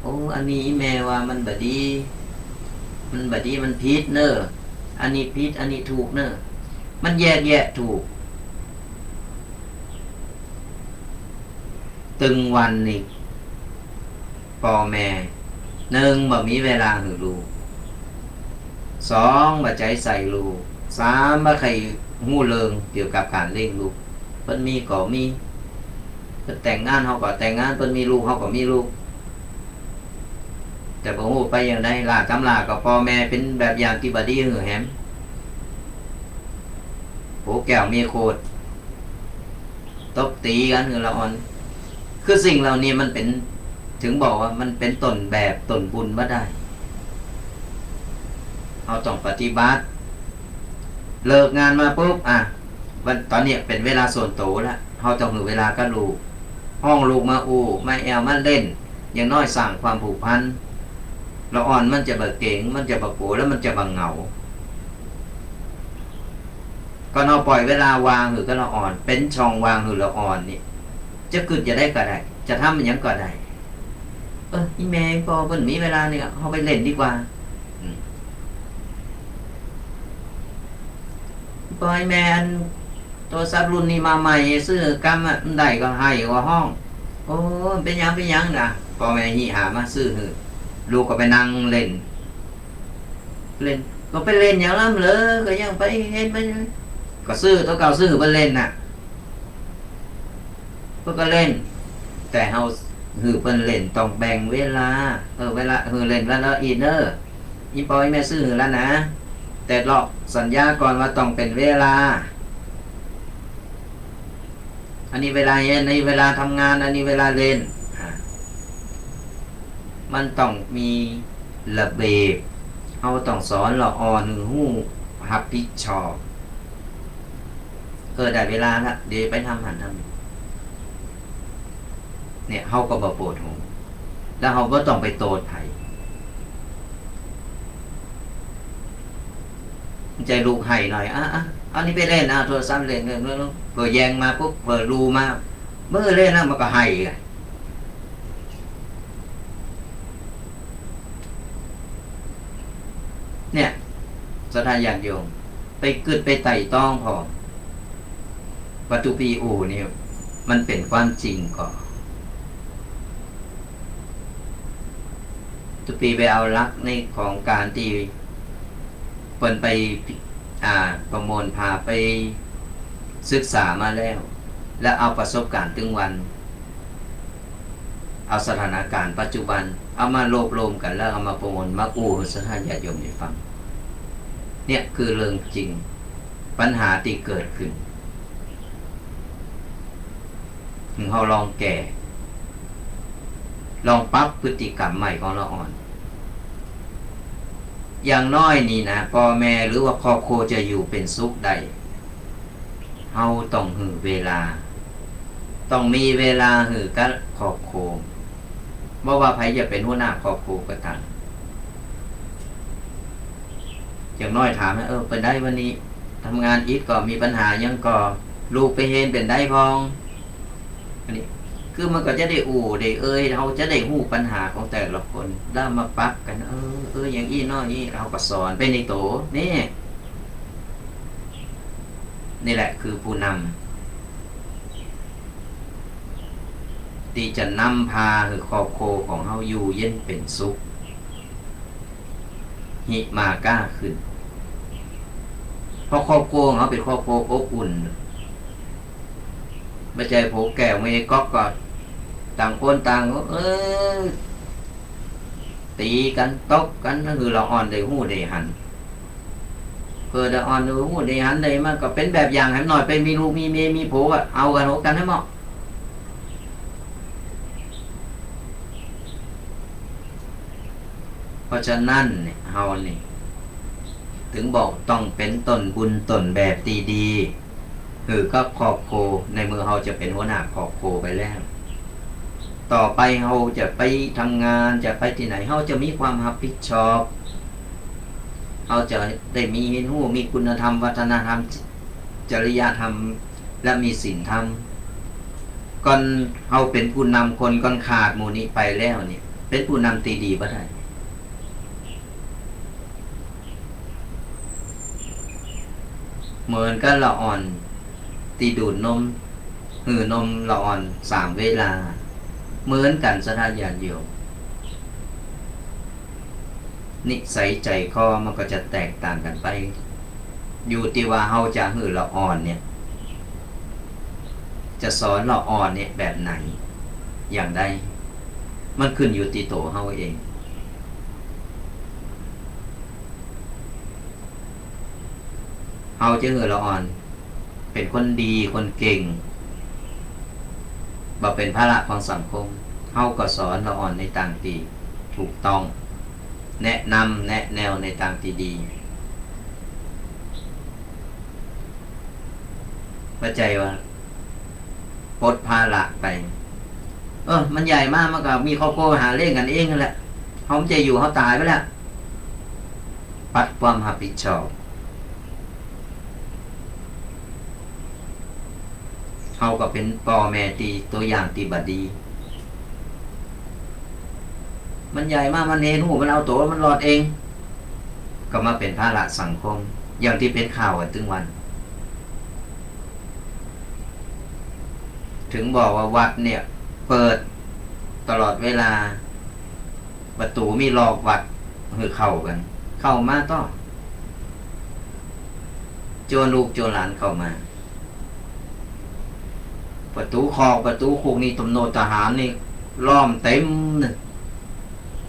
โอ้อันนี้แม่ว่ามันบดีมันผิดเนอะอันนี้ผิดอันนี้ถูกเนอะมันแยกแยะถูกตึงวันนี่พ่อแม่หนึ่งบ่มีเวลาหือลูกสองบ่ใจใส่ลูกสามบ่ใครหู้เริงเกี่ยวกับการเลี้ยงลูกเพิ่นมีก็มีเพิ่นแต่งงานเฮาก็แต่งงานเพิ่นมีลูกเฮาก็มีลูกแต่บ่ฮู้ไปอย่างใดล่ะกำลากับพ่อแม่เป็นแบบอย่างที่บ่ดีหือแหมโหแก้วมีโคตรตบตีกันหือละอ่อนคือสิ่งเหล่านี้มันเป็นถึงบอกว่ามันเป็นต้นแบบต้นบุญบ่ได้เอาต้องปฏิบัติเลิกงานมาปุ๊บวันตอนนี้เป็นเวลาส่วนตัวแล้วเฮาต้องมีเวลากับลูกห้องลูกมาอู้มาแอวมาเล่นอย่างน้อยสร้างความผูกพันละอ่อนมันจะบ่เก่งมันจะบ่โกแล้วมันจะบ่เหงาก็เอาปล่อยเวลาวางหรือก็ละอ่อนเป็นช่องวางหรือละอ่อนนี่จะกึดจะได้ก็ได้จะทำมันหยังก็ได้อีแม่พอเพิ่นมีเวลาเนี่ยเฮาไปเล่นดีกว่าปล่อยแม่อันโทรศัพท์รุ่นนี้มาใหม่ซื้อกำมันได้ก็ให้กว่าห้องโอ้เป็นหยังน่ะพ่อแม่หิหามาซื้อหือลูกก็ไปนั่งเล่นก็ไปเล่นอย่างนั้นเลยก็ยังไปเห็นไปก็ซื้อตัวเก่าซื้อไปเล่นน่ะเพิ่นก็เล่นแต่เฮาหือเพิ่นเล่นต้องแบ่งเวลาเวลาหือเล่นแล้วอีเนอร์อีปอยแม่ซื้อหือแล้วนะแต่หลอกสัญญาก่อนว่าต้องเป็นเวลาอันนี้เวลาเย็นในเวลาทำงานอันนี้เวลาเล่นมันต้องมีระเบียบเฮาต้องสอนละอ่อนหู้รับผิดชอบได้เวลาละเดี๋ยวไปทำหันทำเนี่ยเฮาก็บ่โปรดหูแล้วเฮาบ่ต้องไปโตดไผใจลูกให้หน่อยอันนี้ไปเล่นโทรศัพท์เล่นเปิดแยงมาปุ๊บเปิดรูมาเมื่อเล่นแล้วมันก็ให้เนี่ยสถานญาติโยมไปกึดไปไต่ต้องพอวัตถุปีอูนี่มันเป็นความจริงก่อนทุกปีไปเอาลักในของการที่เปิ่นไปประมวลพาไปศึกษามาแล้วเอาประสบการณ์ถึงวันเอาสถานการณ์ปัจจุบันเอามารวบรวมกันแล้วเอามาประมวลมาอู้สถานญาติโยมให้ฟังเนี่ยคือเรื่องจริงปัญหาที่เกิดขึ้นถึงเราลองแก่ลองปรับพฤติกรรมใหม่ของเราอ่อนอย่างน้อยนี่นะพ่อแม่หรือว่าครอบครัวจะอยู่เป็นสุขได้เฮาต้องหือเวลาต้องมีเวลาหือกับครอบครัวบ่ว่าใครจะเป็นหัวหน้าครอบครัวก็ตามอย่างน้อยถามเป็นได้วันนี้ทำงานอีกก็มีปัญหายังก็ลูกไปเห็นเป็นได้พองอันนี้คือมันก็จะได้ได้เราจะได้หู้ปัญหาของแต่ละคนแล้วมาปรับกันอย่างอี้น้อยนี่เราก็สอนไปในโตนี่แหละคือผู้นำที่จะนำพาคือครอบครัวของเราอยู่เย็นเป็นสุขหิมาก้าขึ้นเพราะครอบครัวของเขาเป็นครอบครัวอบอุ่นไม่ใช่โผแก้วไม่ก๊อกก็ต่างคนต่างตีกันตบกันนั่นคือเราอ่อนได้หู้ได้หันเพื่อได้อ่อนได้หู้ได้หันได้มันก็เป็นแบบอย่างให้หน่อยไปมีลูกมีเมียมีผัวเอากันหัวกันให้เหมาะเพราะฉะนั้นเนี่ยเฮานี่ ถึงบอกต้องเป็นต้นบุญต้นแบบดีๆคือก็ครอบครัวในมือเราจะเป็นหัวหน้าครอบครัวไปแล้วต่อไปเราจะไปทำงานจะไปที่ไหนเราจะมีความรับผิดชอบเราจะได้มีเห็นหูมีคุณธรรมวัฒนธรรมจริยธรรมและมีศีลธรรมก่อนเราเป็นผู้นำคนก่อนขาดหมู่นี้ไปแล้วเนี่ยเป็นผู้นำตีดีบ่ได้เหมือนกับละอ่อนตีดูดนมหือนมละอ่อน3 เวลาเหมือนกันสถานญาณโยมนิสัยใจคอมันก็จะแตกต่างกันไปอยู่ที่ว่าเฮาจะหือละอ่อนเนี่ยจะสอนละอ่อนเนี่ยแบบไหนอย่างใดมันขึ้นอยู่ที่ตัวเฮาเองเฮาจะหือละอ่อนเป็นคนดีคนเก่งบ่เป็นภาระของสังคมเฮาก็สอนละอ่อนในทางที่ถูกต้องแนะนำแนะแนวในทางที่ดีเข้าใจว่าปลดภาระไปมันใหญ่มากมันก็มีครอบครัวหาเลี้ยงกันเองนั่นแหละเขาจะอยู่เขาตายไปแล้วปัดความรับผิดชอบเขาก็เป็นพ่อแม่ตีตัวอย่างตีบดีมันใหญ่มากมันเห็นหูมันเอาตัวมันรอดเองก็มาเป็นภาระสังคมอย่างที่เป็นข่าวกันตึงวันถึงบอกว่าวัดเนี่ยเปิดตลอดเวลาประตูมีรอบวัดคือเข้ากันเข้ามาต่อโจรลูกโจรหลานเข้ามาประตูคอกประตูคุกนี่ตำรวจทหารนี่ล้อมเต็มเลย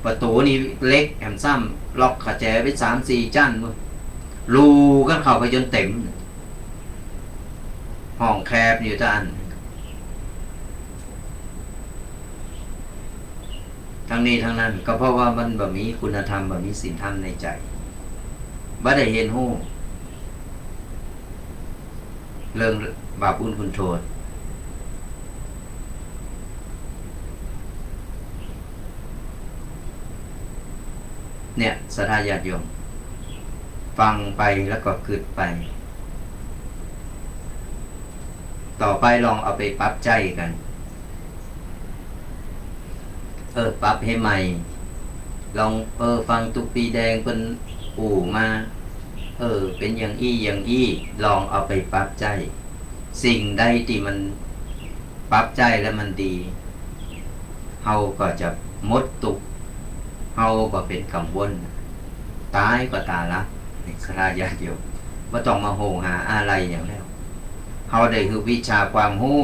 ประตูนี่เล็กแหมซ้ำล็อกขะแจไป3-4จั่นมึงรูกันเข้าไปจนเต็มห้องแคบอยู่ท่านทั้งนี้ทั้งนั้นก็เพราะว่ามันบ่มีคุณธรรมบ่มีศีลธรรมในใจบ่ได้เห็นหู้เรื่องบาปบุญคุณโทษเนี่ยศรัทธาญาติโยมฟังไปแล้วก็คิดไปต่อไปลองเอาไปปรับใจกันปรับให้ใหม่ลองฟังตุกปีแดงเป็นอู่มาเป็นอย่างอี้ลองเอาไปปรับใจสิ่งใดที่มันปรับใจแล้วมันดีเฮาก็จะหมดตุกเฮาก็เป็นกังวลตายก็ตายละนี่สราญาติโยมบ่ต้องมาโหหาอะไรอย่างแล้วเฮาได้คือวิชาความรู้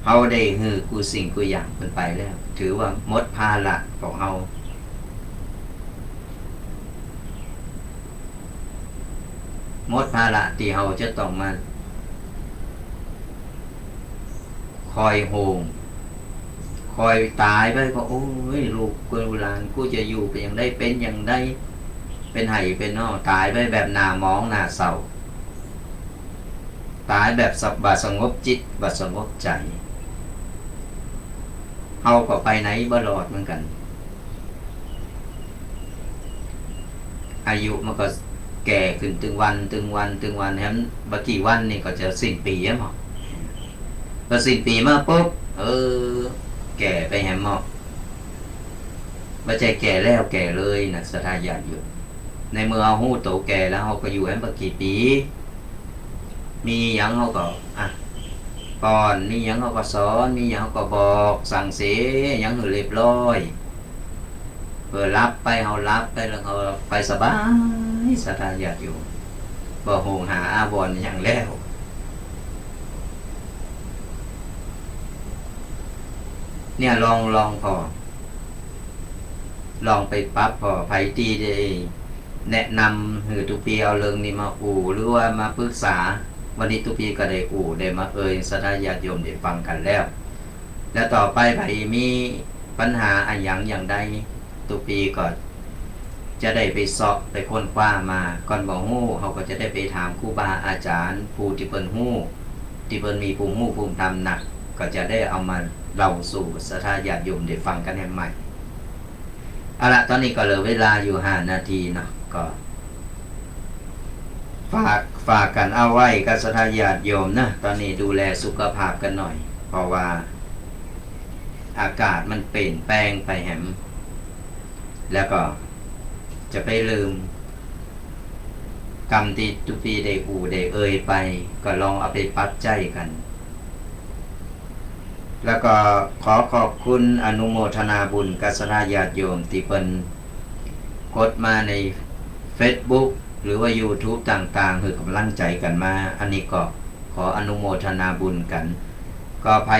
เฮาได้คือกูสิ่งกูอย่างเพิ่นไปแล้วถือว่าหมดภาระของเฮาหมดภาระที่เฮาจะต้องมาคอยโหงคอยตายไปก็โอ้ยลูกกูหลานกูจะอยู่เป็นอย่างได้เป็นอย่างได้เป็นไห้เป็นนอตายไปแบบหน้ามองหน้าเศร้าตายแบบบาสงบจิตบาสงบใจเฮาก็ไปไหนบ่รอดเหมือนกันอายุมันก็แก่ขึ้นตึงวันแฮมบ่กี่วันนี่ก็จะสิ้นปีแล้วหมอพอสิ้นปีมาปุ๊บแก่ไปแฮมหมอบ่ใจแก่แล้วแก่เลยนะศรัทธาญาติโยมในเมื่อเฮาฮู้โตแก่แล้วเฮาก็อยู่แฮมบ่กี่ปีมีหยังเฮาก็ก่อนมีหยังเขาก็สอนมีหยังเขาก็บอกสั่งเสียหยังหือเรียบร้อยเพื่อรับไปเฮารับไปแล้วเขาไปสบายศรัทธาญาติโยมบ่โหงหาอาวรณ์หยังแล้วเนี่ยลองพอลองไปปรับพอไผที่ได้แนะนำหือทุกปีเอาเรื่องนี้มาหรือว่ามาปรึกษาวันนี้ทุกปีก็ได้ได้มาศรัทธาญาติโยมได้ฟังกันแล้วแล้วต่อไปไผมีปัญหาอย่างใดทุกปีก็ จะได้ไปเสาะไปค้นคว้ามาก่อนบ่ฮู้เขาก็จะได้ไปถามครูบาอาจารย์ผู้ที่เพิ่นฮู้ที่เพิ่นมีภูมิฮู้ภูมิธรรมหนักก็จะได้เอามาเล่าสู่ศรัทธาญาติโยมได้ฟังกันแห่งใหม่เอาละตอนนี้ก็เหลือเวลาอยู่5 นาทีเนาะก็ฝากกันเอาไว้กับศรัทธาญาติโยมนะตอนนี้ดูแลสุขภาพกันหน่อย เพราะว่าอากาศมันเปลี่ยนแปลงไปแหมแล้วก็จะไปลืมกรรมที่ทุกปีได้อู่ได้เอ่ยไปก็ลองเอาไปปรับใจกัน แล้วก็ขอขอบคุณอนุโมทนาบุญกับศรัทธาญาติโยมที่เพิ่นกดมาใน Facebook หรือว่า YouTube ต่างๆคือกำลังใจกันมาอันนี้ก็ขออนุโมทนาบุญกัน ก็ไผ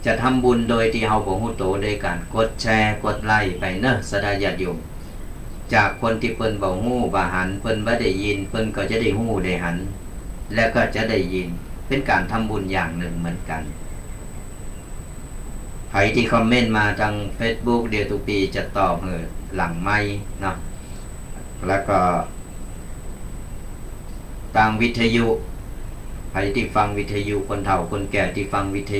จะทำบุญโดยที่เฮาบ่ฮู้โตโดยการกดแชร์กดไลค์ไปเนอะศรัทธาญาติโยมจากคนที่เพิ่นบ่ฮู้บ่หันเพิ่นบ่ได้ยินเพิ่นก็จะได้ฮู้ได้หันแล้วก็จะได้ยินเป็นการทำบุญอย่างหนึ่งเหมือนกันใครที่คอมเมนต์มาทาง Facebook เดี๋ยวทุกปีจะตอบหลังไมค์เนาะแล้วก็ทางวิทยุใครที่ฟังวิทยุคนเฒ่าคนแก่ที่ฟังวิทยุ